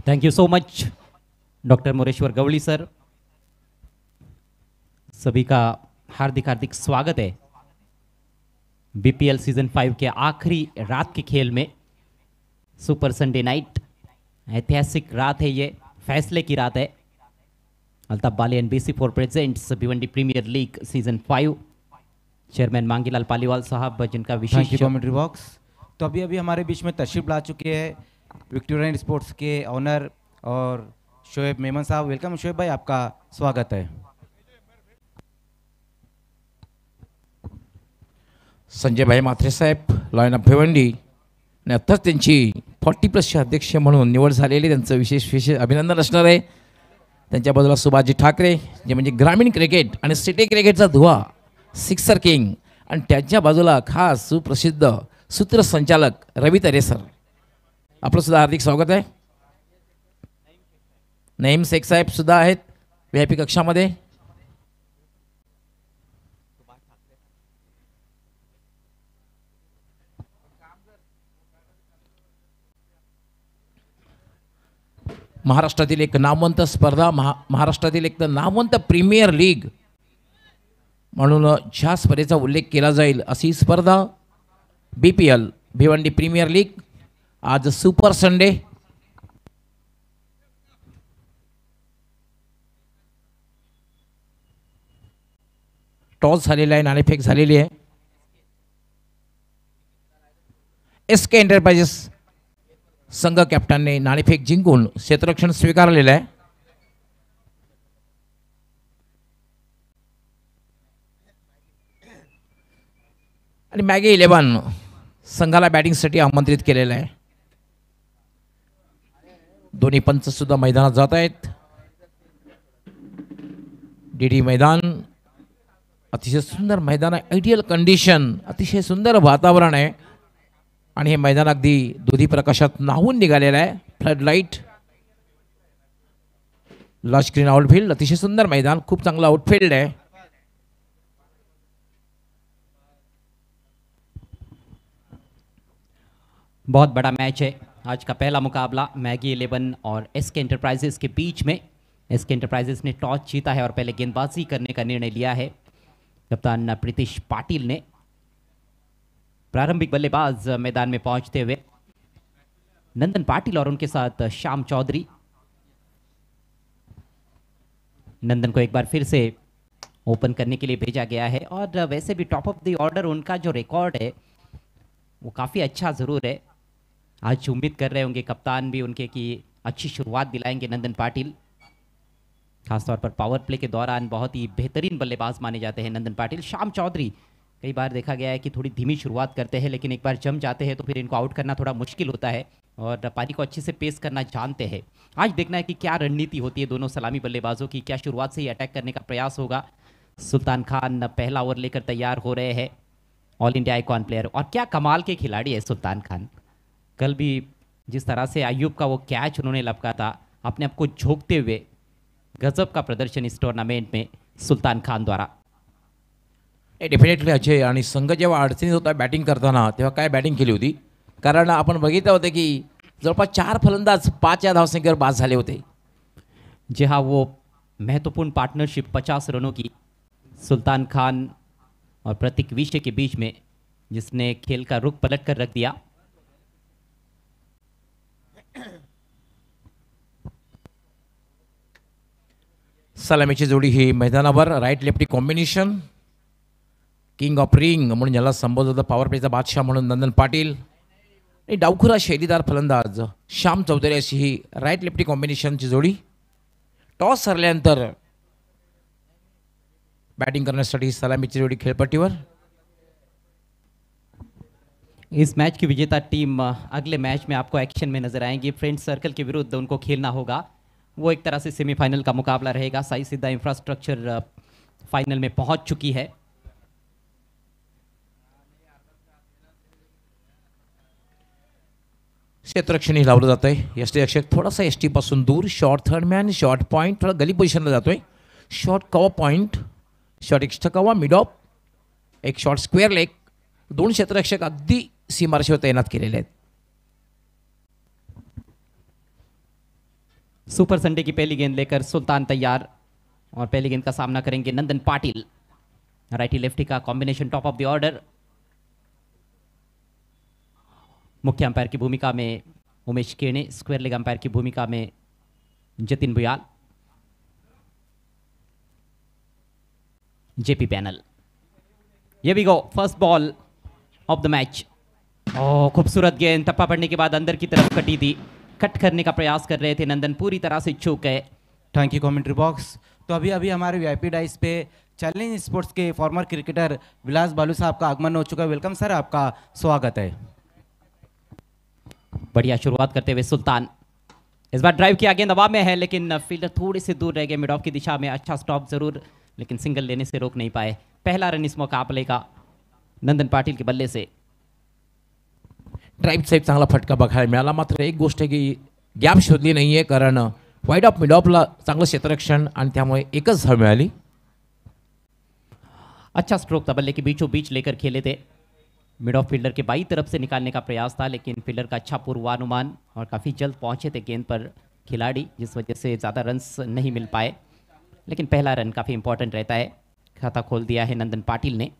Thank you so much doctor Moreshwar Gawali sir. सभी का हार्दिक हार्दिक स्वागत है बीपीएल सीजन 5 के आखिरी रात के खेल में। सुपर संडे नाइट, ऐतिहासिक रात है ये, फैसले की रात है। Altaf Bali and BC4 presents Bhiwandi premier league season 5। Chairman Mangilal Paliwal साहब जिनका विशेष कमेंट्री बॉक्स। तो अभी अभी हमारे बीच में तशरीफ ला चुके हैं विक्टोरियन स्पोर्ट्स के ऑनर और शोएब मेमन साहब। वेलकम शोएब भाई, आपका स्वागत है। संजय भाई म्हात्रे साहेब लायन ऑफ भिवंडी आणि आत्ताच त्यांची 40+ अध्यक्ष म्हणून निवड झालेली, त्यांचं विशेष अभिनंदन असणार आहे। त्यांच्या बाजूला सुभाषजी ठाकरे जे म्हणजे ग्रामीण क्रिकेट आणि सिटी क्रिकेटचा धुवा, सिक्सर किंग, आणि त्यांच्या बाजूला खास सुप्रसिद्ध सूत्रसंचालक रवी तरे सर, आपलं सुद्धा हार्दिक स्वागत आहे। नईम शेख साहेब सुद्धा आहेत VIP कक्षामध्ये। महाराष्ट्रातील एक नामवंत स्पर्धा, महाराष्ट्रातील एक नामवंत प्रीमियर लीग म्हणून ज्या स्पर्धेचा उल्लेख केला जाईल अशी स्पर्धा BPL भिवंडी प्रीमियर लीग। आज सुपर संडे टॉस झालेला आहे, नाणेफेक झालेली आहे। SK एंटरप्राइजेस संघ कॅप्टनने नाणेफेक जिंकून क्षेत्ररक्षण स्वीकारलेलं आहे। आणि मॅगी 11 संघाला बॅटिंगसाठी आमंत्रित केलेलं आहे। दोन्ही पंच सुद्धा मैदानात जात आहेत। DD मैदान अतिशय सुंदर मैदान आहे, आयडियल कंडिशन, अतिशय सुंदर वातावरण आहे आणि हे मैदान अगदी दुधी प्रकाशात न्हावून निघालेलं आहे। Flood light, large screen outfield, अतिशय सुंदर मैदान, खूप चांगला आउटफील्ड आहे। बहुत बड़ा मैच है। आज का पहला मुकाबला मैगी 11 और SK एंटरप्राइजेस के बीच में। SK एंटरप्राइजेस ने टॉस जीता है और पहले गेंदबाजी करने का निर्णय लिया है। कप्तान प्रीतिश पाटिल ने प्रारंभिक बल्लेबाज मैदान में पहुंचते हुए नंदन पाटिल और उनके साथ श्याम चौधरी। नंदन को एक बार फिर से ओपन करने के लिए भेजा गया है और वैसे भी टॉप ऑफ द ऑर्डर उनका जो रिकॉर्ड है वो काफ़ी अच्छा ज़रूर है। आज उम्मीद कर रहे होंगे कप्तान भी उनके कि अच्छी शुरुआत दिलाएंगे नंदन पाटिल। खासतौर पर पावर प्ले के दौरान बहुत ही बेहतरीन बल्लेबाज माने जाते हैं नंदन पाटिल। श्याम चौधरी कई बार देखा गया है कि थोड़ी धीमी शुरुआत करते हैं, लेकिन एक बार जम जाते हैं तो फिर इनको आउट करना थोड़ा मुश्किल होता है और पारी को अच्छे से पेस करना जानते हैं। आज देखना है कि क्या रणनीति होती है दोनों सलामी बल्लेबाजों की, क्या शुरुआत से ही अटैक करने का प्रयास होगा। सुल्तान खान पहला ओवर लेकर तैयार हो रहे हैं, ऑल इंडिया आइकॉन प्लेयर, और क्या कमाल के खिलाड़ी है सुल्तान खान। कल भी जिस तरह से अयूब का वो कैच उन्होंने लपका था, अपने आप को झोंकते हुए गजब का प्रदर्शन इस टूर्नामेंट में सुल्तान खान द्वारा। डेफिनेटली अजय, आणि संघ जेव्हा अडचणीत होता बॅटिंग करताना तेव्हा काय बॅटिंग केली होती, कारण आपण बघितलं होतं की जवळपास 4 फलंदाज 5 या धावसंख्येवर बाद झाले होते। जी हाँ, वो महत्वपूर्ण पार्टनरशिप 50 रनों की सुल्तान खान और प्रतीक विशे के बीच में, जिसने खेल का रुख पलट कर रख दिया। सलामीची जोडी ही मैदानावर right lefty combination, king of ring म्हणून ज्याला संबोधलं होतं, पॉवर प्लेचा बादशाह म्हणून नंदन पाटील आणि डावखुरा शैलीदार फलंदाज श्याम चौधरी अशी ही राईट लेफ्टी कॉम्बिनेशनची जोडी। टॉस हरल्यानंतर बैटिंग करण्यासाठी सलामीची जोड़ी खेलपट्टीवर। इस मैच की विजेता टीम अगले मैच में आपको एक्शन में नजर आएंगी। फ्रेंड सर्कल के विरुद्ध उनको खेलना होगा, वो एक तरह से सेमीफाइनल का मुकाबला रहेगा। साई सिद्धा इंफ्रास्ट्रक्चर फाइनल में पहुंच चुकी है। क्षेत्ररक्षणी लावलं जात आहे। यष्टी रक्षक थोडासा एसटी पासून दूर, short third man, short point, थोड़ा गली पोजिशनला जातोय। Short cover point, short extra cover, mid of, एक शॉर्ट स्क्वेअर लेग, दोन क्षेत्ररक्षक अगदी सीमारेषेवर तैनात केलेले आहेत। सुपर संडे की पहली गेंद लेकर सुल्तान तैयार और पहली गेंद का सामना करेंगे नंदन पाटिल। राइटी लेफ्टी का combination top of the order. मुख्य अंपायर की भूमिका में Umesh Kene, square leg umpire की भूमिका में जतिन बुयाल, जेपी पैनल। ये भी go first ball of the match. खूबसूरत गेंद, टप्पा पड़ने के बाद अंदर की तरफ कटी थी, कट करने का प्रयास कर रहे थे नंदन, पूरी तरह से चूक गए। Thank you commentary box. तो अभी अभी हमारे वीआईपी डाइस पे चैलेंज स्पोर्ट्स के फॉर्मर क्रिकेटर विलास बालू साहब का आगमन हो चुका है। वेलकम सर, आपका स्वागत है। बढ़िया शुरुआत करते हुए सुल्तान, इस बार ड्राइव किया, गेंद हवा में है लेकिन फील्डर थोड़ी सी दूर रह गए मिड ऑफ की दिशा में। अच्छा स्टॉप जरूर, लेकिन सिंगल लेने से रोक नहीं पाए। पहला रन इस मुकाबले का नंदन पाटिल के बल्ले से। ड्राईव्हचा एक चांगला फटका बघायला मिळाला, मात्र एक गोष्ट आहे की गॅप शोधली नाही आहे, कारण वाईड ऑफ मिड ऑफला चांगलं क्षेत्ररक्षण आणि त्यामुळे एकच धाव मिळाली। अच्छा स्ट्रोक था, बल्ले के बीचों बीच लेकर खेले थे। मिड ऑफ फील्डर के बाई तरफ से निकालने का प्रयास था, लेकिन फील्डर का अच्छा पूर्वानुमान और काफ़ी जल्द पहुंचे थे गेंद पर खिलाड़ी, जिस वजह से ज़्यादा रन्स नहीं मिल पाए। लेकिन पहला रन काफ़ी इंपॉर्टेंट रहता है। खाता खोल दिया है नंदन पाटिल ने।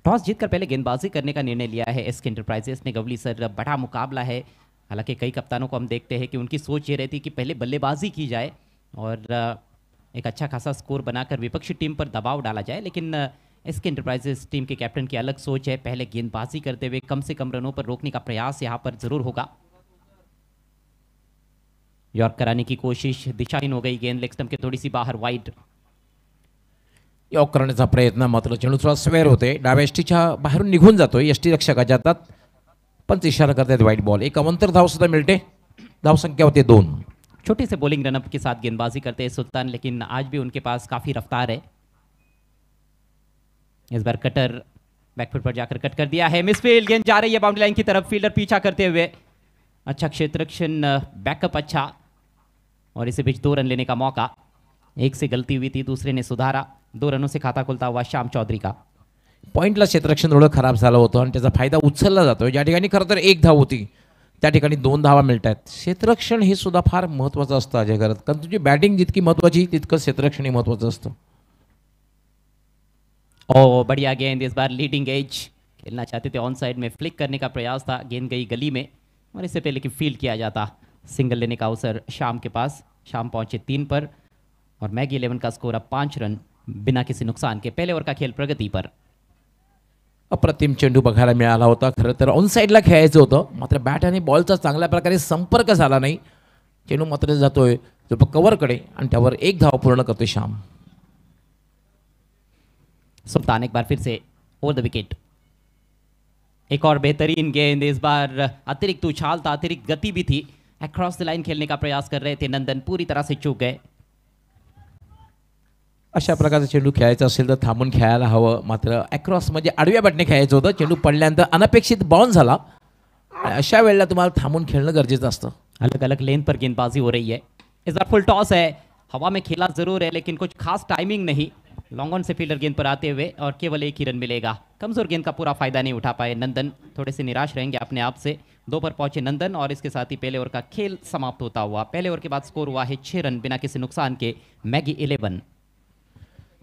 टॉस जीतकर पहले गेंदबाजी करने का निर्णय लिया है एसके एंटरप्राइजेस ने। गवली सर, बड़ा मुकाबला है। हालांकि कई कप्तानों को हम देखते हैं कि उनकी सोच ये रहती है कि पहले बल्लेबाजी की जाए और एक अच्छा खासा स्कोर बनाकर विपक्षी टीम पर दबाव डाला जाए, लेकिन एसके एंटरप्राइजेस टीम के कैप्टन की अलग सोच है। पहले गेंदबाजी करते हुए कम से कम रनों पर रोकने का प्रयास यहाँ पर जरूर होगा। यॉर्क कराने की कोशिश, दिशाहीन हो गई गेंद, लेग स्टंप के थोड़ी सी बाहर, वाइड। यॉर्क करण्याचा प्रयत्न, मात्र चेंडू थोडा स्क्वेअर होते, डाव्या यष्टीच्या बाहेरून निघून जातोय, यष्टी रक्षकाच्या हातात, पंच इशारा करतात वाईट बॉल। एक अवंतर धाव सुद्धा मिळते, धाव संख्या होते 2। छोटे से बॉलिंग रनअप के साथ गेंदबाजी करते हैं सुल्तान, लेकिन आज भी उनके पास काफी रफ्तार है। इस बार कटर बैकफुट पर जाकर कट कर दिया है, मिसफील्ड, गेंद जा रही है बाउंड्री लाइन की तरफ, फील्डर पीछा करते हुए। अच्छा क्षेत्ररक्षण, बैकअप अच्छा, और इसे बीच 2 रन लेने का मौका। एक से गलती हुई थी, दूसरे ने सुधारा। 2 रनों से खाता खुलता हुआ श्याम चौधरी का। पॉइंटला क्षेत्ररक्षण थोडं खराब झालं होतं आणि त्याचा फायदा उचलला जातोय। ज्या ठिकाणी खरं तर 1 धाव होती, त्या ठिकाणी 2 धावा मिळत आहेत। क्षेत्ररक्षण हे सुद्धा फार महत्त्वाचं असतं अजय करत, कारण तुझी बॅटिंग जितकी महत्त्वाची तितकं क्षेत्ररक्षण महत्त्वाचं असतं। ओ बढ़िया गेंद, इस बार लीडिंग एज खेलना चाहते थे, ऑन साइड में फ्लिक करने का प्रयास था, गेंद गई गली में और इससे पहले कि फील्ड किया जाता। सिंगल लेने का अवसर शाम के पास। शाम पहुंचे 3 पर और मैगी 11 का स्कोर अब 5 रन बिना किसी नुकसान के। पहले ओवर का खेल प्रगति पर। अप्रतिम चेंडू बघायला मिळाला होता, खरं तर ऑन साईडला खेळायचं होतं, मात्र बॅट आणि बॉलचा चांगल्या प्रकारे संपर्क झाला नाही। चेंडू मात्र जातोय जो कव्हरकडे आणि त्यावर 1 धाव पूर्ण करतोय श्याम। सुल्तान एक बार फिर से ओवर द विकेट। एक और बेहतरीन गेंद, इस बार अतिरिक्त उछाल था, अतिरिक्त गति भी थी। अक्रॉस द लाइन खेलने का प्रयास कर रहे थे नंदन, पूरी तरह से चूक गए। अशा प्रकारचा चेंडू खेळायचा असेल तर थांबून खेळायला हवं, मात्र अक्रॉस म्हणजे आडव्या बॅटने खेळायचं होतं। चेंडू पडल्यानंतर अनपेक्षित बाउन्स झाला, अशा वेळेला तुम्हाला थांबून खेळणं गरजेचं असतं। अलग अलग लेन पर गेंदबाजी हो रही है। इस बार फुल टॉस है, हवा में खेला जरूर है लेकिन कुछ खास टाइमिंग नहीं। लॉन्ग ऑन से फील्डर गेंद पर आते हुए और केवल 1 ही रन मिलेगा। कमजोर गेंद का पूरा फायदा नहीं उठा पाए नंदन, थोड़े से निराश रहेंगे अपने आप से। 2 पर पहुंचे नंदन और इसके साथ ही पहले ओवर का खेल समाप्त होता हुआ। पहले ओवर के बाद स्कोर हुआ है 6 रन बिना किसी नुकसान के, मैगी 11।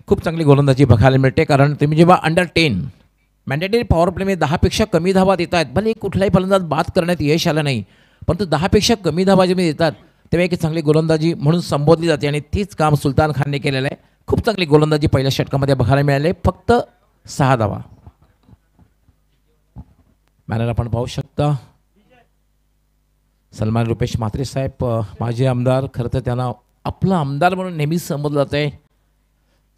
खूप चांगली गोलंदाजी बघायला मिळते, कारण तुम्ही जेव्हा अंडर 10 मॅन्डेटरी पॉवर प्लेमध्ये 10 पेक्षा कमी धावा देत आहेत, भले कुठलाही फलंदाज बाद करण्यात यश आलं नाही, परंतु 10 पेक्षा कमी धावा जेव्हा देतात तेव्हा एक चांगली गोलंदाजी म्हणून संबोधली जाते आणि तीच काम सुलतान खानने केलेलं आहे। खूप चांगली गोलंदाजी पहिल्या षटकामध्ये बघायला मिळाली, फक्त 6 धावा। मॅनर आपण पाहू शकता सन्मान रुपेश म्हात्रे साहेब, माजी आमदार, खरं तर त्यांना आपला आमदार म्हणून नेहमीच संबोधलं जाते।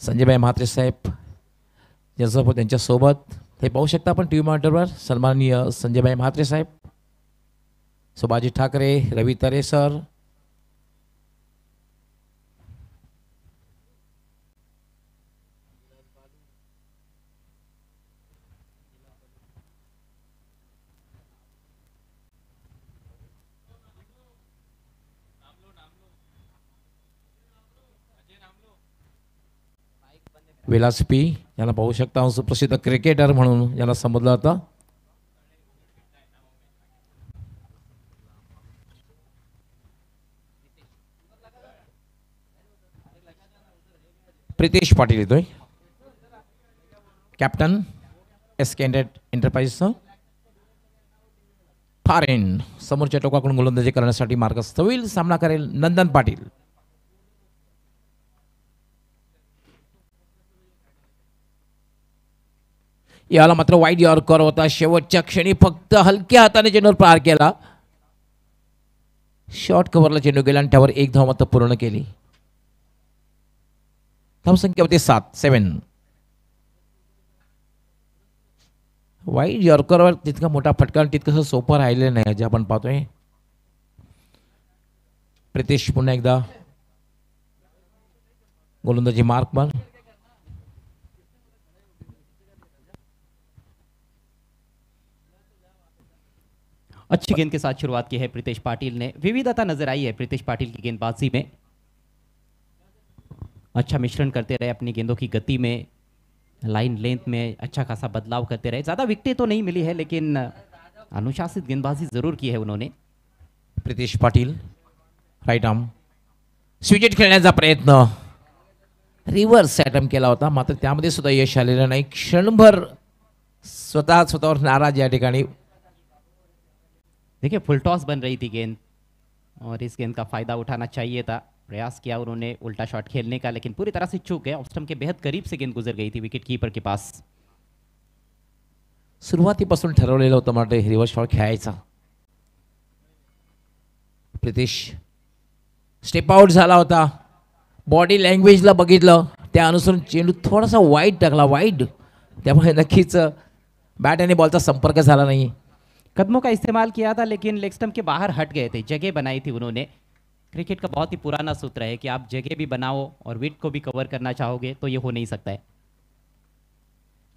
संजयभाई म्हात्रे साहेब ज्यांच्यासोबत त्यांच्यासोबत हे पाहू शकता आपण टीव्ही मॉनिटरवर, सन्माननीय संजयभाई म्हात्रे साहेब, सुभाजी ठाकरे, रवी तरे सर, विलास पी यांना पाहू शकता, सुप्रसिद्ध क्रिकेटर म्हणून याला संबोधलं जातं। प्रितेश पाटील येतोय, कॅप्टन एस कॅन्डेट एंटरप्राइजचं. फार एंड समोरच्या टोकाकडून गोलंदाजी करण्यासाठी मार्गस्थ होईल. सामना करेल नंदन पाटील. याला मात्र वाईड यॉर्कर होता. शेवटच्या क्षणी फक्त हलक्या हाताने चेंडूवर प्रहार केला. शॉर्ट कव्हरला चेंडू गेला आणि त्यावर एक धाव मात्र पूर्ण केली. धावसंख्या होती 7. वाईड यॉर्करवर तितका मोठा फटका तितकंसं सोपं राहिलेलं नाही जे आपण पाहतोय. प्रितेश पुन्हा एकदा गोलंदाजी मार्क बॉल. अच्छी गेंद के साथ शुरुआत की है प्रितेश पाटिल ने. विविधता नजर आई है प्रितेश पाटिल की गेंदबाजी में. अच्छा मिश्रण करते रहे अपनी गेंदों की गति में, लाइन लेंथ में अच्छा खासा बदलाव करते रहे. ज़्यादा विकेटें तो नहीं मिली है लेकिन अनुशासित गेंदबाजी जरूर की है उन्होंने. प्रितेश पाटील राईट आर्म स्विचेट खेळण्याचा प्रयत्न, रिव्हर्स अटेम्प्ट केला होता मात्र त्यामध्ये सुद्धा यश आलेलं नाही. क्षणभर स्वतःवर नाराज या ठिकाणी. देखिए फुल टॉस बन रही थी गेंद और इस गेंद का फायदा उठाना चाहिए था. प्रयास किया उन्होंने उल्टा शॉट खेलने का लेकिन पूरी तरह से चूक गए. ऑफ स्टंप के बेहद करीब से गेंद गुजर गई थी विकेट कीपर के पास. सुरुवातीपासून ठरवलेलं होतं मला रिव्हर्स शॉट खेळायचा. प्रितेश स्टेप आउट झाला होता. बॉडी लँग्वेजला बघितलं त्या अनुसार चेंडू थोडासा वाईड टाकला. वाईड त्यामुळे नक्कीच बॅट आणि बॉलचा संपर्क झाला नाही. कदमों का इस्तेमाल किया था लेकिन लेग स्टंप के बाहर हट गए थे. जगह बनाई थी उन्होंने. क्रिकेट का बहुत ही पुराना सूत्र है कि आप जगह भी बनाओ और विकेट को भी कवर करना चाहोगे तो ये हो नहीं सकता है.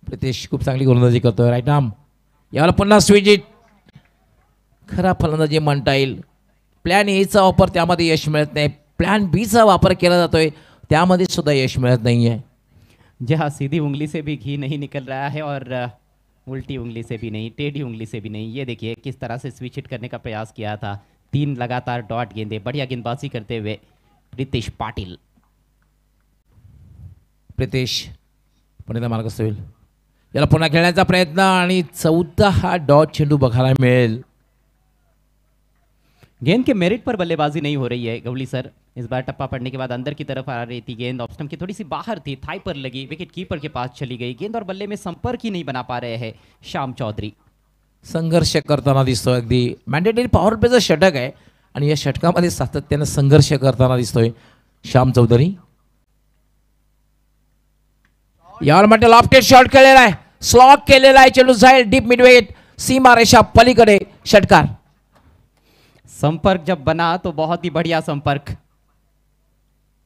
प्रितेश खूप चांगली गोलंदाजी करतोय. राईट आर्म याला पुन्हा स्विच हिट. खराब फलंदाजी म्हणता येईल. प्लॅन एचा वापर त्यामध्ये यश मिळत नाही. प्लॅन बीचा वापर केला जातोय त्यामध्ये सुद्धा यश मिळत नाहीये. जहाँ सीधी उंगली से भी घी नहीं निकल रहा है और उल्टी उंगली से भी नहीं, टेढ़ी उंगली से भी नहीं. ये देखिए किस तरह से स्विच हिट करने का प्रयास किया था. 3 लगातार डॉट गेंदे. बढ़िया गेंदबाजी करते हुए प्रितेश पाटिल. प्रितेश पुन्हा मार्गस्थ होईल. याला पुन्हा खेळण्याचा प्रयत्न आणि चौथा हा डॉट चेंडू बघायला मिळेल. गेंद के मेरिट पर बल्लेबाजी नहीं हो रही है गवली सर. इस बार टप्पा पड़ने के बाद अंदर की तरफ आ रही थी गेंद. ऑफ स्टंप की थोड़ी सी बाहर थी, थाई पर लगी, विकेट कीपर के पास चली गई. गेंद और बल्ले में संपर्क ही नहीं बना पा रहे हैं श्याम चौधरी. संघर्ष करताना दिसतोय. अगदी मॅन्डेटरी पॉवर प्लेचं षटक आहे आणि या षटकामध्ये सातत्यानं संघर्ष करताना दिसतोय श्याम चौधरी. यावर म्हणजे लॉफ्टेड शॉट केलेला आहे. स्लॉक केलेला आहे. चेंडू जाईल डीप मिडवेट सीमा रेषा पलीकडे. षटकार. संपर्क जब बना तो बहुत ही बढ़िया संपर्क.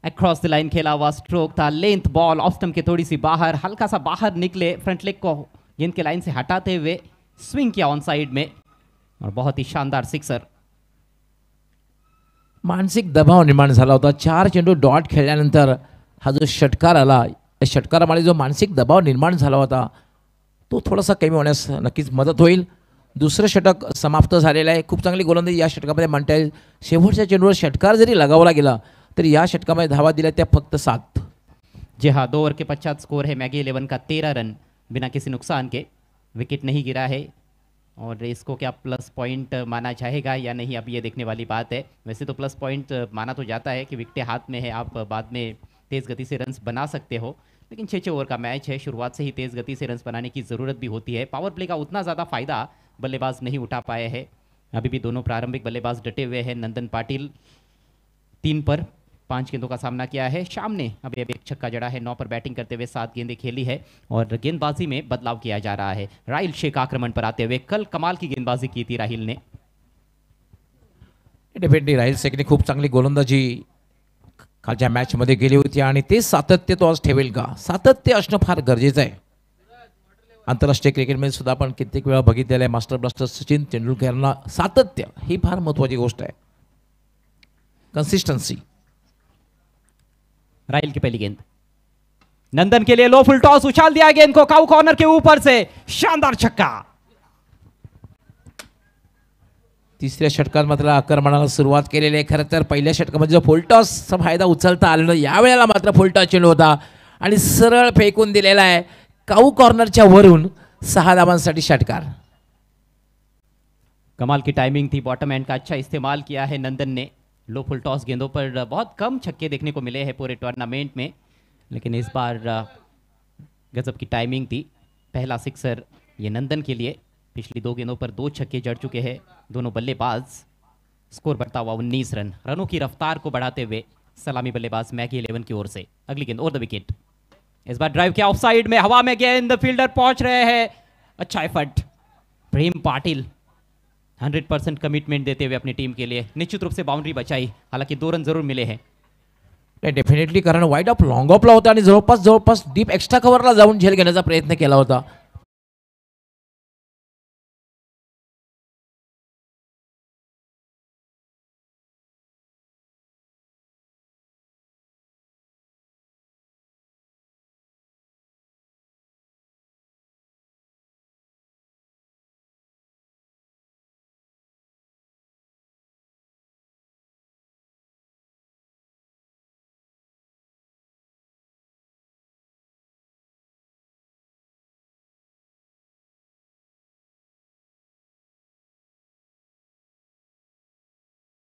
अक्रॉस द लाइन खेला हुआ स्ट्रोक था. लेंथ बॉल ऑफ स्टंप के थोड़ी सी बाहर, हल्का सा बाहर निकले. फ्रंट लेग को गेंद के लाइन से हटाते हुए स्विंग किया ऑन साइड में और बहुत ही शानदार सिक्सर. मानसिक दबाव निर्माण झाला होता. 4 चेंडू डॉट खेळल्यानंतर हा जो षटकार आला, या षटकारामुळे जो मानसिक दबाव निर्माण झाला होता तो थोडासा कमी होण्यास नक्कीच मदत होईल. दुसरं षटक समाप्त झालेलं आहे. खूप चांगली गोलंदाजी या षटकामध्ये म्हणता येईल. शेवटच्या चेंडूवर षटकार जरी लगावला गेला तरी या षटकामध्ये धावा दिल्या त्या फक्त 7. जी हाँ, 2 ओवर के पश्चात स्कोर है मैगी 11 का 13 रन बिना किसी नुकसान के. विकेट नहीं गिरा है और इसको क्या प्लस पॉइंट माना जाएगा या नहीं, अब ये देखने वाली बात है. वैसे तो प्लस पॉइंट माना तो जाता है कि विकेटें हाथ में है, आप बाद में तेज़ गति से रन्स बना सकते हो. लेकिन 6 ओवर का मैच है, शुरुआत से ही तेज़ गति से रन्स बनाने की ज़रूरत भी होती है. पावर प्ले का उतना ज़्यादा फायदा बल्लेबाज नहीं उठा पाए हैं. अभी भी दोनों प्रारंभिक बल्लेबाज डटे हुए हैं. नंदन पाटिल 3 पर 5 गेंदों का सामना किया है. शाम ने अभी एक छक्का जड़ा है. 9 पर बैटिंग करते हुए 7 गेंदें खेली है और गेंदबाजी में बदलाव किया जा रहा है. राहिल शेख आक्रमण पर आते हुए. कल कमाल की गेंदबाजी की थी राहिल ने. डेफिनेटली राहिल शेखने खूप चांगली गोलंदाजी कालच्या मॅचमध्ये केली होती आणि ते सातत्य तो आज ठेवेल का? सातत्य असणं फार गरजेचं आहे. आंतरराष्ट्रीय क्रिकेटमध्ये सुद्धा आपण कित्येक वेळा बघितलेलं आहे मास्टर ब्लास्टर सचिन तेंडुलकरना सातत्य ही फार महत्त्वाची गोष्ट आहे. कंसिस्टन्सी. राहिल की पहली गेंद नंदन के लिए. लो फुल टॉस, उछाल दिया गेंद को काउ कॉर्नर के ऊपर से. शानदार छक्का. तिसऱ्या षटकात मात्र आक्रमणाला सुरुवात केलेली आहे. खरं तर पहिल्या षटकामध्ये जो फुल टॉसचा फायदा उचलता आला नाही, यावेळेला मात्र फुल टॉस चेंडू होता आणि सरळ फेकून दिलेला आहे काऊ कॉर्नरच्या वरून 6 धावांसाठी षटकार. कमाल की टाइमिंग थी, बॉटम एंड का अच्छा इस्तेमाल किया है नंदन ने. लो फुल टॉस गेंदों पर बहुत कम छक्के देखने को मिले हैं पूरे टूर्नामेंट में, लेकिन इस बार गजब की टाइमिंग थी. पहला सिक्सर ये नंदन के लिए. पिछली 2 गेंदों पर 2 छक्के जड़ चुके हैं दोनों बल्लेबाज. स्कोर बढ़ता हुआ 19 रन. रनों की रफ्तार को बढ़ाते हुए सलामी बल्लेबाज मैगी 11 की ओर से अगली गेंद ओवर द विकेट. इस बार ड्राइव किया ऑफ साइड में, हवा में गेंद, फील्डर पहुंच रहे हैं. अच्छा एफर्ट प्रेम पाटिल 100% कमिटमेंट देते हुए अपनी टीम के लिए निश्चित रूप से बाउंड्री बचाई. हालांकि 2 रन जरूर मिले हैं. नाही डेफिनेटली, कारण वाईड ऑफ लॉंग ऑफला होता आणि जवळपास डीप एक्स्ट्रा कव्हरला जाऊन झेल घेण्याचा प्रयत्न केला होता.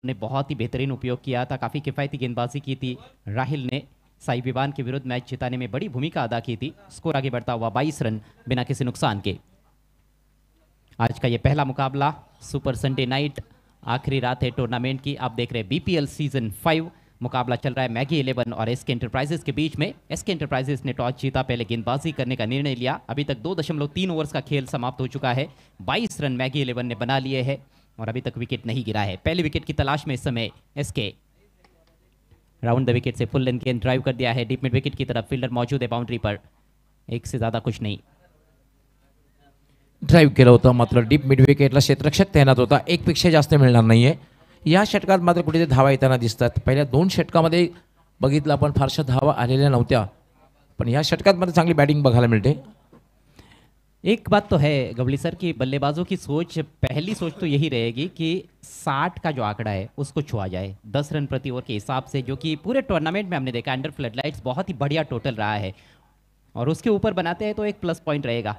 ने बहुत ही बेहतरीन उपयोग किया था. काफ़ी किफ़ायती गेंदबाजी की थी राहिल ने. साई विवान के विरुद्ध मैच जिताने में बड़ी भूमिका अदा की थी. स्कोर आगे बढ़ता हुआ 22 रन बिना किसी नुकसान के. आज का ये पहला मुकाबला सुपर संडे नाइट, आखिरी रात है टूर्नामेंट की. आप देख रहे हैं बीपीएल सीजन 5. मुकाबला चल रहा है मैगी 11 और एसके एंटरप्राइजेस के बीच में. एसके एंटरप्राइजेस ने टॉस जीता, पहले गेंदबाजी करने का निर्णय लिया. अभी तक 2.3 ओवर्स का खेल समाप्त हो चुका है. 22 रन मैगी 11 ने बना लिए हैं और अभी तक विकेट नहीं गिरा है. पहले विकेट की तलाश में इस समय एसके. राउंड द विकेट से फुल लेंथ गेंद ड्राइव कर दिया है डीप मिड विकेट की तरफ. फील्डर मौजूद है बाउंड्री पर, एक से ज्यादा कुछ नहीं. ड्राईव्ह केलं होतं, मात्र डीप मिड विकेटला क्षेत्ररक्षक तैनात होता. 1 पेक्षा जास्त मिळणार नाहीये. या षटकात मात्र कुठेतरी धावा येताना दिसतात. पहिल्या 2 षटकामध्ये बघितलं आपण फारशा धावा आलेल्या नव्हत्या, पण या षटकात मात्र चांगली बॅटिंग बघायला मिळते. एक बात तो है गवली सर की बल्लेबाजों की सोच, पहली सोच तो यही रहेगी कि 60 का जो आंकड़ा है उसको छुआ जाए 10 रन प्रति ओवर के हिसाब से, जो कि पूरे टूर्नामेंट में हमने देखा अंडर फ्लडलाइट्स बहुत ही बढ़िया टोटल रहा है. और उसके ऊपर बनाते हैं तो एक प्लस पॉइंट रहेगा.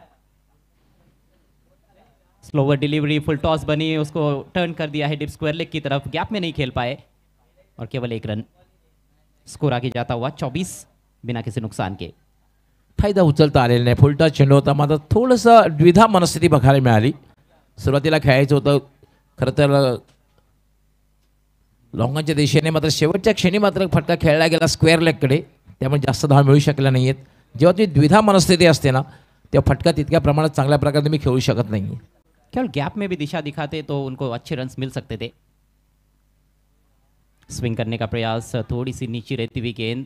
स्लोवर डिलीवरी, फुल टॉस बनी, उसको टर्न कर दिया है डिप स्क्वायर लेग की तरफ. गैप में नहीं खेल पाए और केवल 1 रन. स्कोर आगे जाता हुआ 24 बिना किसी नुकसान के. फायदा उचलता आलेला नाही. फुलटा चेंडू होता, मात्र थोडंसं द्विधा मनस्थिती बघायला मिळाली. सुरुवातीला खेळायचं होतं खरं तर लॉंगांच्या दिशेने, मात्र शेवटच्या क्षणी मात्र फटका खेळला गेला स्क्वेअर लेगकडे, त्यामुळे जास्त धावा मिळू शकल्या नाही आहेत. जेव्हा तुम्ही द्विधा मनस्थिती असते ना, तेव्हा फटका तितक्या प्रमाणात चांगल्या प्रकारे तुम्ही खेळू शकत नाही. केवल गैप में भी दिशा दिखाते तो उनको अच्छे रन्स मिल सकते थे. स्विंग करने का प्रयास, थोड़ी सी नीचे रहती हुई गेंद,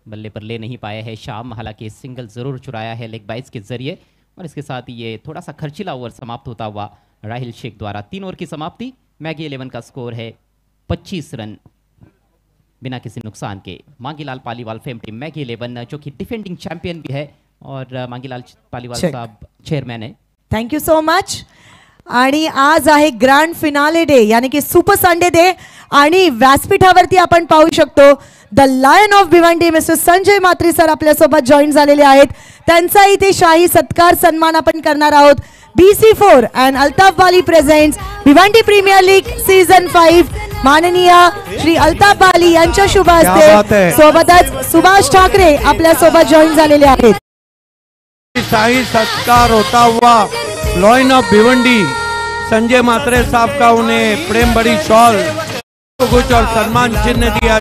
बल्ले पर ले नहीं पाए हैं शाम. हालांकि सिंगल जरूर चुराया है लेग बाइट्स के जरिए. और इसके साथ ही ये थोड़ा सा खर्चीला ओवर समाप्त होता हुआ राहिल शेख द्वारा. 3 ओवर की समाप्ति. मैगी 11 का स्कोर है 25 रन बिना किसी नुकसान के. Mangilal Paliwal fame team Maggi 11 जो कि डिफेंडिंग चैंपियन भी है और मांगीलाल पालीवाल साहब चेयरमैन है. Thank you so much. आणि आज आहे ग्रँड फिनाले डे, यानी की सुपर संडे डे. आणि व्यासपीठावरती आपण पाहू शकतो the lion of Bhiwandi mister Sanjay Matri sir आपल्यासोबत जॉईन झालेले आहेत. त्यांचा इथे शाही सत्कार सन्मान आपण करणार आहोत. BC4 and Altaf Wali presents Bhiwandi premier league season 5 माननीय श्री अल्ताफ वाली यांच्या शुभ हस्ते सोबतच सुभाष ठाकरे आपल्यासोबत जॉईन झालेले आहेत. शाही सत्कार होता हुआ लॉयन ऑफ भिवंडी संजय मात्रे साहब का उन्हें प्रेम बड़ी शॉल कुछ और सम्मान चिन्ह दिया.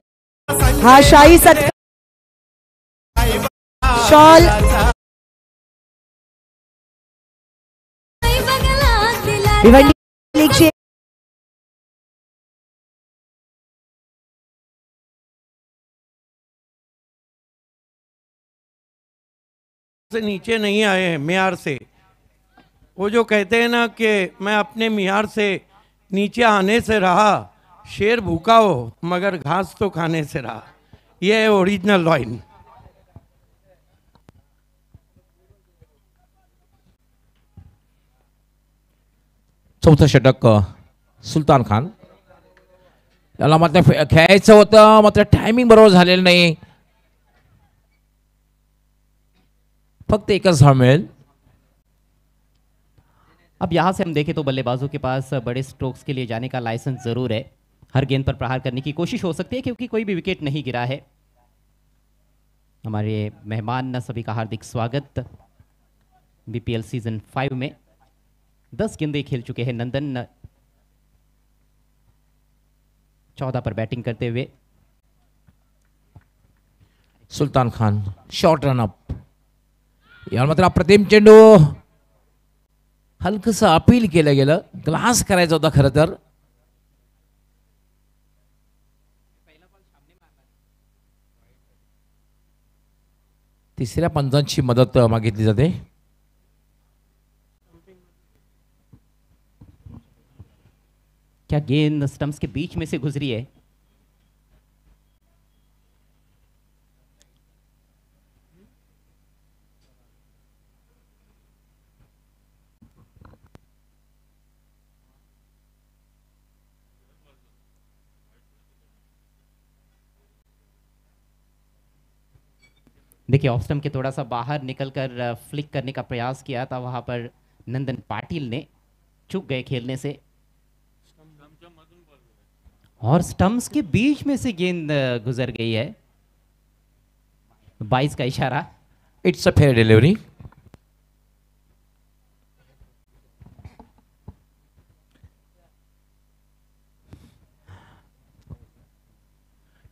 हा शाही सत्कार शॉल भिवंडी लीगची से नीचे नहीं आए हैं मियार से. वो जो कहते हैं ना कि मैं अपने मियार से नीचे आने से रहा, शेर भूखा हो मगर घास तो खाने से रहा. ये है ओरिजिनल लाइन. चौथं षटक सुलतान खान याला मात्र खेळायचं होतं, मात्र टायमिंग बरोबर झालेलं नाही. फक्त एकच धाव मिळेल. अब यहाँ से हम देखें तो बल्लेबाजों के पास बड़े स्ट्रोक्स के लिए जाने का लाइसेंस जरूर है. हर गेंद पर प्रहार करने की कोशिश हो सकती है क्योंकि कोई भी विकेट नहीं गिरा है. हमारे मेहमान सभी का हार्दिक स्वागत. बीपीएल सीजन 5 में 10 गेंदें खेल चुके हैं नंदन. 14 पर बैटिंग करते हुए. Sultan Khan short run up. यार मात्र अप्रतिम चेंडू. हलकसं अपील केलं गेलं. ग्लास करायचा होता खरं तर. तिसऱ्या पंचांची मदत मागितली जाते. क्या गेंद स्टंप्स के बीच में से गुजरी है. देखिए ऑफ स्टंप के थोड़ा सा बाहर निकलकर फ्लिक करने का प्रयास किया था. वहां पर नंदन पाटिल ने चूक गए खेलने से और स्टंप्स के बीच में से गेंद गुजर गई है. 22 का इशारा. It's a fair delivery.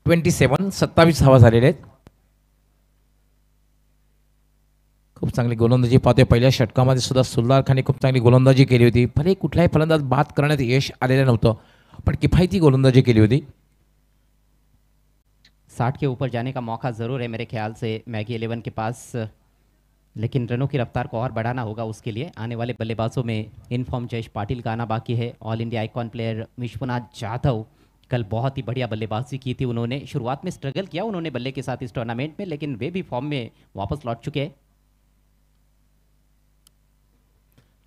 (27) 27 धावा झालेल्या आहेत. खूप चांगली गोलंदाजी पाहतोय. पहिल्या षटकामध्ये सुद्धा सुलतान खानने खूप चांगली गोलंदाजी केली होती. भले कुठलाही फलंदाज बाद करण्यात यश आलेलं नव्हतं पण किफायती गोलंदाजी केली होती. 60 के ऊपर जाने का मौका जरूर है मेरे ख्याल से मैगी 11 के पास. लेकिन रनों की रफ्तार को और बढ़ाना होगा. उसके लिए आने वाले बल्लेबाजों में इनफॉर्म जयेश पाटिल का आना बाकी है. All India icon player Vishwanath Jadhav कल बहुत ही बढ़िया बल्लेबाजी की थी. उन्होंने शुरुआत में स्ट्रगल किया उन्होंने बल्ले के साथ इस टूर्नामेंट में, लेकिन वे भी फॉर्म में वापस लौट चुके हैं.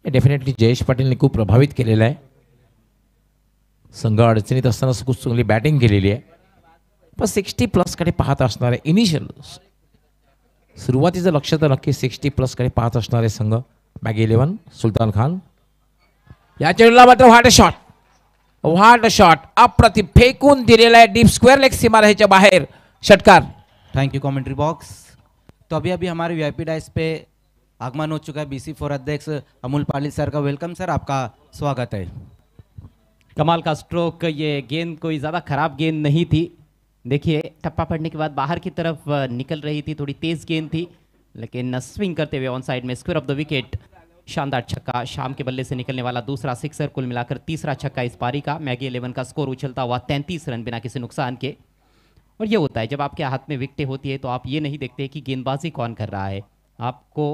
डेफिनेटली जयेश पाटीलने खूप प्रभावित केलेला आहे. संघ अडचणीत असताना खूप चांगली बॅटिंग केलेली आहे. पण 60+ कडे पाहत असणारे इनिशियल सुरुवातीचं लक्ष तर नक्की 60+ कडे पाहत असणारे संघ. मॅगी 11 सुलतान खान. या चेंडूला मात्र व्हाट अ शॉट. अप्रतिम फेकून दिलेला आहे. डीप स्क्वेअर लेग सीमारेषेच्या बाहेर. षटकार. Thank you commentary box. तो अभी अभी हमारे वीआईपी डाइस पे आगमन हो चुका है BC4 अध्यक्ष अमूल पाटिल सर का. वेलकम सर, आपका स्वागत है. कमाल का स्ट्रोक. ये गेंद कोई ज़्यादा खराब गेंद नहीं थी. देखिए टप्पा पड़ने के बाद बाहर की तरफ निकल रही थी. थोड़ी तेज गेंद थी लेकिन स्विंग करते हुए ऑन साइड में स्क्वायर ऑफ द विकेट. शानदार छक्का. शाम के बल्ले से निकलने वाला दूसरा सिक्सर. कुल मिलाकर तीसरा छक्का इस पारी का. मैगी 11 का स्कोर उछलता हुआ 33 रन बिना किसी नुकसान के. और ये होता है जब आपके हाथ में विकेटें होती है तो आप ये नहीं देखते कि गेंदबाजी कौन कर रहा है. आपको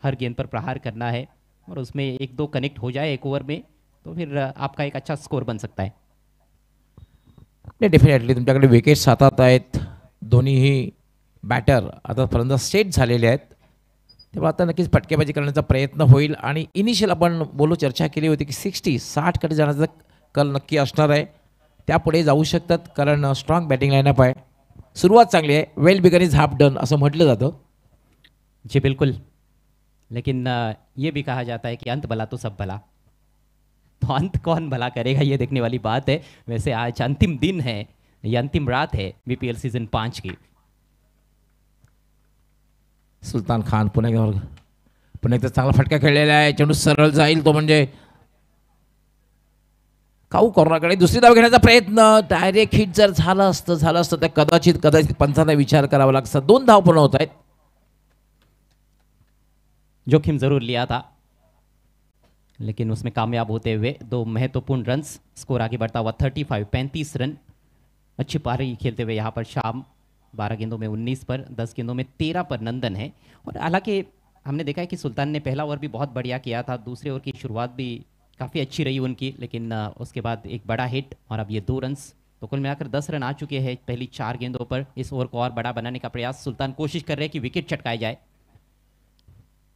हर गेंद पर प्रहार करना है और उसमें 1-2 कनेक्ट हो जाए एक ओवर में तो फिर आपका एक अच्छा स्कोर बन सकता है. नाही डेफिनेटली तुमच्याकडे विकेट्स हातात आहेत. दोन्हीही बॅटर आता फलंदाज सेट झालेले आहेत. तेव्हा आता नक्कीच फटकेबाजी करण्याचा प्रयत्न होईल. आणि इनिशियल आपण चर्चा केली होती की 60 कडे जाण्याचा कल नक्की असणार आहे. त्यापुढे जाऊ शकतात कारण स्ट्रॉंग बॅटिंग लाईनअप आहे. सुरुवात चांगली आहे. Well begun is half done असं म्हटलं जातं. जी बिल्कुल. लेकिन ये भी कहा जाता है कि अंत भला तो सब भला. तो अंत कौन भला करेगा ये देखने वाली बात है. वैसे आज अंतिम दिन है, ये अंतिम रात है बीपीएल सीजन 5 की. सुलतान खान पुन्हा एकदा चांगला फटका खेळलेला आहे. चेंडू सरळ जाईल तो म्हणजे काऊ कॉर्नरकडे. दुसरी धाव घेण्याचा प्रयत्न. डायरेक्ट हिट जर झालं असतं तर कदाचित पंचांना विचार करावा लागता. 2 धाव पूर्ण होत आहेत. जोखिम जरूर लिया था लेकिन उसमें कामयाब होते हुए 2 महत्वपूर्ण रन्स. स्कोर आगे बढ़ता हुआ 35 रन. अच्छी पारी खेलते हुए यहाँ पर शाम 12 गेंदों में 19 पर, 10 गेंदों में 13 पर नंदन है. और हालांकि हमने देखा है कि सुल्तान ने पहला ओवर भी बहुत बढ़िया किया था. दूसरे ओवर की शुरुआत भी काफ़ी अच्छी रही उनकी, लेकिन उसके बाद एक बड़ा हिट और अब ये 2 रन्स. तो कुल मिलाकर 10 रन आ चुके हैं पहली 4 गेंदों पर. इस ओवर को और बड़ा बनाने का प्रयास सुल्तान कोशिश कर रहे हैं कि विकेट चटकाए जाए.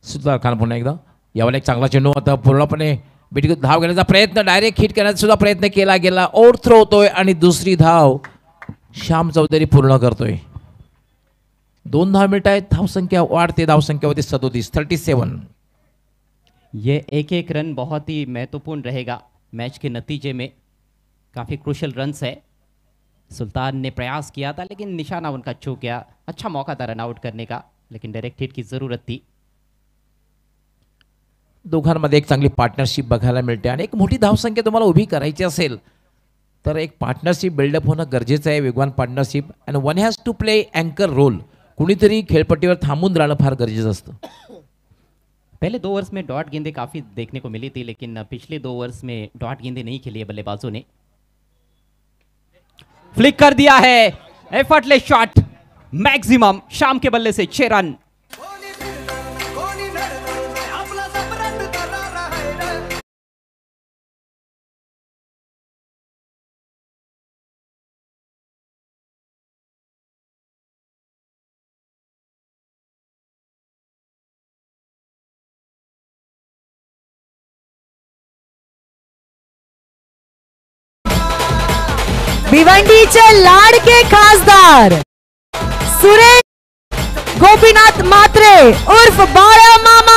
सुलतान खान पुन्हा एकदा. यावेळेला एक चांगला चेंडू आता पूर्णपणे बिटकून धाव घेण्याचा प्रयत्न. डायरेक्ट हिट करण्याचा सुद्धा प्रयत्न केला गेला. ओव्हर थ्रो होतोय आणि दुसरी धाव श्याम चौधरी पूर्ण करतोय. 2 धाव मिळत आहेत. धावसंख्या वाढते. धावसंख्या होती 37, 37. ये एक एक रन बहुत ही महत्वपूर्ण रहेगा मैच के नतीजे में. काफ़ी क्रूशल रन्स है. सुल्तान ने प्रयास किया था लेकिन निशाना उनका चूक गया. अच्छा मौका था रन आउट करने का लेकिन डायरेक्ट हिट की ज़रूरत थी. दोघांमध्ये एक चांगली पार्टनरशिप बघायला मिळते आणि एक मोठी धावसंख्या तुम्हाला उभी करायची असेल तर एक पार्टनरशिप बिल्डअप होणं गरजेचं आहे. वेगवान partnership and one has to play अँकर रोल. कुणीतरी खेळपट्टीवर थांबून राहणं फार गरजेचं असतं. पहले 2 ओवर्स में डॉट गेंदें काफ़ी देखने को मिली थी लेकिन पिछले 2 ओवर्स में डॉट गेंदें नहीं खेली है बल्लेबाजों ने. फ्लिक कर दिया है. Effortless shot. मैक्सिमम शाम के बल्ले से 6 रन. भिवंडीचे लाडके खासदार सुरेश गोपीनाथ म्हात्रे उर्फ बाळा मामा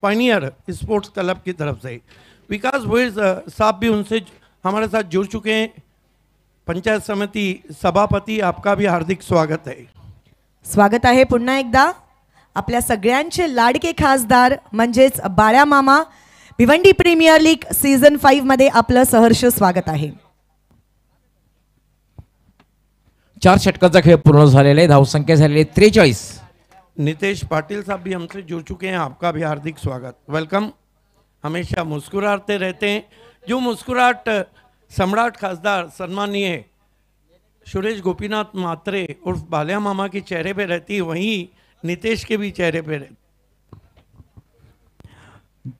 पायनियर स्पोर्ट्स क्लब की तरफ से विकास भोईर साहब भी उनसे हमारे साथ जुड़ चुके हैं. पंचायत समिति सभापति, आपका भी हार्दिक स्वागत है. स्वागत आहे पुन्हा एकदा आपल्या सगळ्यांचे लाडके खासदार म्हणजेच बाळा मामा. भिवंडी प्रीमियर लीग सीझन 5 मध्ये आपलं सहर्ष स्वागत आहे. 4 षटकांचा खेळ पूर्ण झालेला आहे. धावसंख्या झालेली आहे 43. नितेश पाटिल साहब भी हमसे जुड़ चुके हैं, आपका भी हार्दिक स्वागत, वेलकम. हमेशा मुस्कुराते रहते हैं. जो मुस्कुराहट सम्राट खासदार सम्मानीय सुरेश गोपीनाथ म्हात्रे उर्फ बालिया मामा के चेहरे पे रहती, वहीं नितेश के भी चेहरे पे रहती.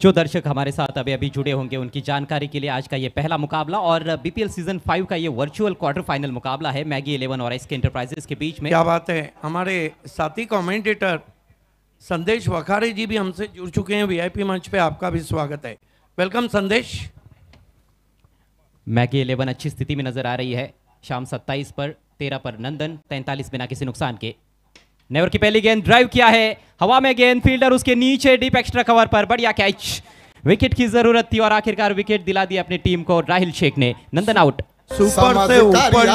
जो दर्शक हमारे साथ अभी अभी जुड़े होंगे उनकी जानकारी के लिए आज का ये पहला मुकाबला और बीपीएल सीजन 5 का ये वर्चुअल क्वार्टर फाइनल मुकाबला है मैगी 11 और एसके एंटरप्राइजेस के बीच में. क्या बात है. हमारे साथी कमेंटेटर संदेश वखारे जी भी हमसे जुड़ चुके हैं वीआईपी मंच पे, आपका भी स्वागत है, वेलकम संदेश. मैगी 11 अच्छी स्थिति में नजर आ रही है. शाम 27 पर 13 पर नंदन 43 बिना किसी नुकसान के. नेवर की पहली गेंद ड्राइव किया है, हवा में गेंद, फील्डर उसके नीचे डीप एक्स्ट्रा कवर पर, बढ़िया कैच. विकेट की जरूरत थी और आखिरकार विकेट दिला दी अपनी टीम को राहिल शेख ने. नंदन आउट. सुपर से ऊपर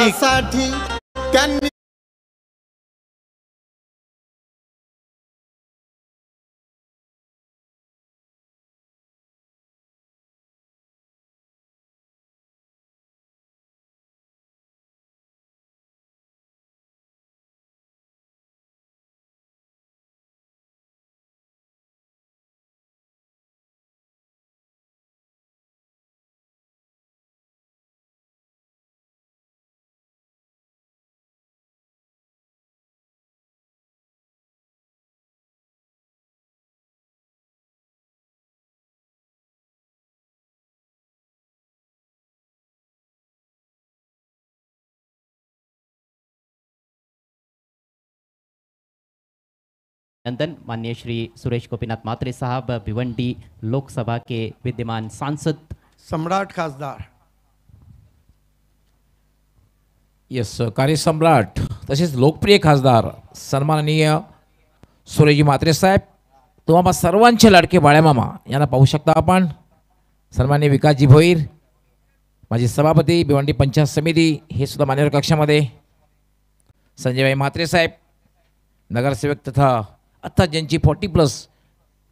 नंदन माननीय श्री सुरेश गोपीनाथ मात्रे साहब भिवंडी लोकसभा के विद्यमान सांसद। सम्राट खासदार यस कार्यसम्राट तसेच लोकप्रिय खासदार सन्माननीय सुरेशजी म्हात्रे साहेब, तुम्हा सर्वांचे लाडके बाळ्यामामा यांना पाहू शकता आपण। सन्माननीय विकासजी भोईर माजी सभापती भिवंडी पंचायत समिती हे सुद्धा मान्यवर कक्षामध्ये। संजयभाई म्हात्रे साहेब नगरसेवक तथा आता ज्यांची 40+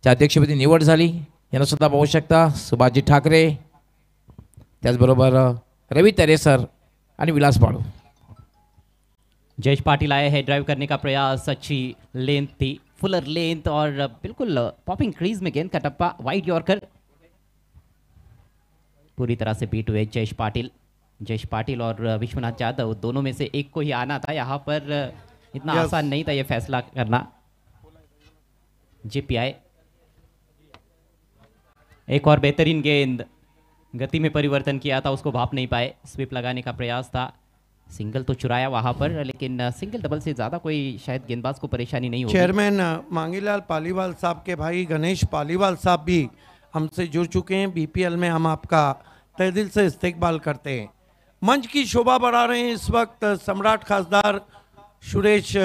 च्या अध्यक्षपदी निवड झाली यांना सुद्धा पाहू शकता। सुभाषजी ठाकरे, त्याचबरोबर रवि तरे सर आणि विलास बाळू। जयेश पाटिल आए हैं ड्राइव करने का प्रयास, अच्छी लेंथ थी, फुलर लेंथ और बिल्कुल पॉपिंग क्रीज में गेंद का टप्पा, वाइड यॉर्कर पूरी तरह से बीट हुए जयेश पाटिल और विश्वनाथ यादव, दोनों में से एक को ही आना था। यहाँ पर इतना आसान नहीं था ये फैसला करना। जीपीआई एक और बेहतरीन गेंद, गति में परिवर्तन किया था, उसको भाप नहीं पाए, स्वीप लगाने का प्रयास था। सिंगल तो चुराया वहां पर, लेकिन सिंगल डबल से ज़्यादा कोई शायद गेंदबाज को परेशानी नहीं होगी। चेयरमैन मांगीलाल पालीवाल साहब के भाई गणेश पालीवाल साहब भी हमसे जुड़ चुके हैं। बीपीएल में हम आपका तहे दिल से इस्तेकबाल करते हैं। मंच की शोभा बढ़ा रहे हैं इस वक्त सम्राट खासदार सुरेश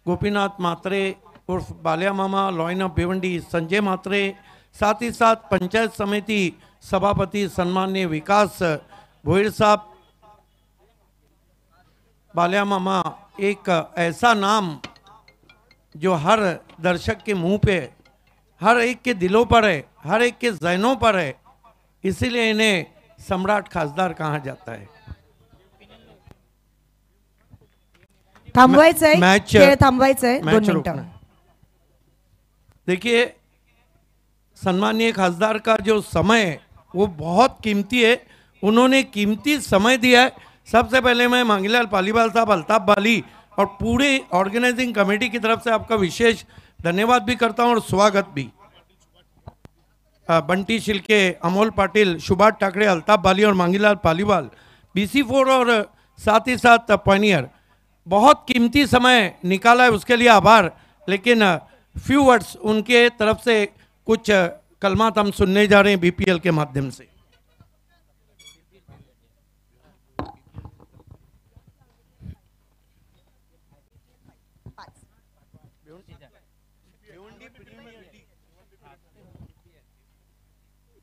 गोपीनाथ मात्रे उर्फ बालिया मामा, लॉइन ऑफ भिवंडी संजय मात्रे, साथ ही साथ पंचायत समिति सभापति सम्माननीय विकास भोईर साहब। बालिया मामा एक ऐसा नाम जो हर दर्शक के मुंह पे, हर एक के दिलों पर है, हर एक के ज़हनों पर है, इसीलिए इन्हें सम्राट खासदार कहा जाता है। थांबवायचंय, मैच- खेळ थांबवायचंय 2 मैच मिनिटं। रोकना। देखिए सम्मानीय खासदार का जो समय है वो बहुत कीमती है, उन्होंने कीमती समय दिया है। सबसे पहले मैं मांगीलाल पालीवाल साहब, अल्ताफ बाली और पूरे ऑर्गेनाइजिंग कमेटी की तरफ से आपका विशेष धन्यवाद भी करता हूं और स्वागत भी। बंटी शिल्के, अमोल पाटिल, सुभाष ठाकरे, अल्ताफ बाली और मांगीलाल पालीवाल, BC4 और साथ ही साथ पायनियर, बहुत कीमती समय निकाला है, उसके लिए आभार। लेकिन फ्यू वर्ड्स उनके तरफ से कुछ कलमात हम सुनने जा रहे हैं बीपीएल के माध्यम से।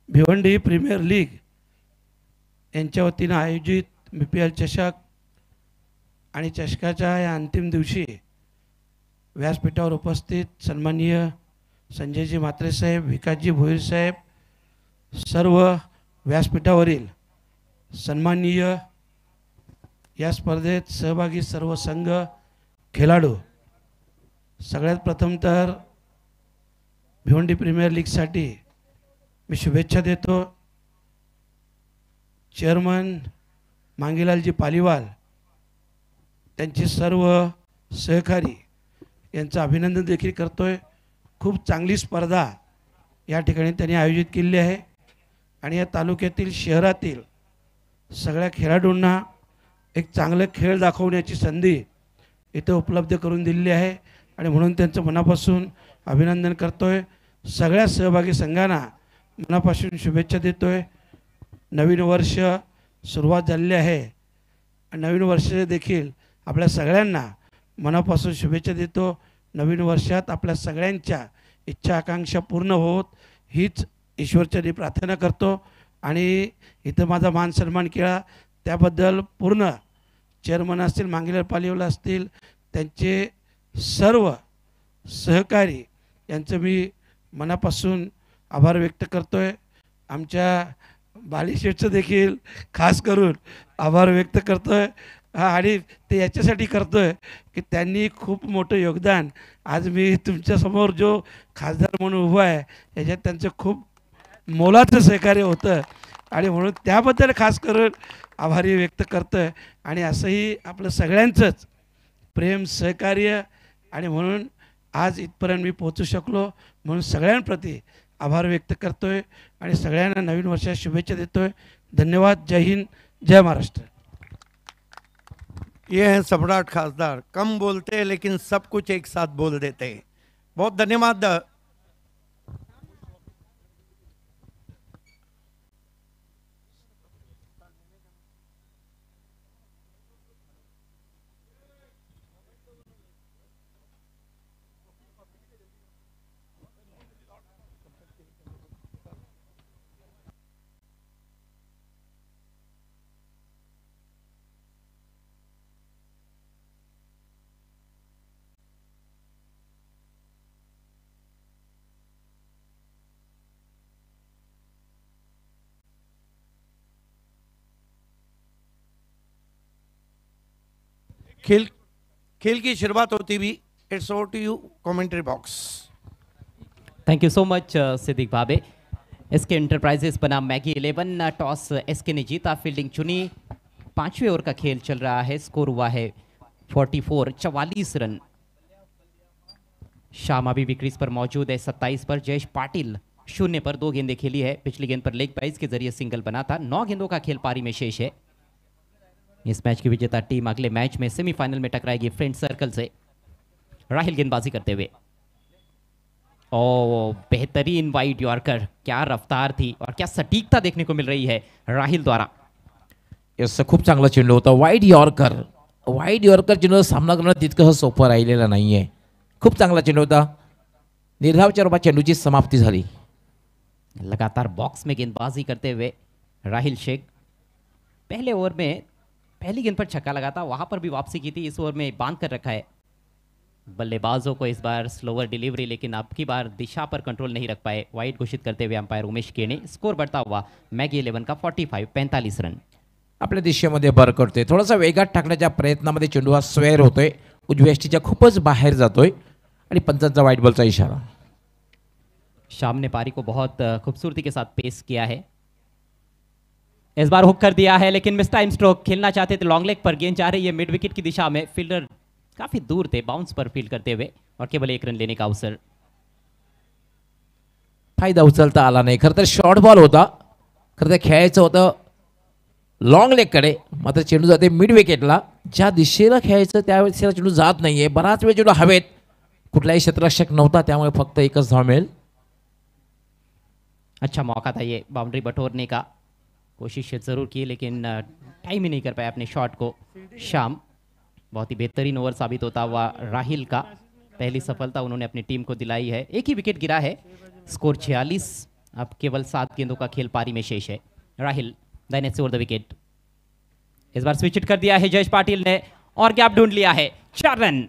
भिवंडी प्रीमियर लीग यांच्या वतीनं आयोजित BPL चषक आणि चषकाच्या या अंतिम दिवशी व्यासपीठावर उपस्थित सन्माननीय संजयजी म्हात्रे साहेब, विकासजी भोईर साहेब, सर्व व्यासपीठावरील सन्माननीय या स्पर्धेत सहभागी सर्व संघ, खेळाडू, सगळ्यात प्रथम तर भिवंडी प्रीमियर लीगसाठी मी शुभेच्छा देतो। चेअरमन मांगीलालजी पालीवाल, त्यांचे सर्व सहकारी यांचं अभिनंदन देखील करतोय। खूप चांगली स्पर्धा या ठिकाणी त्यांनी आयोजित केली आहे आणि या तालुक्यातील, शहरातील सगळ्या खेळाडूंना एक चांगलं खेळ दाखवण्याची संधी इथे उपलब्ध करून दिलेली आहे आणि म्हणून त्यांचं मनापासून अभिनंदन करतोय। सगळ्या सहभागी संघांना मनापासून शुभेच्छा देतोय। नवीन वर्ष सुरुवात झालेली आहे आणि नवीन वर्ष देखील आपल्या सगळ्यांना मनापासून शुभेच्छा देतो। नवीन वर्षात आपल्या सगळ्यांच्या इच्छा आकांक्षा पूर्ण होत हीच ईश्वरचरणी प्रार्थना करतो आणि इथं माझा मान सन्मान केला त्याबद्दल पूर्ण चेअरमन असतील, मांगीलाल पालीवाल असतील, त्यांचे सर्व सहकारी यांचं मी मनापासून आभार व्यक्त करतोय। आमच्या बालीशेठचं देखील खास करून आभार व्यक्त करतोय आणि ते याच्यासाठी करतोय की त्यांनी खूप मोठं योगदान, आज मी तुमच्यासमोर जो खासदार म्हणून उभा आहे याच्यात त्यांचं खूप मोलाचं सहकार्य होतं आणि म्हणून त्याबद्दल खास करून आभारी व्यक्त करतोय आणि असंही आपलं सगळ्यांचंच प्रेम, सहकार्य आणि म्हणून आज इथपर्यंत मी पोहोचू शकलो, म्हणून सगळ्यांप्रती आभार व्यक्त करतोय आणि सगळ्यांना नवीन वर्षात शुभेच्छा देतोय। धन्यवाद। जय हिंद, जय महाराष्ट्र। ये हैं सम्राट खासदार, कम बोलते हैं लेकिन सब कुछ एक साथ बोल देते हैं। बहुत धन्यवाद। खेल खेल की शुरुआत होती हुई, it's over to you commentary box. Thank you so much Siddique Bhabe. SK enterprises बनाम मैगी 11, टॉस एसके ने जीता, फील्डिंग चुनी। 5वें ओवर का खेल चल रहा है, स्कोर हुआ है 44 रन। शाम अभी भी क्रीज पर मौजूद है। 27 पर जयेश पाटिल 0 पर 2 गेंदें खेली है। पिछली गेंद पर लेग बाइज के जरिए सिंगल बना था। 9 गेंदों का खेल पारी में शेष है। इस मैच की विजेता टीम अगले मैच में सेमीफाइनल में टकराएगी फ्रेंड सर्कल से। राहिल गेंदबाजी करते हुए, ओ बेहतरीन वाइड यॉर्कर, क्या रफ्तार थी और क्या सटीकता देखने को मिल रही है राहिल द्वारा। याचं खूप चांगला चेंडू होता, वाईड यॉर्कर चेंडूचा सामना करणं तितकं सोपं राहिलेलं नाहीये। खूप चांगला चेंडू होता, निर्धावच्या रूपात चेंडूची समाप्ती झाली। लगातार बॉक्स में गेंदबाजी करते हुए राहिल शेख पहले ओवर में पहली गेंद पर छक्का लगा था, वहां पर भी वापसी की थी। इस ओवर में बांध कर रखा है बल्लेबाजों को, इस बार स्लोअर डिलीवरी, लेकिन अब की बार दिशा पर कंट्रोल नहीं रख पाए। वाइड घोषित करते हुए अंपायर उमेश केने। स्कोर बढ़ता हुआ मैगी 11 का 45 रन। आपल्या दिशेमध्ये भर करतोय, थोडासा वेगात टाकण्याच्या प्रयत्नामध्ये चेंडू हा स्क्वेअर होतोय, उजव्या यष्टीच्या खूपच बाहेर जातोय आणि पंचांचा वाईट बॉलचा इशारा। शाम ने पारी को बहुत खूबसूरती के साथ पेश किया है। इस बार हुक कर दिया है, लेकिन मिस टाइम स्ट्रोक। खेलना चाहते थे लॉन्ग लेग पर, गेंद जा रही है मिड विकेट की दिशा में। फील्डर काफी दूर थे, बाउंस पर फील्ड करते हुए, और केवल 1 रन लेने का अवसर। फायदा उचलता आला नाही। खरं तर शॉर्ट बॉल होता, खरं तर खेळायचं होतं लॉंग लेगकडे, मात्र चेंडू जाते मिड विकेटला। ज्या दिशेला खेळायचं त्या दिशेला चेंडू जात नाहीये। बराच वेळ चेंडू हवेत, कुठलाही क्षेत्ररक्षक नव्हता, त्यामुळे फक्त एकच धाव मिळेल। अच्छा मौका था ये बाउंड्री बटोरने का, कोशिश जरूर की, लेकिन टाइम ही नहीं कर पाया अपने शॉट को। शाम बहुत ही बेहतरीन ओवर साबित होता हुआ राहिल का। पहली सफलता उन्होंने अपनी टीम को दिलाई है। एक ही विकेट गिरा है, स्कोर 46। अब केवल 7 गेंदों का खेल पारी में शेष है। Rahil the next over the wicket. इस बार स्विच कर दिया है जयेश पाटिल ने और गैप ढूंढ लिया है। 4 रन।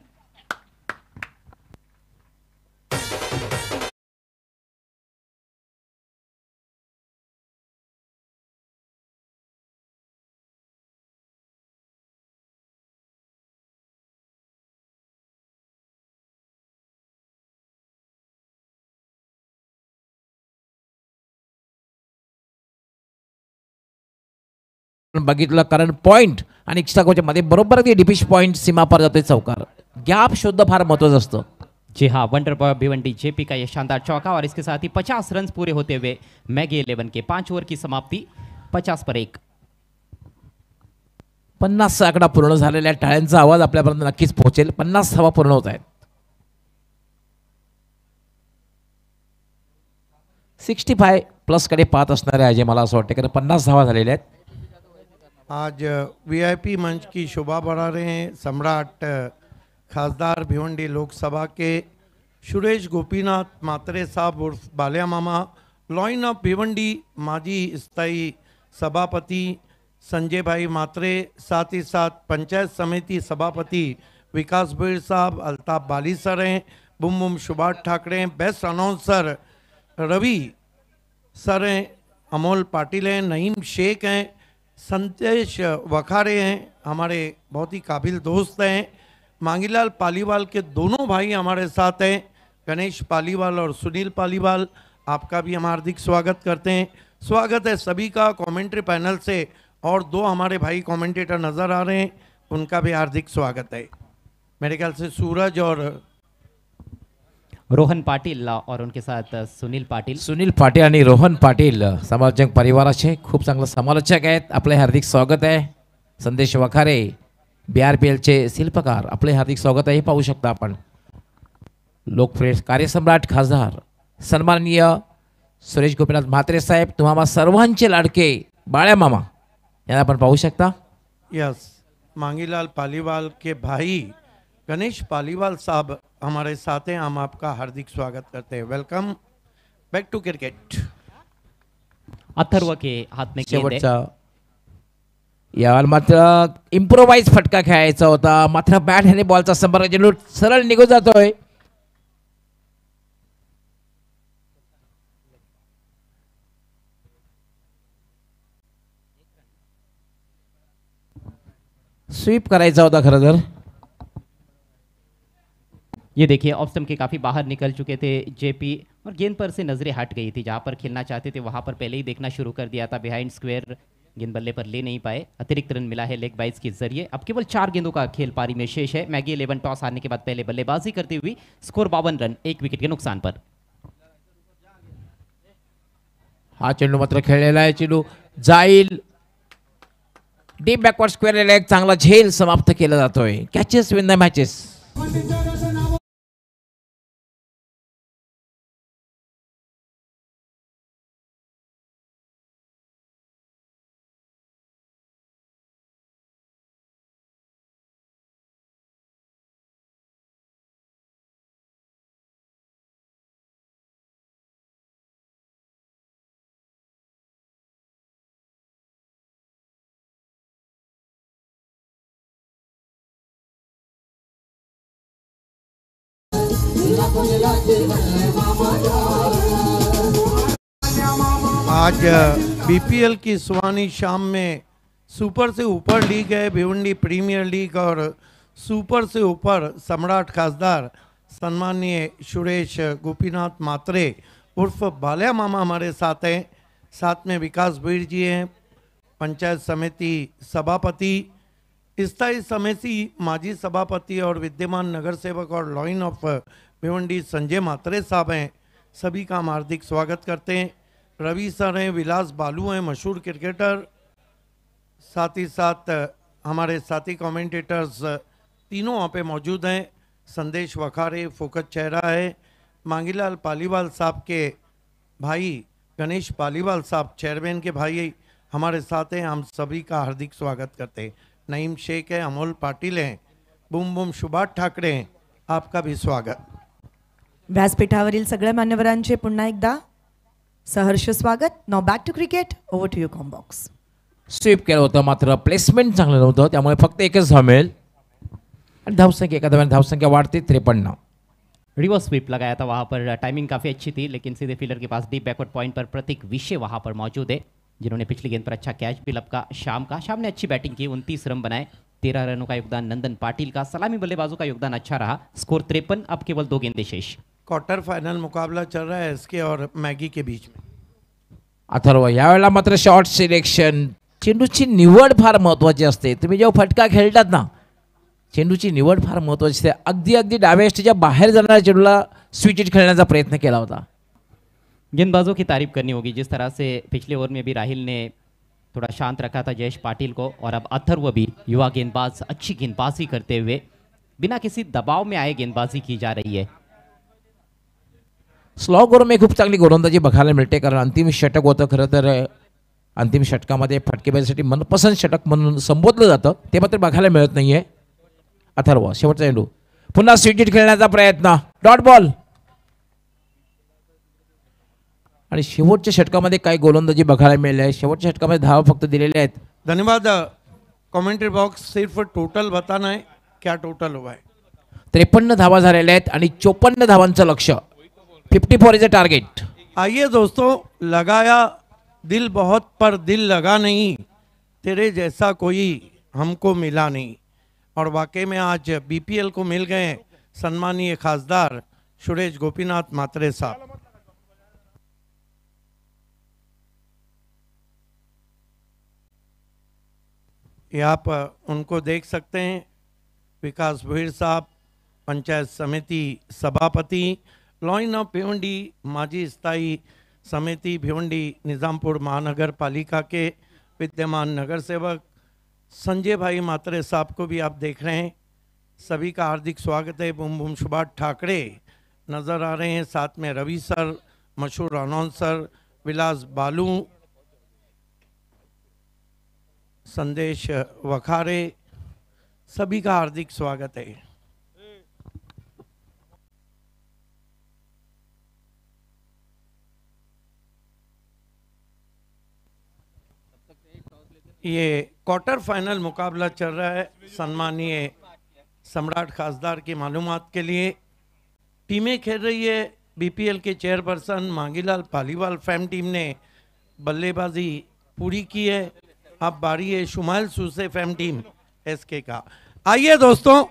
बघितलं कारण पॉइंट आणि चिकागोच्या मध्ये बरोबर ते डिपिश पॉइंट सीमा पार जातोय चौकार। गॅप शोधणं फार महत्त्वाचं असतं। जी हाँ, वंडर बॉय भिवंडी जेपी का ये शानदार चौका, और इसके साथ ही 50 रन पूरे होते हुए मैगी 11 के 5 ओवर की समाप्ति 50 पर 1। 50 आकडा पूर्ण झालेल्या टाळ्यांचा आवाज आपल्यापर्यंत नक्कीच पोहोचेल। 50 धावा पूर्ण होत आहेत। 65 प्लस कडे पाहत असणारे अजय, मला असं वाटतं कारण 50 धावा झालेल्या आहेत। आज वीआईपी मंच की शोभा बढ़ा रहे हैं सम्राट खासदार भिवंडी लोकसभा के सुरेश गोपीनाथ मात्रे साहब उर्फ बालिया मामा, लॉइन ऑफ भिवंडी माजी स्थायी सभापति संजय भाई मात्रे, साथ ही साथ पंचायत समिति सभापति विकास भीड़ साहब, अल्ताफ बाली सर हैं, बुम बुम सुभाष ठाकरे हैं, बेस्ट अनाउंसर रवि सर हैं, अमोल पाटिल हैं, नईम शेख हैं, संदेश वखारे हैं, हमारे बहुत ही काबिल दोस्त हैं। मांगीलाल पालीवाल के दोनों भाई हमारे साथ हैं, गणेश पालीवाल और सुनील पालीवाल, आपका भी हम हार्दिक स्वागत करते हैं। स्वागत है सभी का कमेंट्री पैनल से, और 2 हमारे भाई कमेंटेटर नज़र आ रहे हैं, उनका भी हार्दिक स्वागत है। मेरे ख्याल से सूरज और रोहन पाटील और उनके साथ सुनील पाटील आणि रोहन पाटील समालोचक परिवाराचे खूप चांगले समालोचक आहेत। आपले हार्दिक स्वागत आहे। संदेश वखारे BRPL चे शिल्पकार, आपले हार्दिक स्वागत आहे। पाहू शकता आपण लोकप्रिय कार्यसम्राट खासदार सन्माननीय सुरेश गोपीनाथ म्हात्रे साहेब, तुम्हाला सर्वांचे लाडके बाळ्या मामा यांना आपण पाहू शकता. यस, मांगीलाल पालीवाल के भाई गणेश पालीवाल साहब हमारे साथ हैं. हम आपका हार्दिक स्वागत करते हैं. Welcome back to cricket. Atharva के हाथ में गेंद है. शेवटचा यावर मात्र इम्प्रोवाइज फटका खेळायचा होता, मात्र बॅट आणि बॉलचा संपर्क चेंडू सरळ निघून जातोय. स्वीप करायचा होता खरं तर. ये देखिए ऑफ स्टंप के काफी बाहर निकल चुके थे जेपी और गेंद पर से नजरें हट गई थी. जहां पर खेलना चाहते थे वहां पर पहले ही देखना शुरू कर दिया था. बिहाइंड स्क्वायर गेंद बल्ले पर ले नहीं पाए. अतिरिक्त रन मिला है लेग बाइज के जरिए. अब केवल 4 गेंदों का खेल पारी में शेष है. मैगी 11 टॉस हारने के बाद पहले बल्लेबाजी करती हुई. स्कोर 52 रन 1 विकेट के नुकसान पर. हा चेंडू मात्र खेळलेला आहे, चेंडू जाईल डीप बॅकवर्ड स्क्वेअर लेग. चांगला झेल समाप्त केला जातोय. Catches win the matches. आज बीपीएल की सुहानी शाम में सुपर से ऊपर लीग है भिवंडी प्रीमियर लीग और सुपर से ऊपर सम्राट खासदार सम्माननीय सुरेश गोपीनाथ म्हात्रे उर्फ बाल्या मामा हमारे साथ हैं. साथ में विकास भीड़ जी हैं, पंचायत समिति सभापति, स्थायी समिति माजी सभापति और विद्यमान नगर सेवक और लॉइन ऑफ भिवंडी संजय म्हात्रे साहब हैं. सभी का हम हार्दिक स्वागत करते हैं. रवि सर हैं, विलास बालू हैं, मशहूर क्रिकेटर, साथ ही साथ हमारे साथी कमेंटेटर्स तीनों वहाँ पे मौजूद हैं. संदेश वखारे, फोकत चेहरा है, मांगीलाल पालीवाल साहब के भाई गणेश पालीवाल साहब चेयरमैन के भाई हमारे साथ हैं. हम सभी का हार्दिक स्वागत करते हैं. नईम शेख है, अमोल पाटिल हैं, बूम बूम सुभाष ठाकरे हैं. आपका भी स्वागत. व्यासपीठावरील सगळ्या मान्यवरांचे पुन्हा एकदा सहर्ष स्वागत. Now back to cricket. Over to your combox. Sweep केलं होतं, मात्र प्लेसमेंट चांगलं नव्हतं, त्यामुळे फक्त एकच धाव मिळेल. आणि धावसंख्या एका धाव्याने धावसंख्या वाढते 53. रिवर्स स्वीप लगाया था. वहां पर टाइमिंग काफी अच्छी थी, लेकिन सीधे फील्डर के पास डीप बैकवर्ड पॉइंट पर प्रतीक विषय वहां पर मौजूद है, जिन्होंने पिछली गेंद पर अच्छा कैच भी लपका. शाम ने अच्छी बैटिंग की, 29 रन बनाए. 13 रनों का योगदान नंदन पाटिल का. सलामी बल्लेबाजों का योगदान अच्छा रहा. स्कोर 53. अब केवल 2 गेंदें शेष. क्वार्टर फाइनल मुकाबला चल रहा है एसके और मैगी के बीच में. अथर्व यावेळेला मात्र शॉर्ट सिलेक्शन. चेंडूची निवड फार महत्त्वाची असते. तुम्ही जेव्हा फटका खेळतात ना, चेंडूची निवड फार महत्त्वाची असते. अगदी डाव्या यष्टीच्या बाहेर जाणाऱ्या चेंडूला स्विच हिट खेळण्याचा प्रयत्न केला होता. गेंदबाजों की तारीफ करनी होगी. जिस तरह से पिछले ओवर में भी राहिल ने थोड़ा शांत रखा था जयेश पाटिल को, और अब अथर्व भी युवा गेंदबाज अच्छी गेंदबाजी करते हुए बिना किसी दबाव में आए गेंदबाजी की जा रही है. स्लॉग ओव्हर में खूप चांगली गोलंदाजी बघायला मिळते, कारण अंतिम षटक होतं. खरं तर अंतिम षटकामध्ये फटकेबाजीसाठी मनपसंत षटक म्हणून संबोधलं जातं, ते मात्र बघायला मिळत नाहीये. अथर्व शेवटचा चेंडू, पुन्हा स्विच हिट खेळण्याचा प्रयत्न, डॉट बॉल. आणि शेवटच्या षटकामध्ये काय गोलंदाजी बघायला मिळाली आहे. शेवटच्या षटकामध्ये धावा फक्त दिलेल्या आहेत. धन्यवाद. कमेंट्री बॉक्स सिर्फ टोटल बताना है, क्या टोटल हुआ है. 53 धावा झालेल्या आहेत आणि 54 धावांचं लक्ष्य. 54 इज अ टार्गेट. आइए दोस्तों, लगाया दिल बहुत पर दिल लगा नहीं, तेरे जैसा कोई हमको मिला नहीं. और वाकई में आज बीपीएल को मिल गए सम्मानीय खासदार सुरेश गोपीनाथ म्हात्रे साहब. ये आप उनको देख सकते हैं. विकास भीड़ साहब, पंचायत समिति सभापति, लॉइन ऑफ भिवंडी माजी स्थायी समिति भिवंडी निज़ामपुर महानगर पालिका के विद्यमान नगर सेवक संजय भाई म्हात्रे साहब को भी आप देख रहे हैं. सभी का हार्दिक स्वागत है. बूम बूम सुभाष ठाकरे नज़र आ रहे हैं, साथ में रवि सर, मशहूर अनाउंसर विलास बालू, संदेश वखारे, सभी का हार्दिक स्वागत है। ये क्वार्टर फाइनल मुकाबला चल रहा है। सम्मानीय सम्राट खासदार की मालूमात के लिए टीमें खेल रही है। बीपीएल के chairperson Mangilal Paliwal fam team ने बल्लेबाजी पूरी की है। अब बारी है Shumail SUSE fam team SK का। आइए दोस्तों,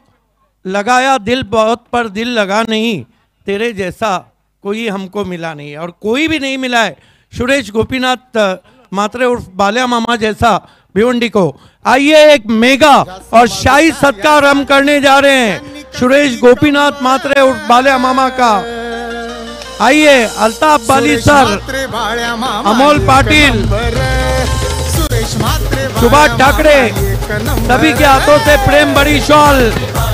लगाया दिल बहुत पर दिल लगा नहीं, तेरे जैसा कोई हमको मिला नहीं, और कोई भी नहीं मिला है सुरेश गोपीनाथ मात्रे उर्फ बाल्या मामा जैसा भिवंडी को। आइए एक मेगा और शाही सत्कार हम करने जा रहे हैं सुरेश गोपीनाथ मात्रे उर्फ बाल्या मामा का। आइए अल्ताफ बाली सर, अमोल पाटिल, सुभाष ठाकरे, सभी के हाथों से प्रेम बड़ी शॉल,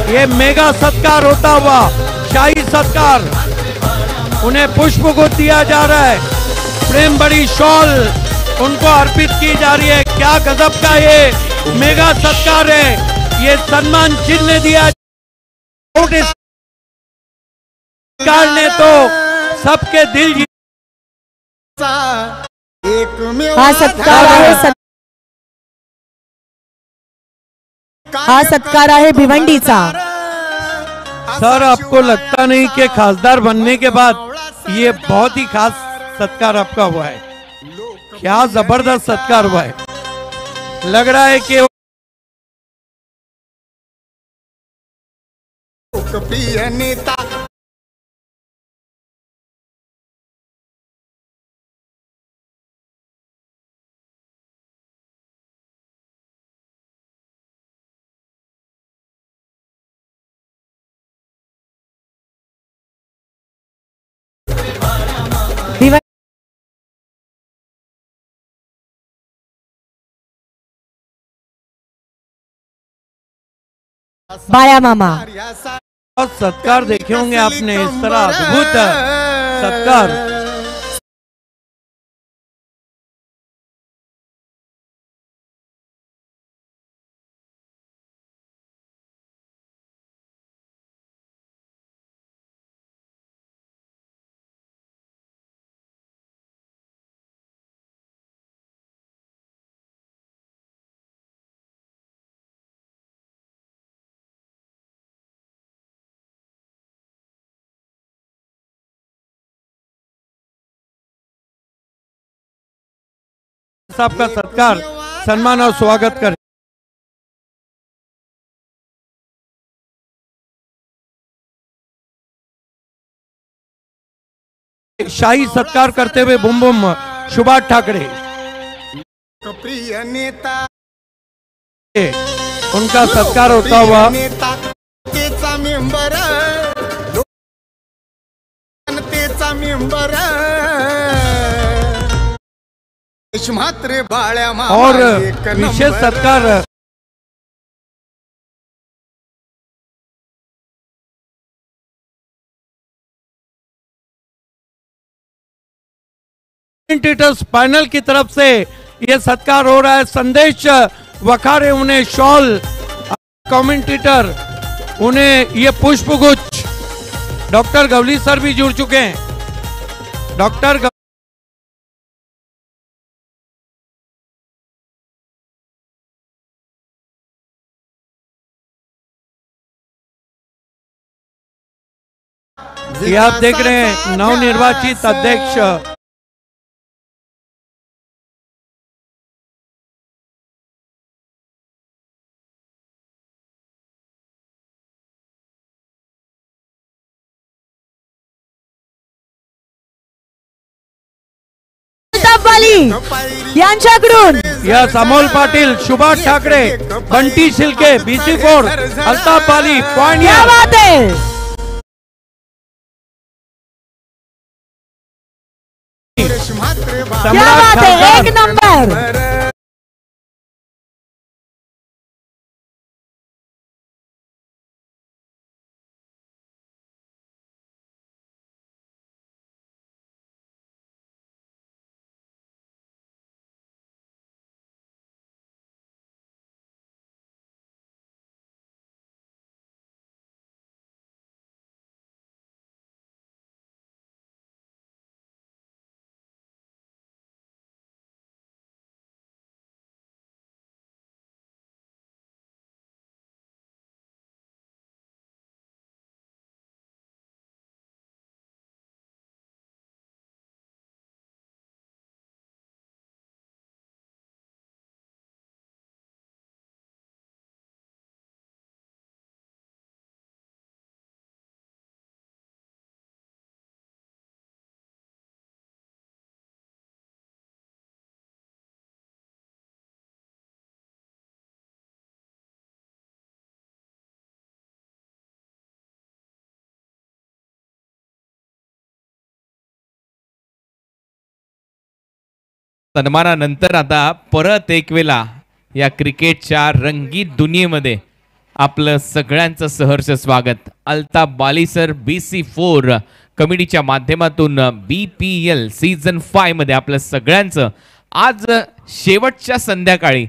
ये मेगा सत्कार होता हुआ शाही सत्कार, उन्हें पुष्प को दिया जा रहा है। प्रेम बड़ी शॉल उनको अर्पित की जा रही है। क्या गजब का ये मेगा सत्कार है। ये सम्मान चिन्ह दिया सरकार ने तो सबके दिल हा सत्कार आहे हा सत्कार आहे भिवंडीचा। सर, आपको लगता नहीं कि खासदार बनने के बाद ये बहुत ही खास सत्कार आपका हुआ है? क्या जबरदस्त सत्कार हुआ है। लग रहा है कि प्रिय नेता बाळ्या मामा बहुत सत्कार देखे होंगे आपने, इस तरह अद्भुत सत्कार। साहब का सत्कार, सम्मान और स्वागत करें। शाही सत्कार करते हुए बुम बुम सुभाष ठाकरे, प्रिय नेता उनका सत्कार होता हुआ नेता मेंबर, जनतेचा मेंबर मात्र बाळ्या मामा और एक विशेष नंबर। सत्कार कमेंटेटर्स पैनल की तरफ से ये सत्कार हो रहा है। संदेश वखारे उन्हें शॉल, कमेंटेटर उन्हें ये पुष्पगुच्छ, डॉक्टर गवली सर भी जुड़ चुके हैं। डॉक्टर ये आप देख रहे हैं नवनिर्वाचित अध्यक्ष बाली यांच्याकडून यस अमोल पाटिल, सुभाष ठाकरे, बंटी सिल्के, BC4, अल्ताफ बाली, पॉइंट। क्या बात है, क्या बात है, एक नंबर। सन्मानानंतर आता परत एक वेळा या क्रिकेटच्या रंगीत दुनियेमध्ये आपलं सगळ्यांचं सहर्ष स्वागत. अल्ताफ बाली सर BC4 कमिटीच्या माध्यमातून BPL सीझन 5 मध्ये आपलं सगळ्यांचं आज शेवटच्या संध्याकाळी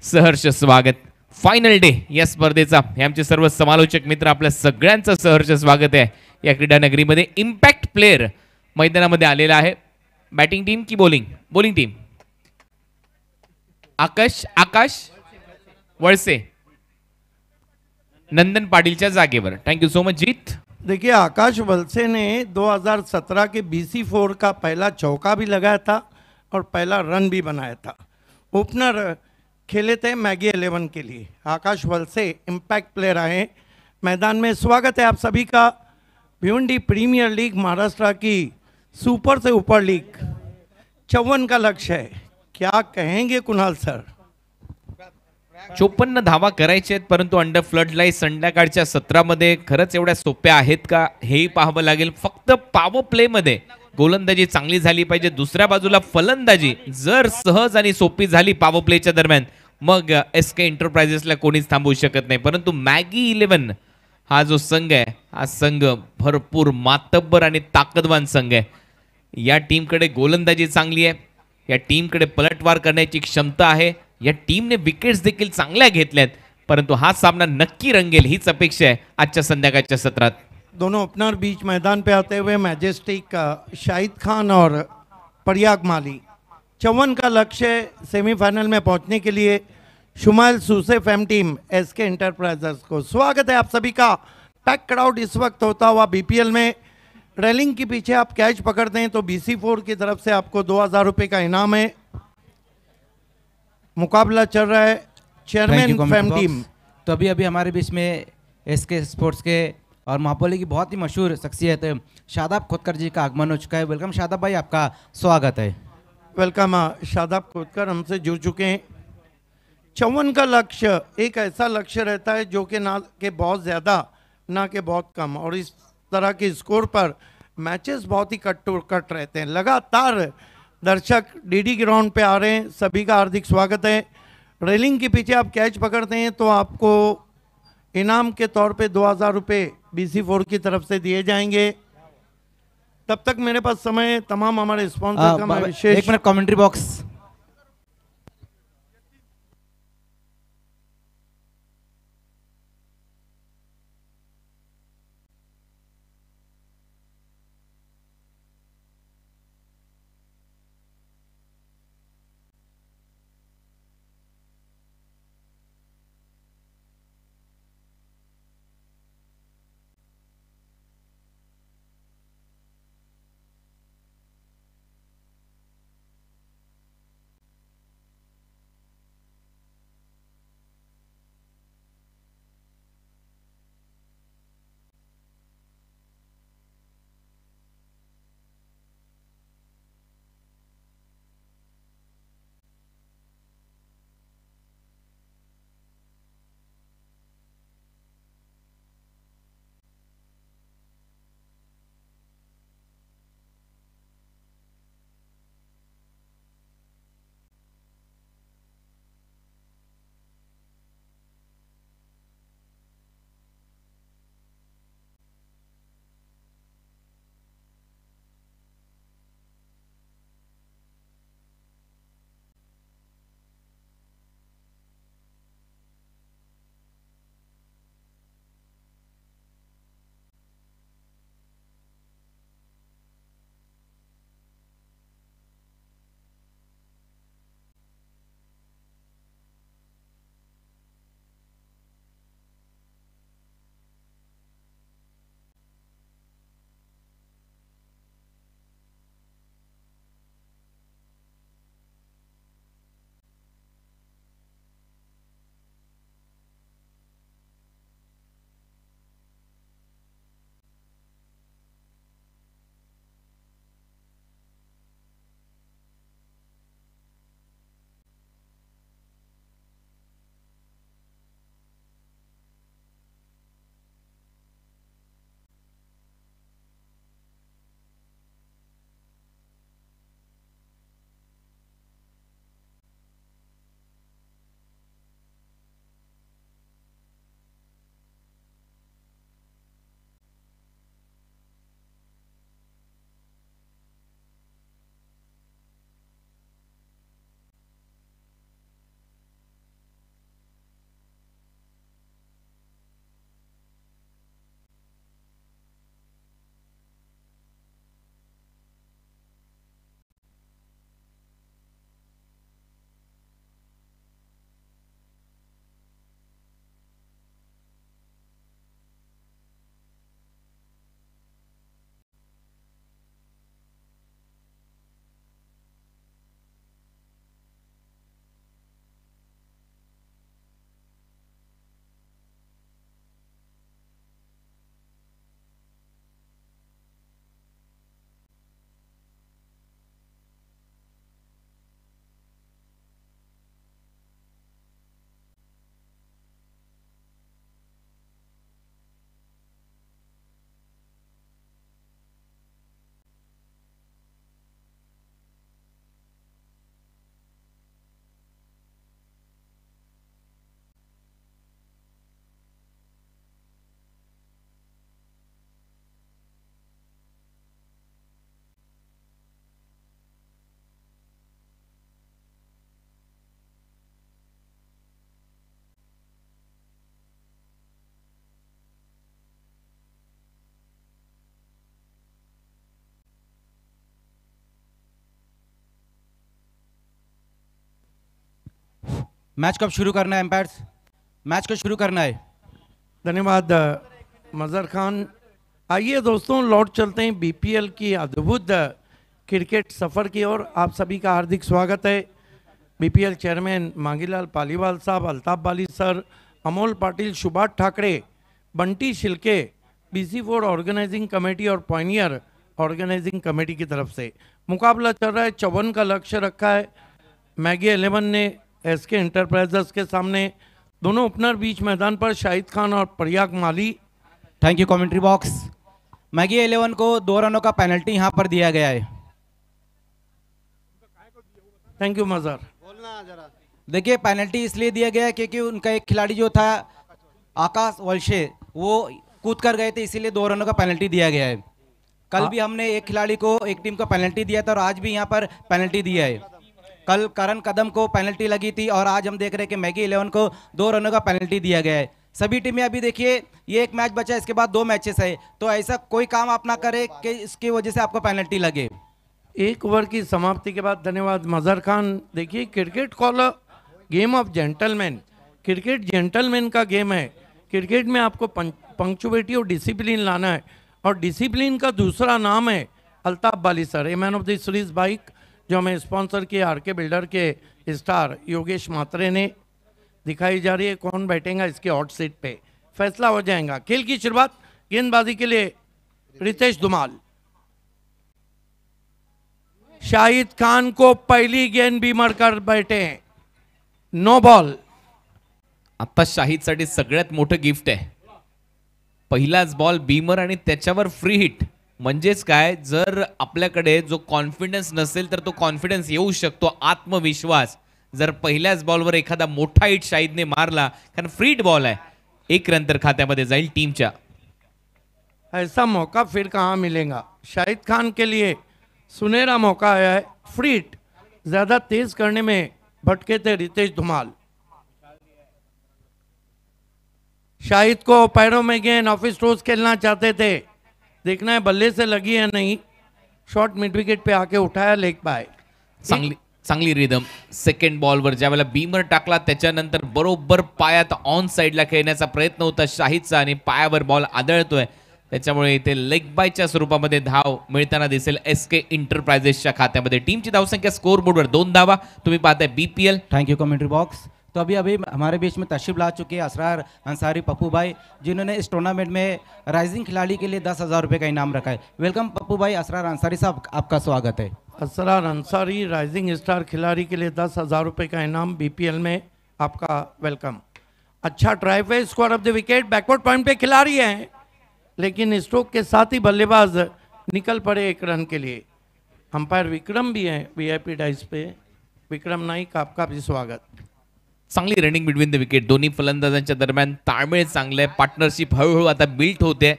सहर्ष स्वागत. फायनल डे या स्पर्धेचा हे आमचे सर्व समालोचक मित्र आपल्या सगळ्यांचं सहर्ष स्वागत आहे या क्रीडा नगरीमध्ये. इम्पॅक्ट प्लेयर मैदानामध्ये आलेला आहे. बॅटिंग टीम की बॉलिंग टीम? आकाश वळसे नंदन पाटिलच्या जागेवर. थैंक यू सो मच जीत. देखिए आकाश वलसे ने 2017 के BC4 का पहला चौका भी लगाया था और पहला रन भी बनाया था. ओपनर खेले थे मैगी 11 के लिए. आकाश वलसे इम्पैक्ट प्लेयर आए मैदान में. स्वागत है आप सभी का. भिवंडी प्रीमियर लीग महाराष्ट्र की सुपर से ऊपर लीग 54 का लक्ष्य है. क्या कहेंगे कुणाल सर? 54 धावा करायचे आहेत, परंतु अंडर फ्लड लाईट संध्याकाळच्या सत्रामध्ये खरंच एवढ्या सोप्या आहेत का हेही पाहावं लागेल. फक्त पॉवर प्ले मध्ये गोलंदाजी चांगली झाली पाहिजे. दुसऱ्या बाजूला फलंदाजी जर सहज आणि सोपी झाली पॉवर प्लेच्या दरम्यान मग SK एंटरप्राइजेसला कोणीच थांबवू शकत नाही. परंतु मॅगी 11 हा जो संघ आहे हा संघ भरपूर मातब्बर आणि ताकदवान संघ आहे. या टीमकडे गोलंदाजी चांगली आहे. या टीमकडे पलटवार करण्याची क्षमता आहे. या टीमने विकेट्स देखील चांगल्या घेतल्यात. परंतु हा सामना नक्की रंगेल हीच अपेक्षा आहे आजच्या संध्याकाळच्या सत्रात. दोनों ओपनर बीच मैदान पे आते हुए मैजेस्टिक शाहिद खान और प्रयाग माली. 54 का लक्ष्य सेमीफाइनल में पहुंचने के लिए शुमाइल सूसेफ एम टीम SK एंटरप्राइजेस को स्वागत है आप सभी का. पैक क्राउड इस वक्त होता हुआ BPL में. रेलिंग के पीछे आप कैच पकड़ते हैं तो BC4 की तरफ से आपको 2000 रुपये का इनाम है. मुकाबला चल रहा है चेयरमैन फैम टीम. तो अभी हमारे बीच में SK स्पोर्ट्स के और महापोली की बहुत ही मशहूर शख्सियत शादाब खोदकर जी का आगमन हो चुका है. वेलकम शादाब भाई, आपका स्वागत है. वेलकम. शादाब खोदकर हमसे जुड़ चुके हैं. 54 का लक्ष्य एक ऐसा लक्ष्य रहता है जो कि ना के बहुत ज़्यादा ना के बहुत कम, और इस तरह के स्कोर पर मैचेस बहुत ही कट रहते हैं. लगातार दर्शक DD ग्राउंड पे आ रहे हैं. सभी का हार्दिक स्वागत है. रेलिंग के पीछे आप कैच पकड़ते हैं तो आपको इनाम के तौर पे 2000 रुपये BC4 की तरफ से दिए जाएंगे. तब तक मेरे पास समय तमाम हमारे स्पॉन्सर का मैं विशेष 1 मिनट कमेंट्री बॉक्स. मैच कब शुरू करना है एम्पायर्स? मैच को शुरू करना है। धन्यवाद मजहर खान। आइए दोस्तों, लौट चलते हैं बीपीएल की अद्भुत क्रिकेट सफ़र की ओर। आप सभी का हार्दिक स्वागत है। बीपीएल चेयरमैन मांगीलाल पालीवाल साहब, Altaf Bali sir, Amol Patil, Subhash Thackeray, Bunty Shilke, BC4 organising committee और पॉइनियर ऑर्गेनाइजिंग कमेटी की तरफ से मुकाबला चल रहा है। 54 का लक्ष्य रखा है मैगी 11 ने SK इंटरप्राइजेस के सामने। दोनों ओपनर बीच मैदान पर शाहिद खान और Prayag Mali. Thank you commentary box. Maggi 11 को 2 रनों का पेनल्टी यहाँ पर दिया गया है। थैंक यू मजहर। देखिए पेनल्टी इसलिए दिया गया है क्योंकि उनका एक खिलाड़ी जो था आकाश वलशे वो कूद कर गए थे, इसीलिए 2 रनों का पेनल्टी दिया गया है। कल भी हमने एक खिलाड़ी को एक टीम को पेनल्टी दिया था और आज भी यहाँ पर पेनल्टी दिया है। कल करण कदम को पेनल्टी लगी थी और आज हम देख रहे हैं कि मैगी 11 को 2 रनों का पेनल्टी दिया गया है। सभी टीमें अभी देखिए ये एक मैच बचा है, इसके बाद 2 मैचेस है, तो ऐसा कोई काम आप ना करें कि इसकी वजह से आपको पेनल्टी लगे। एक ओवर की समाप्ति के बाद, धन्यवाद मजहर खान। देखिए cricket call game of gentleman. Cricket gentleman का गेम है। क्रिकेट में आपको पंक्चुएलिटी और डिसिप्लिन लाना है, और डिसिप्लिन का दूसरा नाम है Altaf Bali sir. A man of the series bike जो हमें स्पॉन्सर किया RK बिल्डर के स्टार योगेश मात्रे ने। दिखाई जा रही है कौन बैठेगा इसके हॉट सीट पे, फैसला हो जाएगा। खेल की शुरुआत गेंदबाजी के लिए रितेश धुमाल। शाहिद खान को पहली गेंद बीमर कर बैठे हैं, नो बॉल। आता शाहिदसाठी सगळ्यात मोठं गिफ्ट आहे, पहिलाच बॉल बीमर आणि त्याच्यावर फ्री हिट. म्हणजेच काय, जर आपल्याकडे जो कॉन्फिडन्स नसेल तर तो कॉन्फिडन्स येऊ शकतो, आत्मविश्वास. जर पहिल्याच बॉलवर एखादा मोठा हिट शाहिदने मारला, कारण फ्री हिट बॉल आहे, 1 रन तर खात्यामध्ये जाईल टीमच्या. ऐसा मौका फिर कहाँ मिलेगा। शाहिद खान के लिए सुनहरा मौका आया है। फ्री हिट ज्यादा तेज करने में भटके थे रितेश धुमाल। शाहिद को पैरों में गेंद, ऑफिस टॉस खेलना चाहते थे, देखना है बल्ले से लगी है नहीं। शॉर्ट मिड विकेट पे आके उठाया लेग बाय। चांगली रिदम. सेकंड बॉलवर ज्यावेळेला बीमर टाकला त्याच्यानंतर बरोबर पायात ऑन साइडला खेळण्याचा प्रयत्न होता शाहिदचा आणि पायावर बॉल आदळतोय, त्याच्यामुळे इथे लेग बायच्या स्वरूपामध्ये धाव मिळताना दिसेल SK इंटरप्राइजेसच्या खात्यामध्ये. टीमची धावसंख्या स्कोर बोर्डवर 2 धावा. तुम्ही पाहताय BPL. Thank you commentary box. तो अभी हमारे बीच में तशरीफ ला चुके हैं असरार अंसारी पप्पू भाई, जिन्होंने इस टूर्नामेंट में राइजिंग खिलाड़ी के लिए 10,000 रुपये का इनाम रखा है। वेलकम पप्पू भाई। असरार अंसारी साहब आपका स्वागत है। असरार अंसारी राइजिंग स्टार खिलाड़ी के लिए 10,000 रुपये का इनाम BPL में आपका वेलकम। अच्छा ड्राइव है, square of the wicket, backward point पे खिलाड़ी हैं, लेकिन स्ट्रोक के साथ ही बल्लेबाज निकल पड़े 1 रन के लिए। अंपायर विक्रम भी हैं VIP डाइस पे। विक्रम नाईक, आपका भी स्वागत। चांगली रनिंग बिटवीन द विकेट. दोन्ही फलंदाजांच्या दरम्यान ताळमेळ चांगले आहे. पार्टनरशिप हळूहळू आता बिल्ड होते.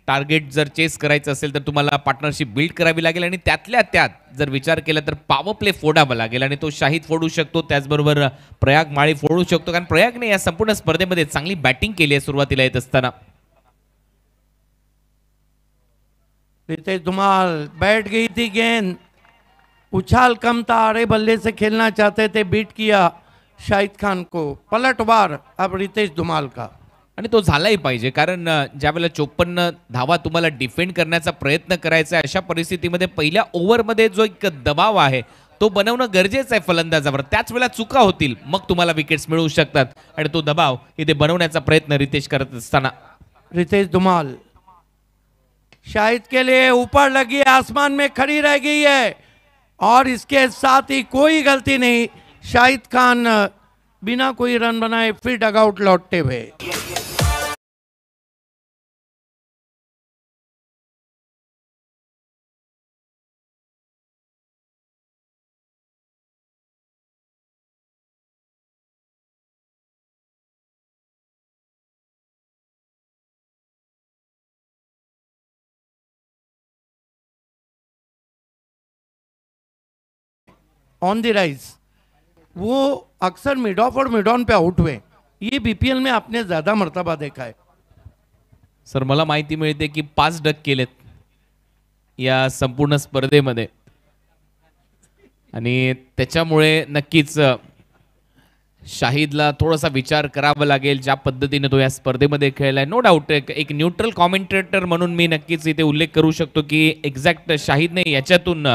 टार्गेट जर चेस करायचं असेल तर तुम्हाला पार्टनरशिप बिल्ड करावी लागेल, आणि त्यातल्या त्यात जर विचार केला तर पॉवर प्ले फोडावा लागेल, आणि तो शाहिद फोडू शकतो, त्याचबरोबर प्रयाग माळी फोडू शकतो, कारण प्रयागने या संपूर्ण स्पर्धेमध्ये चांगली बॅटिंग केली आहे सुरुवातीला येत असताना. रितेश धुमाल, बैठ गई थी गेंद, उछाल कम था, आड़े बल्ले से खेलना चाहते थे, बीट किया शाहिद खान को। पलटवार अब रितेश धुमाल का, आणि तो झालाही पाहिजे, कारण ज्यावेळेला 54 धावा तुम्हाला डिफेंड करण्याचा प्रयत्न करायचा आहे, अशा परिस्थितीमध्ये पहिल्या ओव्हरमध्ये जो एक दबाव आहे तो बनवणं गरजेचं आहे फलंदाजावर. त्याच वेळेला चुका होतील, मग तुम्हाला विकेट्स मिळू शकतात, आणि तो दबाव इथे बनवण्याचा प्रयत्न रितेश करत असताना. रितेश धुमाल शाहिद के लिए ऊपर लगी, आसमान में खड़ी रह गई है, और इसके साथ ही कोई गलती नहीं। शाहिद खान बिना कोई रन बनाए फिर डगआउट लौटते हुए। ऑन द राइज, वो अक्सर मिड ऑफ और मिड ऑन पे आउट हुए, ये BPL में आपने ज्यादा मर्तबा देखा है। सर मला माहिती मिळते की 5 डक केलेत या संपूर्ण स्पर्धेमध्ये, आणि त्याच्यामुळे नक्कीच शाहिदला थोडासा विचार करावा लागेल ज्या पद्धतीने तो या स्पर्धेमध्ये खेळलाय. नो डाऊट एक न्यूट्रल कॉमेंटेटर म्हणून मी नक्कीच इथे उल्लेख करू शकतो की एक्झॅक्ट शाहिदने याच्यातून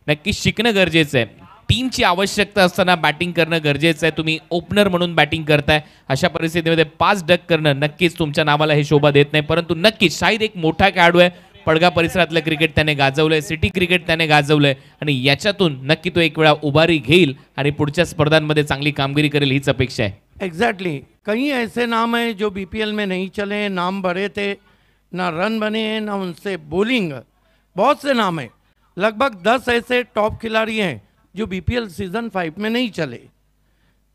नक्कीच शिकणं गरजेचं आहे. टीमची आवश्यकता असताना बॅटिंग करणं गरजेचं आहे. तुम्ही ओपनर म्हणून बॅटिंग करताय, अशा परिस्थितीमध्ये 5 डक करणं नक्कीच तुमच्या नावाला हे शोभा देत नाही. परंतु नक्कीच शाहिद एक मोठा खेळाडू आहे. पडगा परिसरातलं क्रिकेट त्याने गाजवलंय, सिटी क्रिकेट त्याने गाजवलंय आणि याच्यातून नक्की तो एक वेळा उभारी घेईल आणि पुढच्या स्पर्धांमध्ये चांगली कामगिरी करेल हीच अपेक्षा आहे. एग्जैक्टली कई ऐसे नाम हैं जो बीपीएल में नहीं चले, नाम भरे थे, ना रन बने, ना उनसे बॉलिंग, बहुत से नाम हैं. लगभग 10 ऐसे टॉप खिलाड़ी हैं जो बीपीएल सीजन 5 में नहीं चले.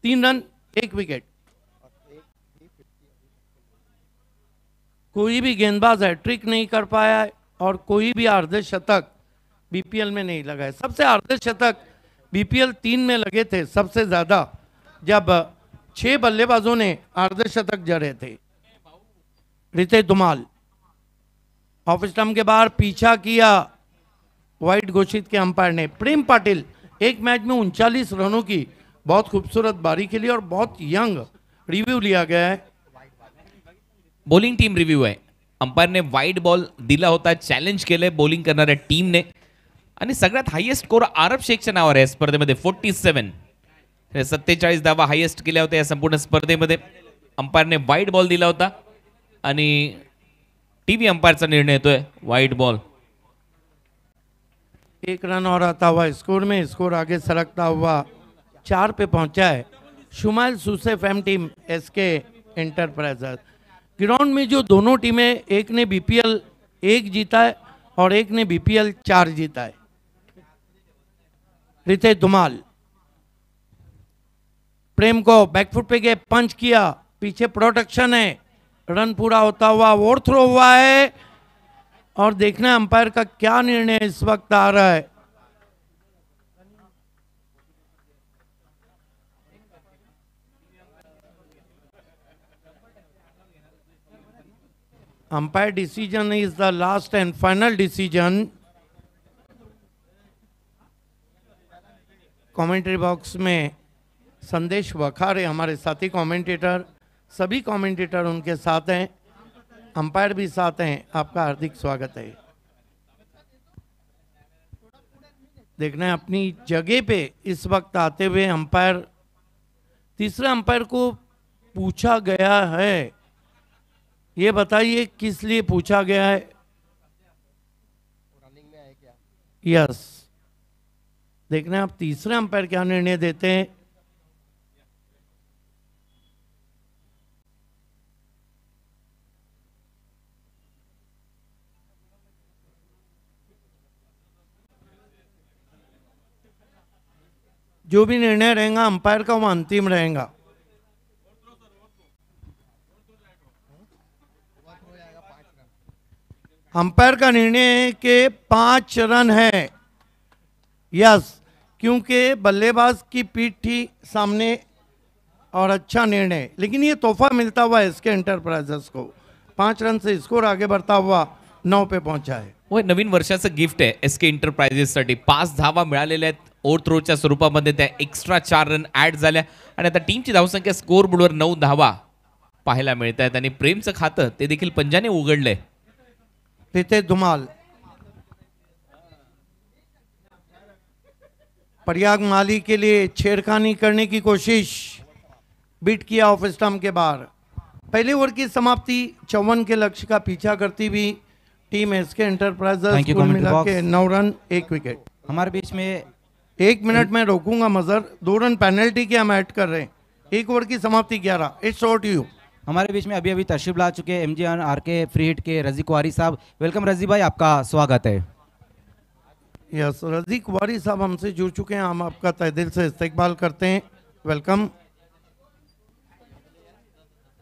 3 रन 1 विकेट. कोई भी गेंदबाज हैट्रिक नहीं कर पाया है और कोई भी अर्धशतक बीपीएल में नहीं लगा है. सबसे अर्धशतक बीपीएल 3 में लगे थे सबसे ज़्यादा, जब 6 बल्लेबाजों ने अर्धशतक जड़े थे. रितेश धुमाल ऑफ स्टंप के बाहर पीछा किया, वाइड घोषित के अंपायर ने. प्रेम पाटिल एक मैच में 39 रनों की बहुत खूबसूरत बारी खेली और बहुत यंग रिव्यू लिया गया है. बॉलिंग टीम रिव्ह्यू आहे. अंपायरने वाईड बॉल दिला होता, चॅलेंज केलंय बॉलिंग करणाऱ्या टीमने आणि सगळ्यात हायेस्ट स्कोर आरब शेखच्या नावावर आहे स्पर्धेमध्ये 47. 47 धावा हायेस्ट केल्या होत्या या संपूर्ण स्पर्धेमध्ये. अंपायरने वाईड बॉल दिला होता आणि टीव्ही अंपायरचा निर्णय येतोय वाईड बॉल. 1 रन और आता हुआ स्कोर में, स्कोर आगे सरकता हुआ 4 पे पहुंचा है. शुमाइल सूसेफ एम टीम एसके एंटरप्राइजेस. ग्राउंड में जो दोनों टीमें, एक ने बीपीएल 1 जीता है और एक ने बीपीएल 4 जीता है. रितेश धुमाल प्रेम को बैकफुट पे गए, पंच किया, पीछे प्रोटेक्शन है, रन पूरा होता हुआ ओवर थ्रो हुआ है और देखना है अंपायर का क्या निर्णय इस वक्त आ रहा है. Umpire decision is the last and final decision. Commentary box में संदेश वखारे हमारे साथी कमेंटेटर, सभी कमेंटेटर उनके साथ हैं, अंपायर भी साथ हैं. आपका हार्दिक स्वागत है. देखना है अपनी जगह पे इस वक्त आते हुए अंपायर, तीसरे अंपायर को पूछा गया है. ये बताइए किस लिए पूछा गया है. यस, देखना है आप तीसरे अंपायर क्या निर्णय देते हैं. जो भी निर्णय रहेगा अंपायर का वो अंतिम रहेगा. अंपायर का निर्णय है कि 5 रन है. यस, क्योंकि बल्लेबाज की पीठ थी सामने और अच्छा निर्णय. लेकिन ये तोहफा मिलता हुआ एसके एंटरप्राइजेस को. 5 रन से स्कोर आगे बढ़ता हुआ 9 पे पहुंचा है. होय, नवीन वर्षाचं गिफ्ट आहे एसके एंटरप्राइजेससाठी. 5 धावा मिळालेल्या आहेत ओव्हर थ्रोच्या स्वरूपामध्ये, त्या एक्स्ट्रा 4 रन ऍड झाल्या आणि आता टीमची धावसंख्या स्कोर बोर्डवर 9 धावा पाहायला मिळत आहेत आणि प्रेमचं खातं ते देखील पंजाने उघडलंय. रितेश धुमाल प्रयाग माली के लिए छेड़खानी करने की कोशिश, बीट किया ऑफ स्टंप के बाहर. पहले ओवर की समाप्ति 54 के लक्ष्य का पीछा करती हुई टीम एसके एंटरप्राइजेस कुल मिला के 9 रन 1 विकेट. हमारे बीच में 1 मिनट में रोकूंगा मजर. 2 रन पेनल्टी के हम ऐड कर रहे हैं. 1 ओवर की समाप्ति 11. It's over to you. हमारे बीच में अभी अभी तशरीफ ला चुके एमजी आरके फ्री हिट के रजी कुआरी साहब. वेलकम रजी भाई, आपका स्वागत है. यस, रजी कुआरी साहब हमसे जुड़ चुके हैं, हम आपका तहे दिल से इस्तकबाल करते हैं. वेलकम.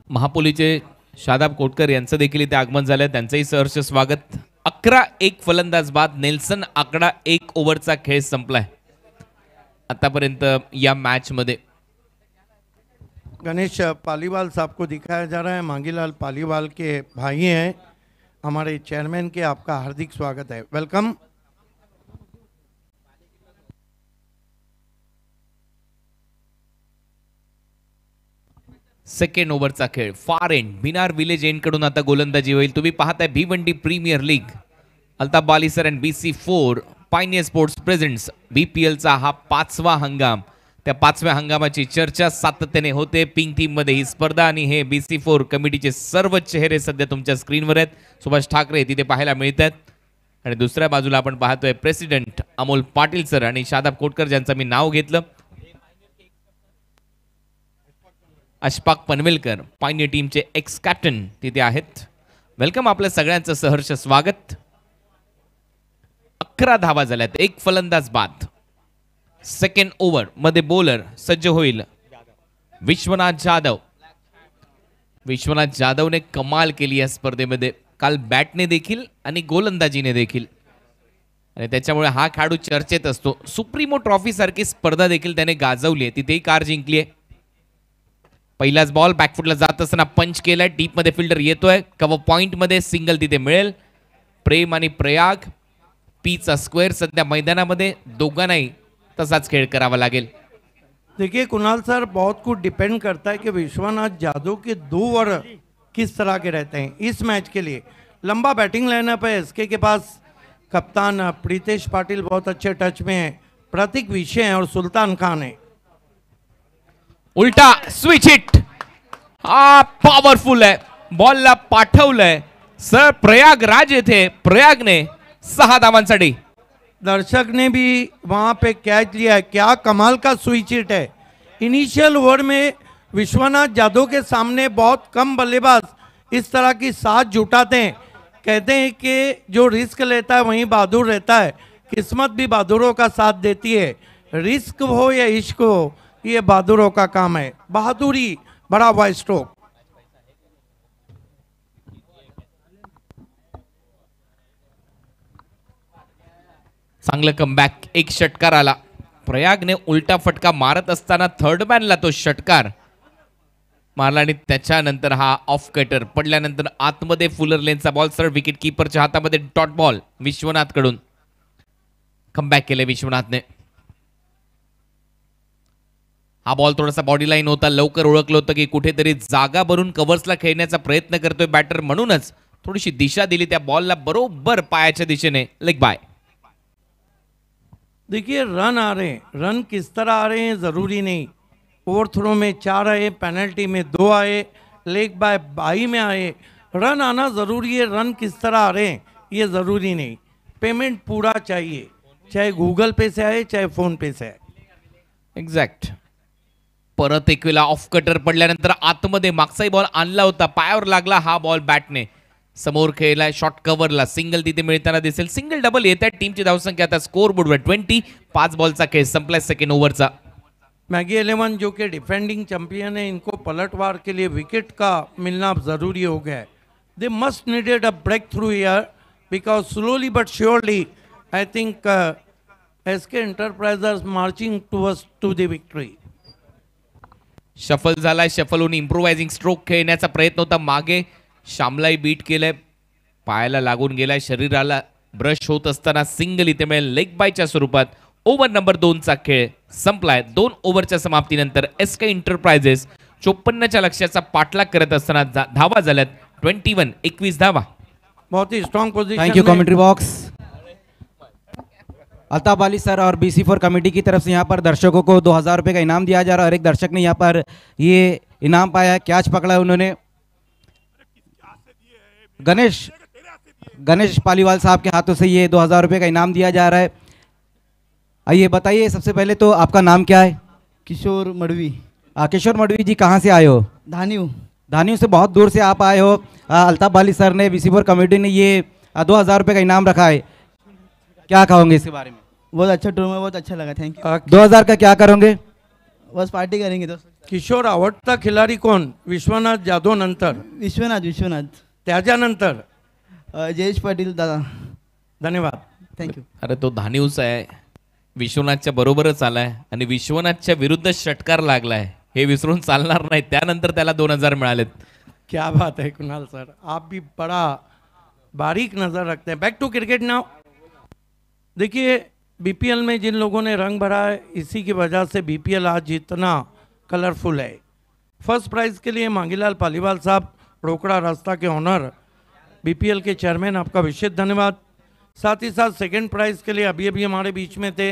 महापोलीचे शादाब कोटकर यांचं देखील इथे आगमन झालंय, त्यांचंही सहर्ष स्वागत. 11-1 फलंदाज बाद नेल्सन आकडा 1 ओव्हरचा खेळ संपलाय आतापर्यंत या मॅच मध्ये. गणेश पालीवाल साहब को दिखाया जा रहा है. मांगीलाल पालीवाल के भाई हैं हमारे चेयरमैन के. आपका हार्दिक स्वागत है. वेलकम. सेकंड ओव्हरचा खेळ far end Binar village end कडून आता गोलंदाजी होईल. तुम्ही पाहताय Bhiwandi premier league. Altaf Bali sir and BC4 pioneer sports presents BPLचा हा 5वा हंगाम. त्या 5व्या हंगामाची चर्चा सातत्याने होते. पिंक टीम मध्ये ही स्पर्धा आणि हे BC4 कमिटीचे सर्व चेहरे सध्या तुमच्या स्क्रीनवर आहेत. सुभाष ठाकरे तिथे पाहायला मिळतात आणि दुसऱ्या बाजूला आपण पाहतोय प्रेसिडेंट अमोल पाटील सर आणि शादाब कोटकर ज्यांचं मी नाव घेतलं. अशफाक पनवेलकर पायनियर टीमचे एक्स कॅप्टन तिथे आहेत. वेलकम, आपल्या सगळ्यांचं सहर्ष स्वागत. 11 धावा झाल्यात, एक फलंदाज बाद. सेकंड ओव्हर मध्ये बॉलर सज्ज होईल विश्वनाथ जाधव. विश्वनाथ जाधवने कमाल केली या स्पर्धेमध्ये, काल बॅटने देखील आणि गोलंदाजीने देखील, आणि त्याच्यामुळे हा खेळाडू चर्चेत असतो. सुप्रीमो ट्रॉफी सारखी स्पर्धा देखील त्याने गाजवली आहे, तिथेही कार जिंकली आहे. पहिलाच बॉल बॅकफुटला जात असताना पंच केलाय, डीप मध्ये फिल्डर येतोय, कव्हर पॉइंट मध्ये सिंगल तिथे मिळेल. प्रेम आणि प्रयाग पीचा स्क्वेअर सध्या मैदानामध्ये, दोघांनाही तसाच खेळ करावा लागेल. देखिए कुणाल सर, बहुत कुछ डिपेंड करता है कि विश्वनाथ यादव के 2 ओवर किस तरह के रहते हैं इस मैच के लिए. लंबा बैटिंग लाइनअप है एसके के पास. कप्तान प्रीतेश पाटिल बहुत अच्छे टच में है, प्रतीक विषय है और सुल्तान खान है. उलटा स्विच हिट, हा पॉवरफुल आहे. बॉलला पाठवलंय सर प्रयागराज येथे. प्रयागने 6 धावांसाठी. दर्शक ने भी वहां पे कैच लिया है. क्या कमाल का स्विच हिट है. इनिशियल ओवर में विश्वनाथ यादव के सामने बहुत कम बल्लेबाज इस तरह की साथ जुटाते हैं. कहते हैं कि जो रिस्क लेता है वहीं बहादुर रहता है. किस्मत भी बहादुरों का साथ देती है. रिस्क हो या इश्क हो, ये बहादुरों का काम है. बहादुरी बड़ा वाइड स्ट्रोक. चांगलं कमबॅक, एक षटकार आला. प्रयागने उलटा फटका मारत असताना थर्ड मॅनला तो षटकार मारला आणि त्याच्यानंतर हा ऑफ कटर पडल्यानंतर आतमध्ये फुलर लेनचा बॉल सर विकेट कीपरच्या हातामध्ये डॉट बॉल विश्वनाथ कडून. कमबॅक केले विश्वनाथने. हा बॉल थोडासा बॉडी लाईन होता, लवकर ओळखलं होतं की कुठेतरी जागा भरून कव्हर्सला खेळण्याचा प्रयत्न करतोय बॅटर, म्हणूनच थोडीशी दिशा दिली त्या बॉलला, बरोबर पायाच्या दिशेने. Leg bye. देखिए रन आ रहे हैं, रन किस तरह आ रहे हैं ज़रूरी नहीं. ओवर थ्रो में 4 आए, पेनल्टी में 2 आए, लेग बाय 22 में आए. रन आना ज़रूरी है, रन किस तरह आ रहे हैं ये ज़रूरी नहीं. पेमेंट पूरा चाहिए, चाहे गूगल पे से आए चाहे फोन पे से आए. एक्झॅक्ट. परत एक वेळा ऑफ कटर पडल्यानंतर आतमध्ये मागचाही बॉल आणला होता, पायावर लागला हा बॉल बॅटने. समोर खेळला शॉर्ट कव्हरला, सिंगल तिथे मिळताना दिसेल. सिंगल डबल येत आहे. टीमची धावसंख्या आता स्कोर बोर्डवर 20. 5 बॉलचा खेळ संपलाय सेकंड ओव्हरचा. मैगी 11 जो कि डिफेंडिंग चैंपियन है, इनको पलटवार के लिए विकेट का मिलना ज़रूरी हो गया है. They must needed a breakthrough here because slowly but surely I think SK enterprisers marching towards to the victory. Shuffle झालाय, शफलहून इम्प्रोवायझिंग स्ट्रोक खेळण्याचा प्रयत्न होता मागे. श्यामलाही बीट केलंय, पायाला लागून गेलाय, शरीराला ब्रश होत असताना सिंगल इथे मिळेल लेग बायच्या स्वरूपात. ओव्हर नंबर 2चा खेळ संपलाय. 2 ओव्हरच्या समाप्तीनंतर एसके एंटरप्राइजेस 54च्या लक्ष्याचा पाठलाग करत असताना धावा झाल्यात 21. 21 धावा. बहुत ही strong position. Thank you commentary box. Altaf Bali sir और BC4 कमेटी की तरफ से यहाँ पर दर्शकों को 2000 रुपये का इनाम दिया जा रहा है और एक दर्शक ने यहाँ पर ये इनाम पाया है, कैच पकड़ा है उन्होंने. गणेश पालीवाल साहब के हाथों से ये 2000 रुपये का इनाम दिया जा रहा है. आइए बताइए, सबसे पहले तो आपका नाम क्या है? किशोर मडवी. किशोर मडवी जी, कहाँ से आए हो? धानियों. धानियों से बहुत दूर से आप आए हो. अल्ताफ बाली सर ने, BC4 कमेटी ने ये 2000 रुपये का इनाम रखा है, क्या कहोगे इसके बारे में? बहुत अच्छा टूर्नामेंट, बहुत अच्छा लगा. Thank you. 2000 का क्या करोगे? बस पार्टी करेंगे दोस्त. किशोर, आवडता खिलाडी कोण? विश्वनाथ जाधव नंतर? विश्वनाथ. त्याच्यानंतर जयेश पाटील दादा. धन्यवाद. थँक्यू. अरे तो धानिवच आहे, विश्वनाथच्या बरोबरच आलाय आणि विश्वनाथच्या विरुद्ध षटकार लागलाय, हे विसरून चालणार नाही. त्यानंतर त्याला 2000 मिळालेत. क्या बात है कुणाल सर, आप भी बड़ा बारीक नजर रखते हैं. Back to cricket now. देखिए BPL में जिन लोगों ने रंग भरा है, इसी की वजह से BPL आज इतना कलरफुल है. फर्स्ट प्राइज के लिए मांगीलाल पालीवाल साहब, रोकड़ा रास्ता के ऑनर, बीपीएल के चेयरमैन, आपका विशेष धन्यवाद। साथ ही साथ सेकंड प्राइज के लिए अभी अभी हमारे बीच में थे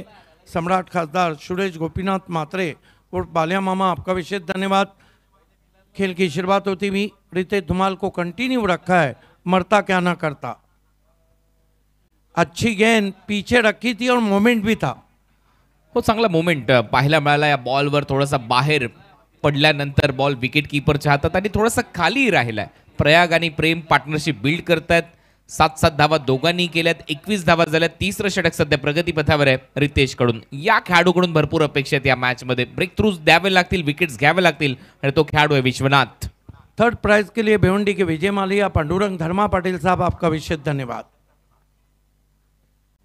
सम्राट खासदार सुरेश गोपीनाथ मात्रे और बालिया मामा, आपका विशेष धन्यवाद। खेल की शुरुआत होती हुई रितेश धुमाल को कंटिन्यू रखा है, मरता क्या ना करता। अच्छी गेंद पीछे रखी थी और मोमेंट भी था। हो, चांगला मोमेंट पाहायला मिळाला या बॉलवर। थोडासा बाहेर पडल्यानंतर बॉल विकेट कीपरच्या हातात आणि थोडासा खाली राहिलाय। प्रयाग आणि प्रेम पार्टनरशिप बिल्ड करतायत। 7-7 धावा दोघांनी केल्यात, 21 धावा झाल्यात। तिसरं षटक सध्या प्रगतीपथावर आहे रितेश कडून। या खेळाडूकडून भरपूर अपेक्षा आहेत या मॅच मध्ये। ब्रेक थ्रूज द्यावे लागतील, विकेट्स घ्यावे लागतील आणि तो खेळाडू आहे विश्वनाथ। थर्ड प्राइज के लिए भिवंडी के विजय मालिया, पांडुरंग धर्मा पाटिल साहब, आपका विशेष धन्यवाद।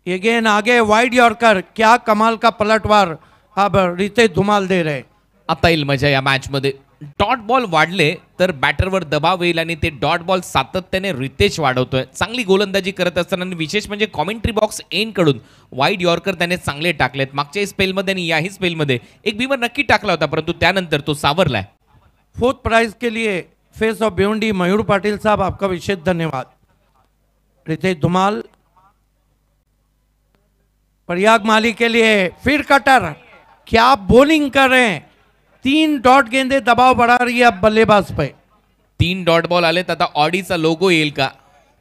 ये गेंद आगे वाइड यॉर्कर, क्या कमाल का पलटवार अब रितेश धुमाल दे रहे। आता येईल मजा या मॅच मध्ये। डॉट बॉल वाढले तर बॅटरवर दबाव येईल आणि ते डॉट बॉल सातत्याने रितेश वाढवतोय। चांगली गोलंदाजी करत असताना विशेष म्हणजे कॉमेंट्री बॉक्स एंड कडून वाईड यॉर्कर त्याने चांगले टाकलेत। मागच्या स्पेलमध्ये आणि याही स्पेलमध्ये एक बीमर नक्की टाकला होता, परंतु त्यानंतर तो सावरलाय। फोर्थ प्राइज के लिए फेस ऑफ भिवंडी मयूर पाटिल साहब, आपका विशेष धन्यवाद। रितेश धुमाल प्रयाग माली के लिए फिर कटर, क्या बॉलिंग कर रहे हैं। 3 डॉट गेंदे दबाव बढ़ा रही है अब बल्लेबाज पे। 3 डॉट बॉल आलेत, आता ऑडीचा लोगो येईल का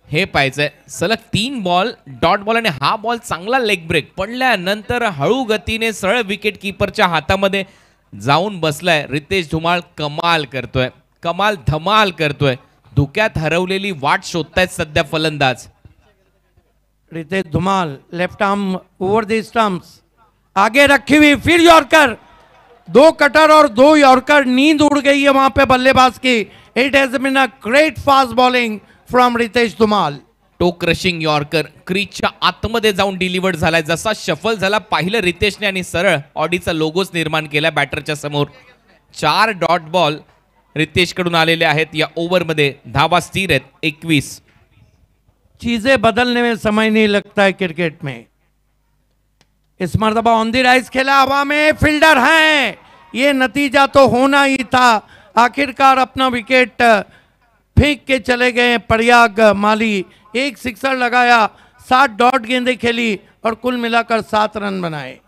हे पाहायचंय। सलग 3 बॉल डॉट बॉल आणि हा बॉल चांगला लेग ब्रेक पडल्यानंतर हळू गतीने सरळ विकेट कीपरच्या हातामध्ये जाऊन बसलाय। रितेश धुमाळ कमाल करतोय, कमाल धमाल करतोय। धुक्यात हरवलेली वाट शोधतायत सध्या फलंदाज। Ritesh Dhumal left arm over the stumps, आगे रखी हुई, फिर यॉर्कर, 2 कटर और 2 यॉर्कर। नींद उड़ गई है वहां पे बल्लेबाज की। It has been a great fast bowling from Ritesh Dhumal. Toe crushing yorker क्रीजच्या आतमध्ये जाऊन डिलिव्हर्ड झालाय। जसा शफल झाला पाहिलं रितेशने आणि सरळ ऑडीचा लोगोच निर्माण केला बॅटरच्या समोर। 4 डॉट बॉल रितेश कडून आलेले आहेत या ओव्हरमध्ये। धावा स्थिर आहेत 21। चीजें बदलने में समय नहीं लगता है क्रिकेट में। इस मरतबा ऑन द राइज खेला, हवा में फील्डर हैं, ये नतीजा तो होना ही था। आखिरकार अपना विकेट फेंक के चले गए प्रयाग माली। एक सिक्सर लगाया, 7 डॉट गेंदें खेली और कुल मिलाकर 7 रन बनाए।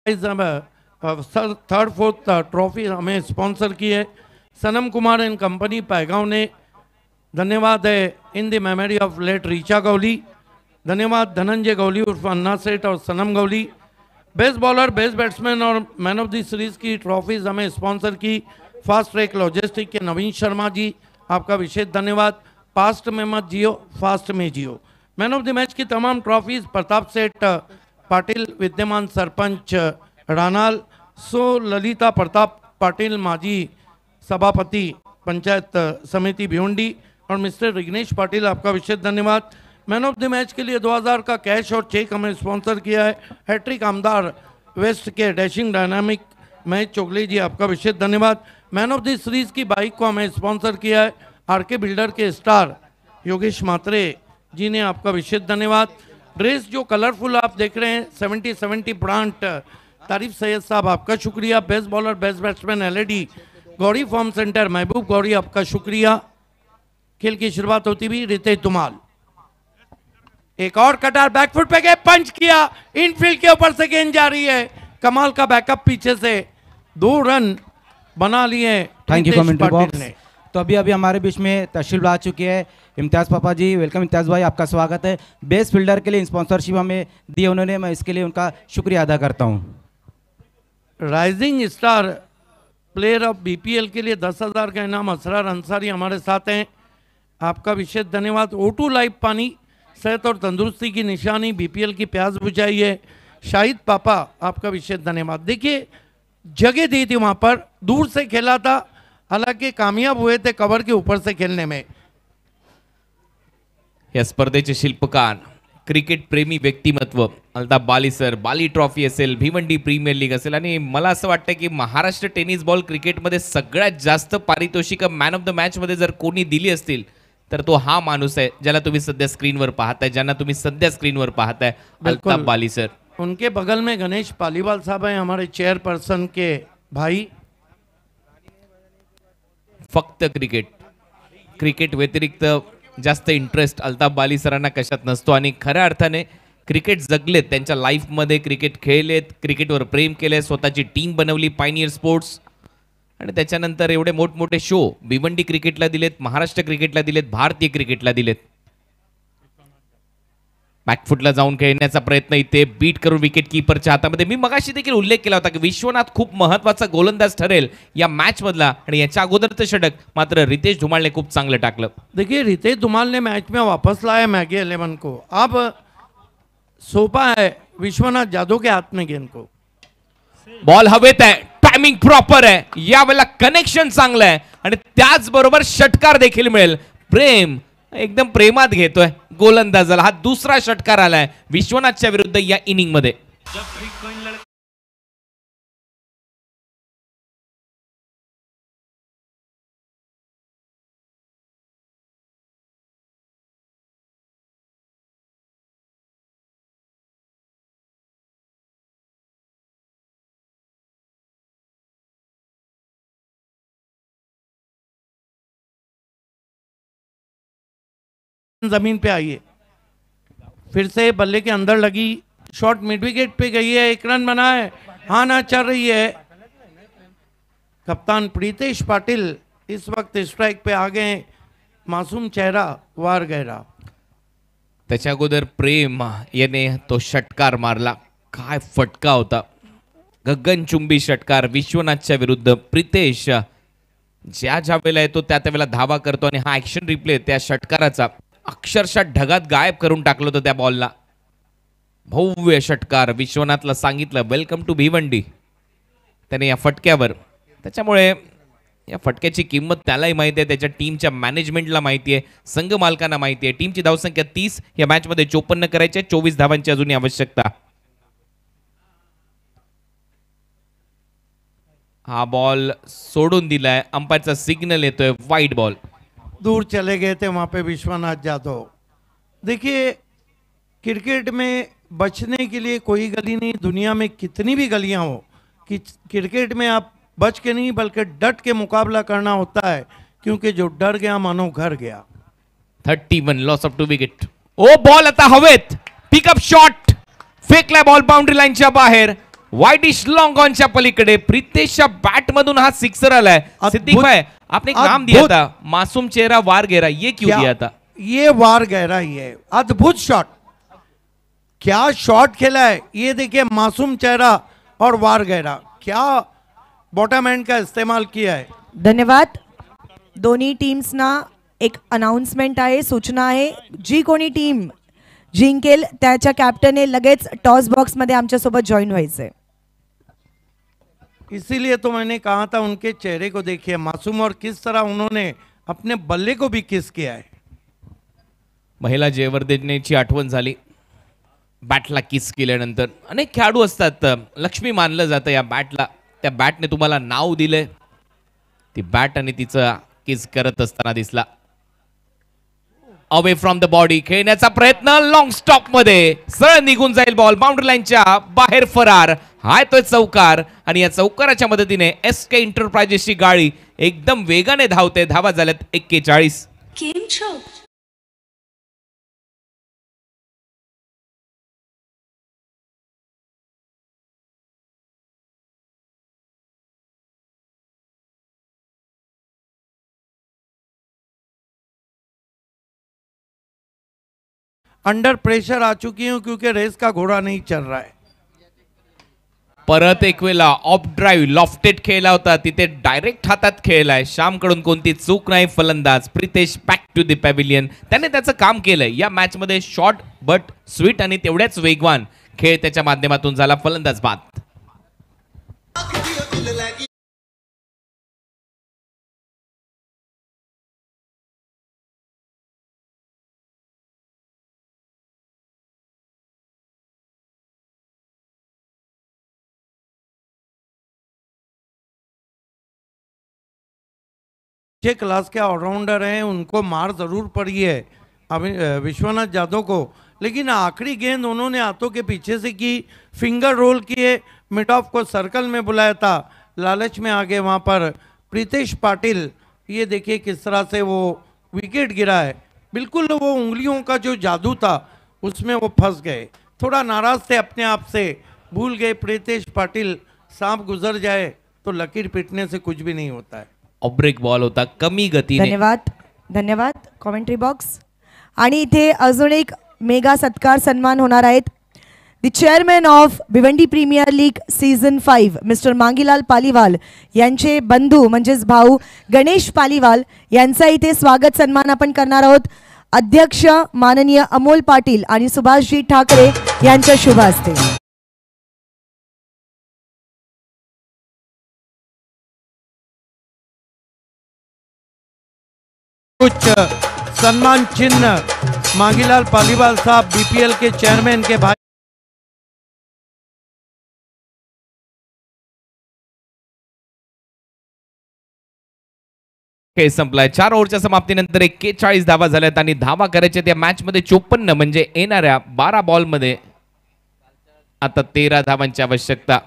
थर्ड फोर्थ ट्रॉफी हमें स्पॉन्सर की है सनम कुमार एंड कंपनी पैगांव ने। धन्यवाद है in the memory of late Richa Gauli. धन्यवाद धनंजय गौली उर्फ अन्ना सेठ और Sanam Gauli. Best bowler, best batsman और मैन ऑफ द सीरीज की ट्रॉफीज हमें स्पॉन्सर की फास्ट ट्रैक लॉजिस्टिक के नवीन शर्मा जी, आपका विशेष धन्यवाद। पास्ट में मत जियो, फास्ट में जियो। मैन ऑफ द मैच की तमाम ट्रॉफीज प्रताप सेठ पाटिल, विद्यमान सरपंच रानाल, ललिता प्रताप पाटिल, माजी सभापति पंचायत समिति भिवंडी, और मिस्टर विघ्नेश पाटिल, आपका विशेष धन्यवाद। मैन ऑफ द मैच के लिए 2000 का कैश और चेक हमें स्पॉन्सर किया है हैट्रिक आमदार वेस्ट के डैशिंग डायनामिक महेश चोगले जी, आपका विशेष धन्यवाद। मैन ऑफ द सीरीज की बाइक को हमें स्पॉन्सर किया है आरके बिल्डर के स्टार योगेश मात्रे जी ने, आपका विशेष धन्यवाद। ड्रेस जो कलरफुल आप देख रहे हैं 70-70 ब्रांड, तारीफ सैयद साहब, आपका शुक्रिया। Best bowler, best batsman LED Gauri form centre महबूब गौरी, आपका शुक्रिया। खेल की शुरुआत होती हुई रितेश धुमाल, एक और कटार बैकफुट पे गए, पंच किया, इनफील्ड के ऊपर से गेंद जा रही है। कमाल का बैकअप, पीछे से 2 रन बना लिए। थैंक यू कमेंट्री बॉक्स ने। तो अभी हमारे बीच में तशरीफ ला चुके हैं इम्तियाज़ पापा जी। वेलकम इम्तियाज़ भाई, आपका स्वागत है। बेस्ट फील्डर के लिए स्पॉन्सरशिप हमें दी उन्होंने, मैं इसके लिए उनका शुक्रिया अदा करता हूं। Rising star player of BPL के लिए 10,000 का इनाम असरार अंसारी हमारे साथ हैं, आपका विशेष धन्यवाद। O2 लाइव पानी सेहत और तंदुरुस्ती की निशानी, बीपीएल की प्यास बुझाई है। शाहिद पापा, आपका विशेष धन्यवाद। देखिए जगह दी थी वहाँ पर, दूर से खेला था, हालांकि कामयाब हुए थे कवर के ऊपर से खेलने में। या स्पर्धेचे शिल्पकार क्रिकेट प्रेमी व्यक्तिमत्व अल्ताफ बाली सर, बाली ट्रॉफी असेल, भिवंडी प्रीमियर लीग असेल, आणि मला असं वाटतं की महाराष्ट्र टेनिस बॉल क्रिकेटमध्ये सगळ्यात जास्त पारितोषिक मॅन ऑफ द मॅच मध्ये जर कोणी दिली असतील तर तो हा माणूस आहे ज्याला तुम्ही सध्या स्क्रीनवर पाहताय, ज्यांना तुम्ही सध्या स्क्रीनवर पाहताय, अल्ताफ बाली सर. उनके बगल में गणेश पालीवाल साहब हैं, हमारे चेयरपर्सन के भाई. फक्त क्रिकेट व्यतिरिक्त जास्त इंटरेस्ट अल्ताफ बाली सरांना कशात नसतो, आणि खऱ्या अर्थाने क्रिकेट जगलेत, त्यांच्या लाईफमध्ये क्रिकेट खेळलेत, क्रिकेटवर प्रेम केले, स्वतःची टीम बनवली पायनियर स्पोर्ट्स, आणि त्याच्यानंतर एवढे मोठमोठे शो भिवंडी क्रिकेटला दिलेत, महाराष्ट्र क्रिकेटला दिलेत, भारतीय क्रिकेटला दिलेत. बॅकफुटला जाऊन खेळण्याचा प्रयत्न इथे बीट करून विकेट कीपरच्या हातामध्ये. मी मगाशी देखील उल्लेख केला होता की विश्वनाथ खूप महत्वाचा गोलंदाज ठरेल या मॅच मधला, आणि याच्या अगोदरचं षटक मात्र रितेश धुमाळने खूप चांगलं टाकलं. देखिए रितेश धुमाल ने मैच में वापस लाया मैगी 11 को. अब सोपा है विश्वनाथ जाधव के हाथ में गेंद को. बॉल हवेत आहे, टायमिंग प्रॉपर आहे, यावेळेला कनेक्शन चांगलं आहे, आणि त्याचबरोबर षटकार देखील मिळेल. प्रेम एकदम प्रेमात घेतोय गोलंदाजाला. हा दुसरा षटकार आलाय विश्वनाथच्या विरुद्ध या इनिंग मध्ये. जमीन पे आई है, फिर से बल्ले के अंदर लगी, शॉट मिड विकेट पे गई है, 1 रन बना है, हाँ ना चल रही है. कप्तान प्रीतेश पाटिल इस वक्त स्ट्राइक पे आ गए. मासूम चेहरा वार गहरा. त्याच्या अगोदर प्रेम याने तो षटकार मारला. काय फटका होता, गगनचुंबी षटकार विश्वनाथच्या विरुद्ध. प्रीतेश ज्या वेळेला येतो त्या वेळेला धावा करतो, आणि हा ऍक्शन रिप्ले त्या षटकाराचा अक्षरशः ढगात गायब करून टाकलं होतं त्या बॉलला. भव्य षटकार. विश्वनाथला सांगितलं वेलकम टू भिवंडी त्याने या फटक्यावर. त्याच्यामुळे या फटक्याची किंमत त्यालाही माहिती आहे, त्याच्या टीमच्या मॅनेजमेंटला माहिती आहे, संघ मालकांना माहिती आहे. टीमची धावसंख्या 30, या मॅच मध्ये 54 करायचे, 24 धावांची अजूनही आवश्यकता. हा बॉल सोडून दिलाय, अंपायरचा सिग्नल येतोय वाईड बॉल. दूर चले गए थे वहाँ पे विश्वनाथ जाधव. देखिए क्रिकेट में बचने के लिए कोई गली नहीं, दुनिया में कितनी भी गलियां हो, कि क्रिकेट में आप बच के नहीं बल्कि डट के मुकाबला करना होता है, क्योंकि जो डर गया मानो घर गया. 31 लॉस ऑफ 2 विकेट. ओ बॉल आता हवेत, पिकअप शॉट, फेकलाय बॉल बाउंड्री लाईनच्या बाहेर, वाइडिश लॉन्ग ऑनच्या पलीकडे. प्रीतेशच्या बॅट मधून हा सिक्सर आलाय. सिद्दीक भाई आपने एक नाम दिया था, मासूम चेहरा वार गहरा, ये क्यों दिया था? ये वार गहरा ही है. अद्भुत शॉट, क्या शॉट खेला है ये देखिए. मासूम चेहरा और वार गहरा, क्या बॉटम एंड का इस्तेमाल किया है. धन्यवाद. दोन्ही टीम्सना एक अनाउन्समेंट आहे, सूचना आहे. जी कोणी टीम जिंकेल त्याच्या कॅप्टनने लगेच टॉस बॉक्स मध्ये आमच्यासोबत जॉईन व्हायचंय. इसीलिए तो मैंने कहा था उनके चेहरे को देखिए मासूम, और किस तरह उन्होंने अपने बल्ले को भी किस किया है. महिला जयवर्धनेची आठवण झाली बॅटला किस केल्यानंतर. अनेक खेळाडू असतात, लक्ष्मी मानलं जातं या बॅटला, त्या बॅटने तुम्हाला नाव दिलंय. ती बॅट आणि तिचं किस करत असताना दिसला. अवे फ्रॉम द बॉडी खेळण्याचा प्रयत्न, लॉंग स्टॉप मध्ये सरळ निघून जाईल बॉल, बाउंड्री लाईनच्या बाहेर फरार. हाय तो चौकार, आणि या चौकाराच्या मदतीने SK एंटरप्राइजेसची गाडी एकदम वेगाने धावते. धावा झाल्यात 41. अंडर प्रेशर आ चुकी हूं क्योंकि रेस का घोड़ा नहीं चल रहा है. परत एक वेळा ऑफ ड्राईव्ह लॉफ्टेड खेळला होता, तिथे डायरेक्ट हातात खेळलाय. श्यामकडून कोणती चूक नाही. फलंदाज Pritesh back to the pavilion. त्याने त्याचं काम केलंय या मॅच मध्ये. शॉर्ट बट स्वीट आणि तेवढ्याच वेगवान खेळ त्याच्या माध्यमातून झाला. फलंदाज बाद. अच्छे क्लास के ऑलराउंडर हैं, उनको मार ज़रूर पड़ी है अभी विश्वनाथ यादव को, लेकिन आखिरी गेंद उन्होंने हाथों के पीछे से की, फिंगर रोल किए, मिड ऑफ को सर्कल में बुलाया था, लालच में आगे वहाँ पर प्रीतेश पाटिल, ये देखिए किस तरह से वो विकेट गिरा है, बिल्कुल वो उंगलियों का जो जादू था उसमें वो फंस गए, थोड़ा नाराज थे अपने आप से, भूल गए प्रीतेश पाटिल, सांप गुजर जाए तो लकीर पीटने से कुछ भी नहीं होता है. ऑफ ब्रेक बॉल होता, कमी गतीने. धन्यवाद धन्यवाद कॉमेंट्री बॉक्स. आणि इथे अजून एक मेगा सत्कार सन्मान होणार आहेत. The chairman of Bhiwandi premier league season 5 mister Mangilal Paliwal यांचे बंधू म्हणजेच भाऊ गणेश पालीवाल यांचा इथे स्वागत सन्मान आपण करणार आहोत. अध्यक्ष माननीय अमोल पाटील आणि सुभाषजी ठाकरे यांच्या शुभ हस्ते. कुछ सम्मान चिन्ह मांगीलाल पालीवाल साहब बीपीएल के चेयरमैन के भाई संपलाय. 4 ओव्हरच्या समाप्तीनंतर 41 धावा झाल्यात आणि धावा करायच्या त्या मॅच मध्ये 54 म्हणजे येणाऱ्या 12 बॉल मध्ये आता 13 धावांची आवश्यकता.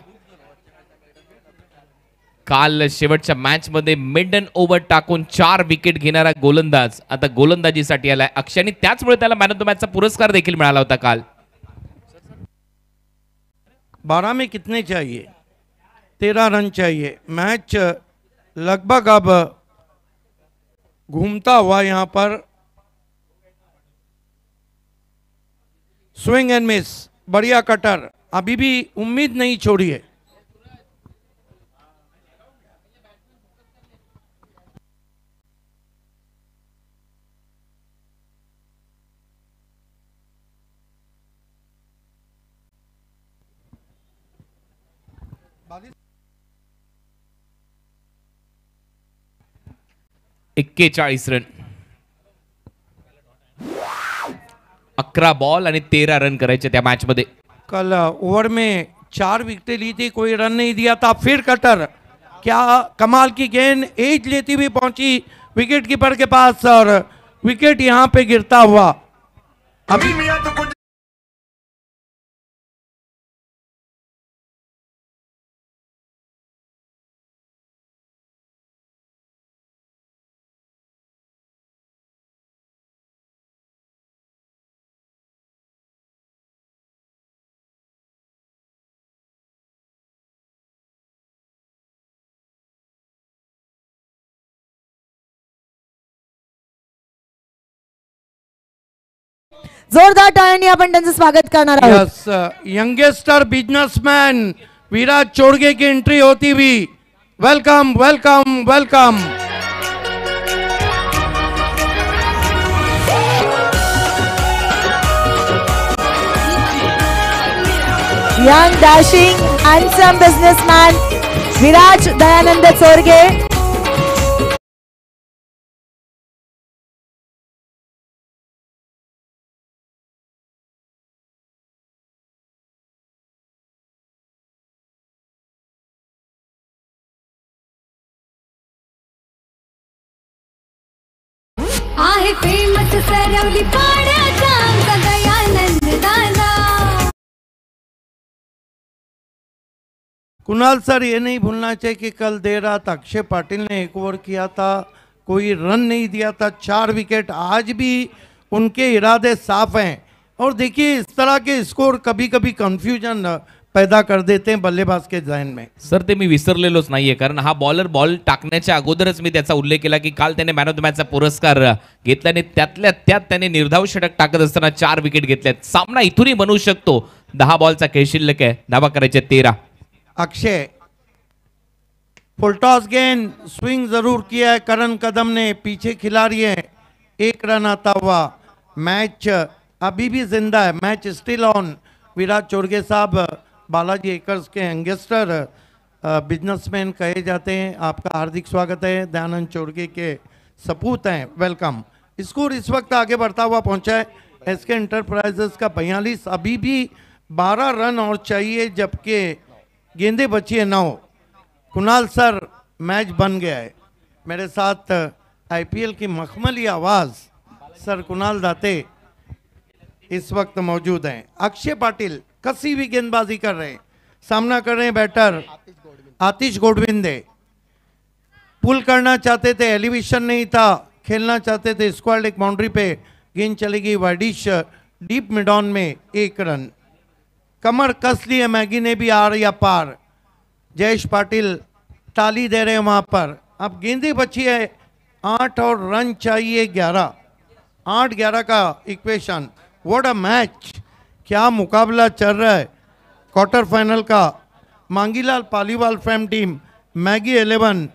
काल शेवटच्या मॅच मध्ये मिडन ओव्हर टाकून 4 विकेट घेणारा गोलंदाज आता गोलंदाजीसाठी आलाय अक्षय, आणि त्याचमुळे त्याला मॅन ऑफ द मॅचचा पुरस्कार देखील मिळाला होता काल. 12 में कितने चाहिए? 13 रन चाहिए. मैच लगभग अब घूमता हुआ यहाँ पर स्विंग एंड मिस, बढ़िया कटर, अभी भी उम्मीद नहीं छोड़ी है. एक्केचाळीस रन, 11 बॉल आणि 13 रन करायचे त्या मॅच मध्ये. कल ओवर में 4 विकेटें ली थी, कोई रन नहीं दिया था, फिर कटर, क्या कमाल की गेंद एज लेती हुई पहुंची विकेट कीपर के पास और विकेट यहां पे गिरता हुआ. अभी जोरदार टाळ्यांनी आपण त्यांचं स्वागत करणार आहोत. Yes, youngster businessman Virat Chodge की एंट्री होती हुई. Welcome welcome welcome. Young dashing handsome businessman Viraj Dayanand Chorge. आहे फेमस सरवली पाड्याचा दयानंद दादा. कुणाल सर, ये नहीं भूलना चाहिए कि कल देर रात अक्षय पाटिल ने 1 ओवर किया था, कोई रन नहीं दिया था, 4 विकेट. आज भी उनके इरादे साफ हैं और देखिए इस तरह के स्कोर कभी कभी कंफ्यूजन पैदा कर देते हैं बल्लेबाज के जहन में. सर ते मी विसरलेलोच नाहीये, कारण हा बॉलर बॉल टाकण्याच्या अगोदरच मी त्याचा उल्लेख केला की काल त्याने मॅन ऑफ द मॅचचा पुरस्कार घेतला आणि त्यातल्या त्यात त्याने निर्धाव षटक टाकत असताना 4 विकेट घेतल्यात. सामना इथूनही बनवू शकतो. 10 बॉलचा खेळ शिल्लक आहे, धावा करायचे 13. अक्षय फुल टॉस गेंद, स्विंग जरूर किया है करण कदम ने, पीछे खिलाड़ी है, 1 रन आता हुआ. मैच अभी भी जिंदा है, match still on. Virat Chorge साहब बालाजी एकर्स के यंगेस्टर बिजनेसमैन कहे जाते हैं, आपका हार्दिक स्वागत है. दयानंद चोरगे के सपूत हैं, वेलकम. स्कोर इस वक्त आगे बढ़ता हुआ पहुंचा है. एसके एंटरप्राइजेस का 42, अभी भी 12 रन और चाहिए, जबकि गेंदे बची है 9. कुणाल सर, मैच बन गया है. मेरे साथ आईपीएल की मखमली आवाज सर कुणाल दाते इस वक्त मौजूद हैं। अक्षय पाटिल कसी हुई गेंदबाजी कर रहे हैं, सामना कर रहे हैं बैटर आतिश गोडविंदे। पुल करना चाहते थे, एलिवेशन नहीं था, खेलना चाहते थे स्क्वाड एक बाउंड्री पे, गेंद चलेगी वाइडिश डीप मिडॉन में 1 रन। कमर कस ली है मैगी ने भी आर या पार। जयेश पाटिल ताली दे रहे हैं वहां पर। अब गेंदें बची है 8 और रन चाहिए 11। 8-11 का इक्वेशन। व्हाट अ मैच, क्या मुकाबला चल रहा है क्वार्टर फाइनल का। Mangilal Paliwal fam team, Maggi 11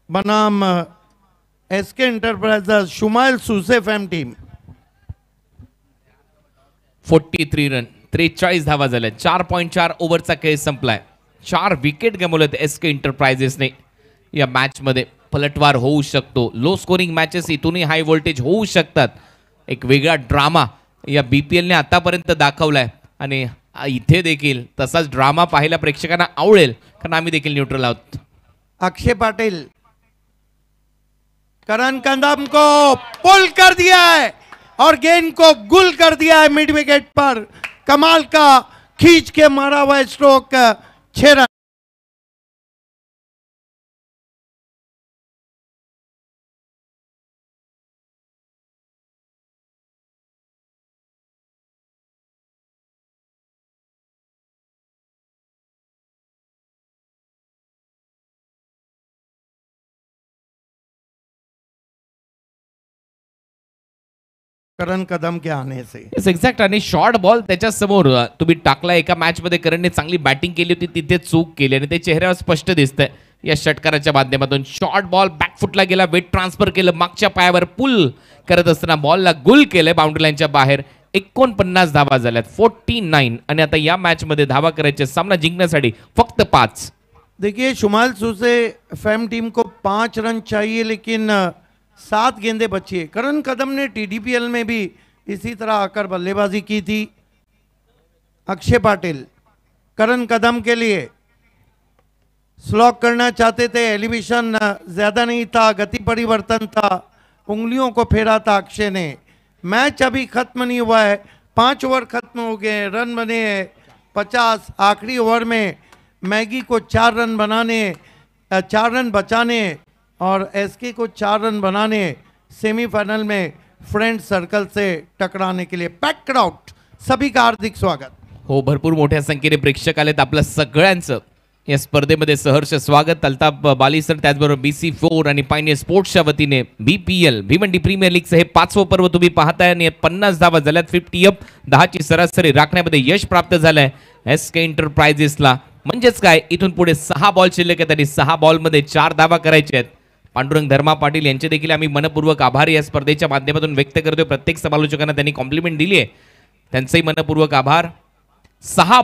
बनाम SK enterprises Shumail Suse fam team. 43 run, 43 धावा झाल्या। 4.4 ओव्हरचा खेळ संपलाय। 4 विकेट गमावलेत एसके एंटरप्राइजेसने। या मॅच मध्ये पलटवार होऊ शकतो। लो स्कोरिंग मॅचेस इथूनही हाय व्होल्टेज होऊ शकतात। एक वेगळा ड्रामा या बीपीएलने आतापर्यंत दाखवलाय आणि इथे देखील तसाच ड्रामा पाहायला प्रेक्षकांना आवडेल, कारण आम्ही देखील न्यूट्रल आहोत। अक्षय पाटिल करण कदम को पुल कर दिया है और गेंद को गुल कर दिया है मिड विकेट पर। कमाल का खींच के मारा हुआ स्ट्रोक, 6 रन। करण कदम के आने से एक्झॅक्ट आणि शॉर्ट बॉल त्याच्या समोर तुम्ही टाकला। एका मॅच मध्ये करणने चांगली बॅटिंग केली होती, तिथे चूक केली आणि ते चेहऱ्यावर स्पष्ट दिसतंय या षटकाराच्या माध्यमातून। शॉर्ट बॉल बॅकफुटला गेला, वेट ट्रान्सफर केलं, मागच्या पायावर पुल करत असताना बॉलला गुल केलंय बाउंड्री लाईनच्या बाहेर। 49 धावा झाल्यात, 49। आणि आता या मॅच मध्ये धावा करायचे, सामना जिंकण्यासाठी फक्त 5। देखिए शुमाइल सुसे फैम टीम को 5 रन चाहिए, लेकिन 7 गेंदें बची है। करण कदम ने टीडीपीएल में भी इसी तरह आकर बल्लेबाजी की थी। अक्षय पाटिल करण कदम के लिए स्लॉक करना चाहते थे, एलिवेशन ज्यादा नहीं था, गति परिवर्तन था, उंगलियों को फेरा था अक्षय ने। मैच अभी खत्म नहीं हुआ है, 5 ओवर खत्म हो गए, रन बने हैं 50। आखिरी ओवर में मैगी को 4 रन बनाने, 4 रन बचाने और एसके को 4 रन बनाने, सेमीफाइनल में फ्रेंड सर्कल से टकराने के लिए। पैक्ड आउट, सभी का हार्दिक स्वागत। हो, भरपूर मोठ्या संख्येने प्रेक्षक आलेत। आपलं सगळ्यांचं या स्पर्धेमध्ये सहर्ष स्वागत। अल्ताफ बाली सर, त्याचबरोबर BC4 आणि पायनियर स्पोर्ट्सच्या वतीने BPL भिवंडी प्रीमियर लीगचं हे 5वं पर्व तुम्ही पाहताय आणि 50 धावा झाल्यात, 50 अप, 10ची सरासरी राखण्यामध्ये यश प्राप्त झालंय एसके एंटरप्राइजेसला। म्हणजेच काय, इथून पुढे 6 बॉल शिल्लक आहेत आणि 6 बॉलमध्ये 4 धावा करायचे आहेत। पांडुरंग धर्मा पाटील यांचे देखील आम्ही मनपूर्वक आभार या स्पर्धेच्या माध्यमातून व्यक्त करतोय। प्रत्येक समालोचकांना त्यांनी कॉम्प्लिमेंट दिली आहे, त्यांचेही मनपूर्वक आभार। 6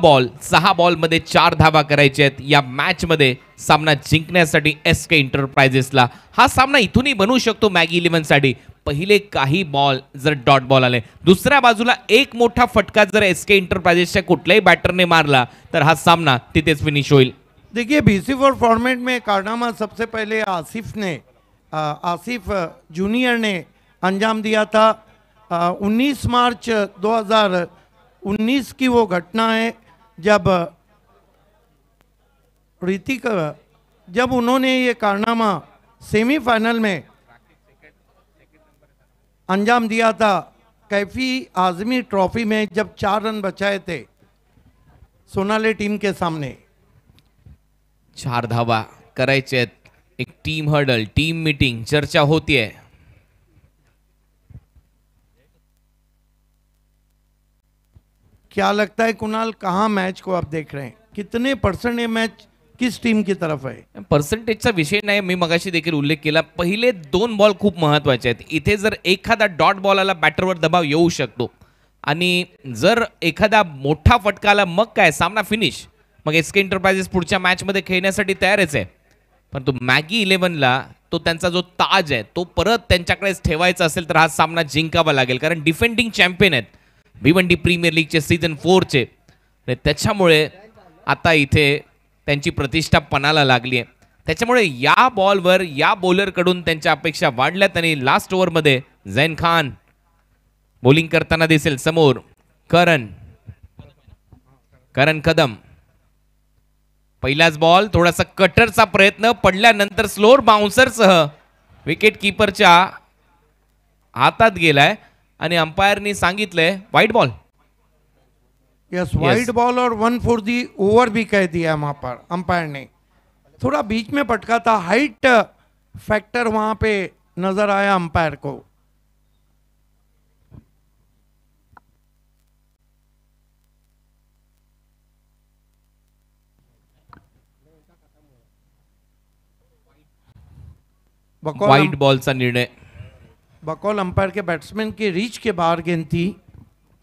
बॉलमध्ये 4 धावा करायचे आहेत या मॅच मध्ये सामना जिंकण्यासाठी एसके एंटरप्राइजेसला। हा सामना इथूनही बनवू शकतो मॅगी 11 साठी। पहिले काही बॉल जर डॉट बॉल आले, दुसऱ्या बाजूला एक मोठा फटका जर एसके एंटरप्राइजेसच्या कुठल्याही बॅटरने मारला तर हा सामना तिथेच फिनिश होईल। देखिए BC4 फॉर्मेट में कारनामा सबसे पहले आसिफ जूनियर ने अंजाम दिया था। 19 मार्च 2019 की वो घटना है जब ऋतिक जब उन्होंने ये कारनामा सेमीफाइनल में अंजाम दिया था कैफी आजमी ट्रॉफी में, जब 4 रन बचाए थे सोनाली टीम के सामने। 4 धावा करायचे आहेत। एक टीम हर्डल, टीम मीटिंग चर्चा होतीये। क्या लगता है कुणाल, कहाँ मैच को आप देख रहे हैं, कितने परसेंट ये मैच किस टीम की तरफ आहे? पर्सेंटेजचा विषय नाही, मी मगाशी देखील उल्लेख केला। पहिले 2 बॉल खूप महत्वाचे आहेत। इथे जर एखादा डॉट बॉल आला, बॅटरवर दबाव येऊ शकतो आणि जर एखादा मोठा फटका आला, मग काय, सामना फिनिश। मग एसके एंटरप्राइजेस पुढच्या मॅच मध्ये खेळण्यासाठी तयारच आहे, परंतु मॅगी 11ला तो त्यांचा जो ताज आहे तो परत त्यांच्याकडेच ठेवायचा असेल तर हा सामना जिंकावा लागेल, कारण डिफेंडिंग चॅम्पियन आहेत भिवंडी प्रीमियर लीगचे सीझन 4 चे। त्याच्यामुळे आता इथे त्यांची प्रतिष्ठा पणाला लागली आहे। त्याच्यामुळे या बॉलवर या बॉलरकडून त्यांच्या अपेक्षा वाढल्यात आणि लास्ट ओव्हरमध्ये झैन खान बॉलिंग करताना दिसेल. समोर करण कदम. पहिलाच बॉल थोडासा कटरचा प्रयत्न पडल्यानंतर स्लोअर बाउन्सरसह विकेट कीपरच्या हातात गेलाय आणि अंपायरनी सांगितलंय white ball. Yes wide ball और 1 फॉर दी ओवर भी कह दिया वहां पर अंपायर ने. थोड़ा बीच में पटका था, हाइट फैक्टर वहां पे नजर आया अंपायर को. वाइड बॉलचा निर्णय. बकौल अंपायर के बैट्समैन की रीच के बाहर गेंद थी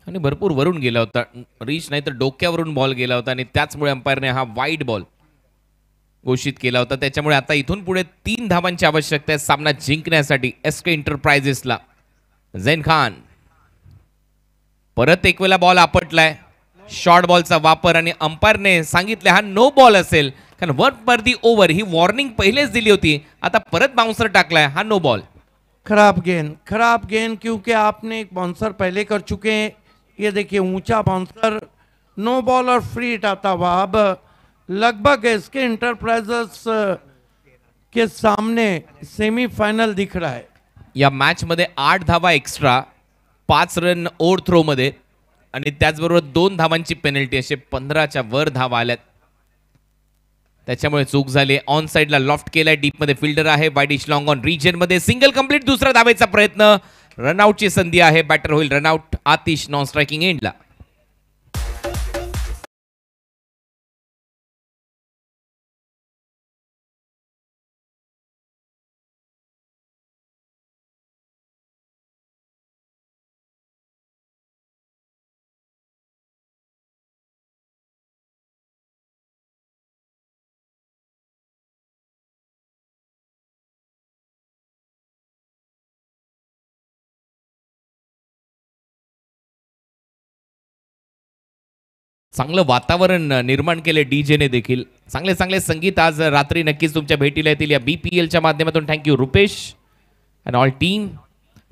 आणि भरपूर वरून गेला होता. रीच नाही तर डोक्यावरून बॉल गेला होता आणि त्याचमुळे अंपायरने हा वाईड बॉल घोषित केला होता. त्याच्यामुळे आता इथून पुढे 3 धावांची आवश्यकता आहे सामना जिंकण्यासाठी एसके एंटरप्राइजेसला. झैन खान परत एक वेळा बॉल आपटलाय. शॉर्ट बॉलचा वापर आणि अंपायरने सांगितले हा नो बॉल असेल कारण 1 पर दी ओव्हर ही वॉर्निंग पहिलेच दिली होती. आता परत बाउन्सर टाकलाय हा नो बॉल. खराब गेंद क्योंकि आपने एक बाउंसर पहले कर चुके हैं. ये देखिए ऊंचा बाउंसर, नो बॉल और फ्री हिट आता हुआ. अब लगभग इसके एंटरप्राइजेस के सामने सेमीफाइनल दिख रहा है. या मॅच मध्ये 8 धावा एक्स्ट्रा, 5 रन ओव्हर थ्रो मध्ये आणि त्याचबरोबर 2 धावांची पेनल्टी असे 15च्या वर धावा आल्यात. त्याच्यामुळे चूक झाली. ऑन साइडला लॉफ्ट केलाय. डीप मध्ये फिल्डर आहे. वाईडिश लॉंग ऑन रिजन मध्ये सिंगल कंप्लीट. दुसरा धावेचा प्रयत्न. रनआउटची संधी आहे. बॅटर होईल रनआउट. आतिश नॉन स्ट्रायकिंग एंडला. चांगलं वातावरण निर्माण केले डीजेने देखील. चांगले चांगले संगीत आज रात्री नक्कीच तुमच्या भेटीला येतील या BPLच्या माध्यमातून. Thank you Rupesh and all team.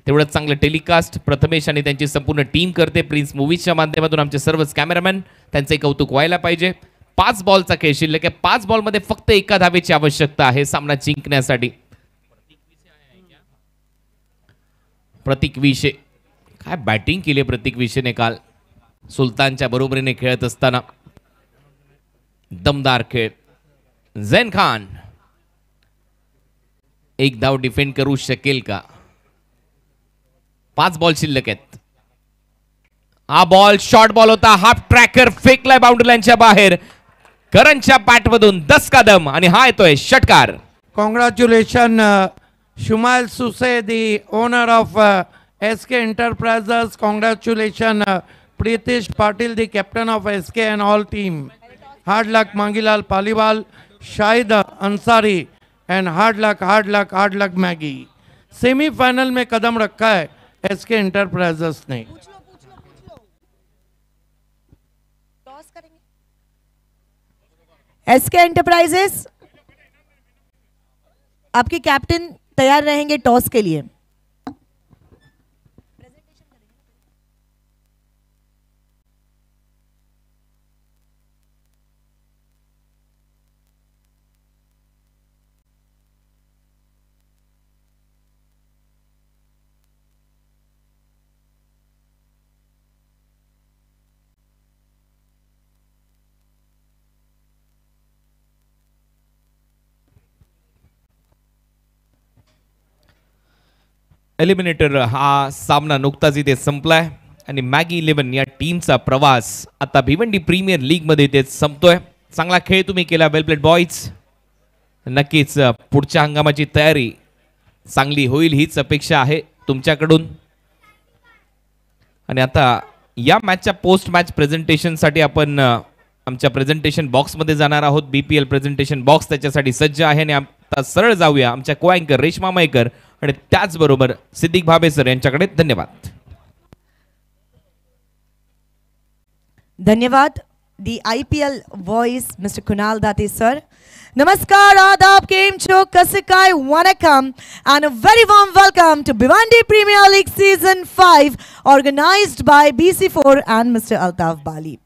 तेवढंच चांगलं टेलिकास्ट प्रथमेश आणि त्यांची संपूर्ण टीम करते. प्रिन्स मूवीजच्या माध्यमातून आमचे सर्वच कॅमेरामॅन त्यांचे कौतुक व्हायला पाहिजे. 5 बॉलचा खेळ शिल्लक आहे. 5 बॉलमध्ये फक्त 1 धावेची आवश्यकता आहे सामना जिंकण्यासाठी. प्रतीक विषे काय बॅटिंग केली प्रतीक विषेने काल सुलतानच्या बरोबरीने खेळत असताना. दमदार खेळ. झैन खान 1 धाव डिफेंड करू शकेल का? 5 बॉल शिल्लक आहेत. हा बॉल शॉर्ट बॉल होता. हाफ ट्रॅकर फेकलाय बाउंड्री लाईनच्या बाहेर. करणच्या बॅटमधून 10 कदम आणि हा येतोय षटकार. Congratulation Shumail Suse the owner of SK enterprises. Congratulation Pritesh Patil, the captain of SK and all team. Hard luck Mangilal Paliwal, Shahid Ansari and hard luck Maggie. Semifinal में कदम रखा है SK एंटरप्राइजेस ने. SK एंटरप्राइजेस आपके captain तैयार रहेंगे toss के लिए. Eliminator हा सामना नुकताच इथे संपलाय आणि मॅगी 11 या टीमचा प्रवास आता भिवंडी प्रीमियर लीग मध्ये इथे संपतोय. चांगला खेळ तुम्ही केला. Well played boys. नक्कीच पुढच्या हंगामाची तयारी चांगली होईल हीच अपेक्षा आहे तुमच्याकडून. आणि आता या मॅचच्या पोस्ट मॅच प्रेझेंटेशन साठी आपण आमच्या प्रेझेंटेशन बॉक्स मध्ये जाणार आहोत. BPL प्रेझेंटेशन बॉक्स त्याच्यासाठी सज्ज आहे आणि आता सरळ जाऊया आमच्या को अँकर रेश्मा मयेकर आणि त्याचबरोबर सिद्दीक भाबे सर यांच्याकडे. धन्यवाद. धन्यवाद. दी IPL voice mister Kunal Date sir. Namaskar, Adab, Game Show, Kasikai, Wanakam, and a very warm welcome to Bhiwandi Premier League Season 5, organized by BC4 and Mr. Altaf Bali.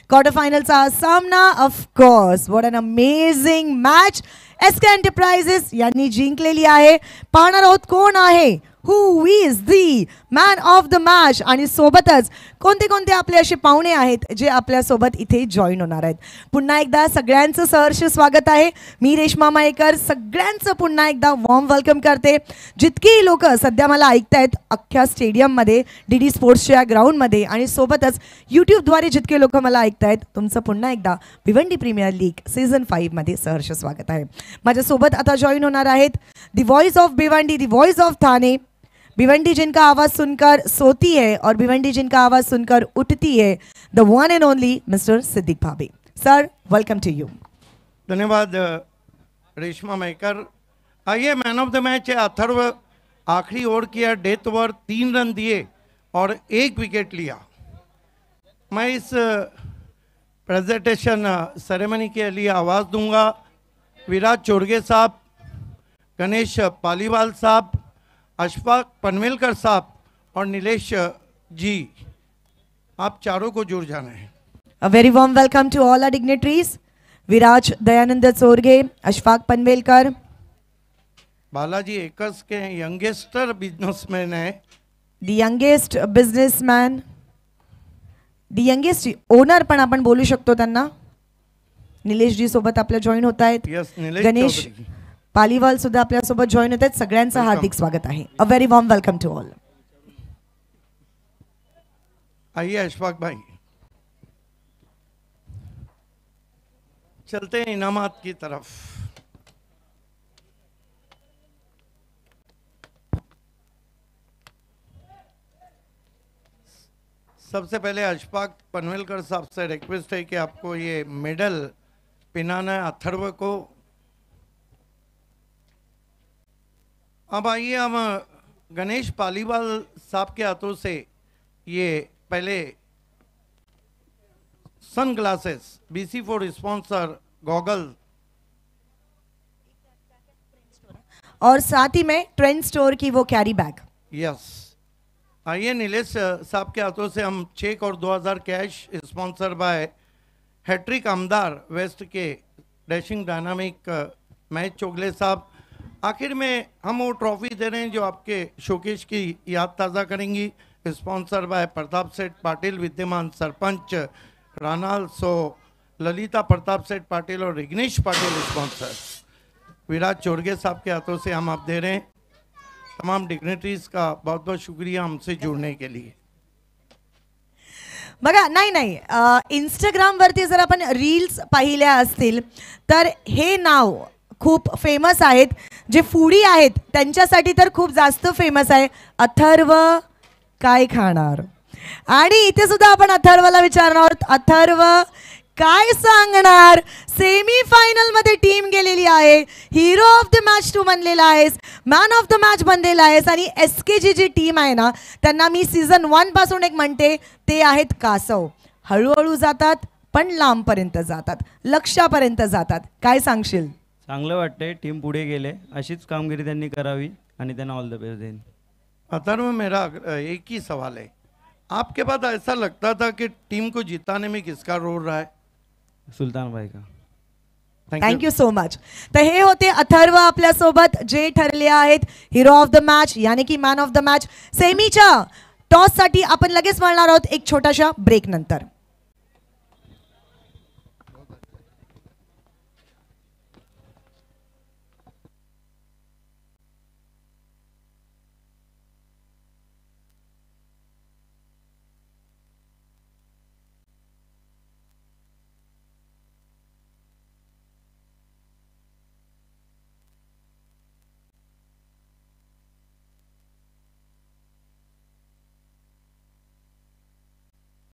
Quarterfinals are Samna, of course. What an amazing match. SK Enterprises यांनी जिंकलेली आहे. पाहणार आहोत कोण आहे, who is the man of the match, आणि सोबतच कोणते कोणते आपले असे पाहुणे आहेत जे आपल्या सोबत इथे जॉईन होणार आहेत. पुन्हा एकदा सगळ्यांचं सहर्ष स्वागत आहे. मी रेश्मा मयेकर सगळ्यांचं पुन्हा एकदा वॉर्म वेलकम करते. जितकी लोक सध्या मला ऐकतायत अख्ख्या स्टेडियममध्ये, डीडी स्पोर्ट्सच्या ग्राउंडमध्ये, आणि सोबतच यूट्यूबद्वारे जितके लोक मला ऐकतायत, तुमचं पुन्हा एकदा भिवंडी प्रीमियर लीग सीझन 5 मध्ये सहर्ष स्वागत आहे. माझ्यासोबत आता जॉईन होणार आहेत the voice of Bhiwandi, the voice of Thane. Bhiwandi जिनका आवाज सुनकर सोती है और भिवंडी जिनका आवाज सुनकर उठती है, the one and only mister Siddique Bhabhi. Sir, welcome to you. धन्यवाद रेशमा मयेकर. आइए, मैन ऑफ द मैच है अथर्व. आखिरी ओवर किया, डेथ ओवर, 3 रन दिए और 1 विकेट लिया. मैं इस प्रेजेंटेशन सेरेमनी के लिए आवाज़ दूंगा विराज चोरगे साहब, गणेश पालीवाल साहब, अशफाक पनवेलकर साहब और नीलेश जी. आप चारों को जुड़ जाना है. A very warm welcome to all our dignitaries. Viraj Dayanand Chorge, Ashfaq Panvelkar. Balaji acres के यंगेस्टर बिजनेसमैन है. The youngest businessman, the youngest owner पण आपण बोलू शकतो त्यांना. निलेश जी सोबत आपल्या जॉईन होत आहेत. यस, निलेश गणेश चौधरी. पालीवाल सुद्धा आपल्या सोबत जॉईन होत आहेत. सगळ्यांचं हार्दिक स्वागत आहे. A very warm welcome to all. आइए अशफाक भाई, चलते हैं इनामात की तरफ. सबसे पहले अशफाक पनवेलकर साहब से रिक्वेस्ट है कि आपको ये मेडल पिनाना है अथर्व को. अब आइए हम गणेश पालीवाल साहब के हाथों से ये पहले sun glasses, BC4 sponsor goggle, और साथ ही में ट्रेंड स्टोर की वो कैरी बैग. यस. आइए नीलेश साहब के हाथों से हम चेक और 2000 कैश, स्पॉन्सर बाय हैट्रिक आमदार वेस्ट के डैशिंग डायनामिक महेश चोगले साहब. आखिर में हम वो ट्रॉफी दे रहे हैं जो आपके शोकेश की याद ताज़ा करेंगी. स्पॉन्सर बाय प्रताप सेठ पाटिल, विद्यमान सरपंच रानाल, सो ललिता प्रताप सेठ पाटिल और रिग्नेश पाटिल स्पॉन्सर. विराज चोरगे साहब के हाथों से हम आप दे रहे हैं. तमाम डिग्नेटरीज का बहुत बहुत शुक्रिया हमसे जुड़ने के लिए. बघा, नाही इंस्टाग्रामवरती जर आपण रील्स पाहिल्या असतील तर हे नाव खूप फेमस आहेत. जे फूडी आहेत त्यांच्यासाठी तर खूप जास्त फेमस आहे. अथर्व काय खाणार, आणि इथे सुद्धा आपण अथर्वला विचारणार आहोत, अथर्व काय सांगणार. सेमी फायनल मध्ये टीम गेलेली आहे, हिरो ऑफ द मॅच तू बनलेला आहेस, मॅन ऑफ द मॅच बनलेला आहेस, आणि SKची जी टीम आहे ना, त्यांना मी सीझन 1 पासून एक म्हणते, ते आहेत कासव. हळूहळू जातात पण लांबपर्यंत जातात, लक्ष्यापर्यंत जातात. काय सांगशील? चांगलं वाटतंय, टीम पुढे गेले, अशीच कामगिरी त्यांनी करावी आणि त्यांना ऑल द बेस्ट देईन. अथर्व, मेरा एक ही सवाल है, आपके बाद ऐसा लगता था कि टीम को जिताने में किसका रोल रहा है? सुलतान भाई का. Thank you so much. तर हे होते अथर्व आपल्यासोबत, जे ठरले आहेत हिरो ऑफ द मॅच यानी की मॅन ऑफ द मॅच. सेमीच्या टॉससाठी आपण लगेच वळणार आहोत एक छोटाशा ब्रेक नंतर.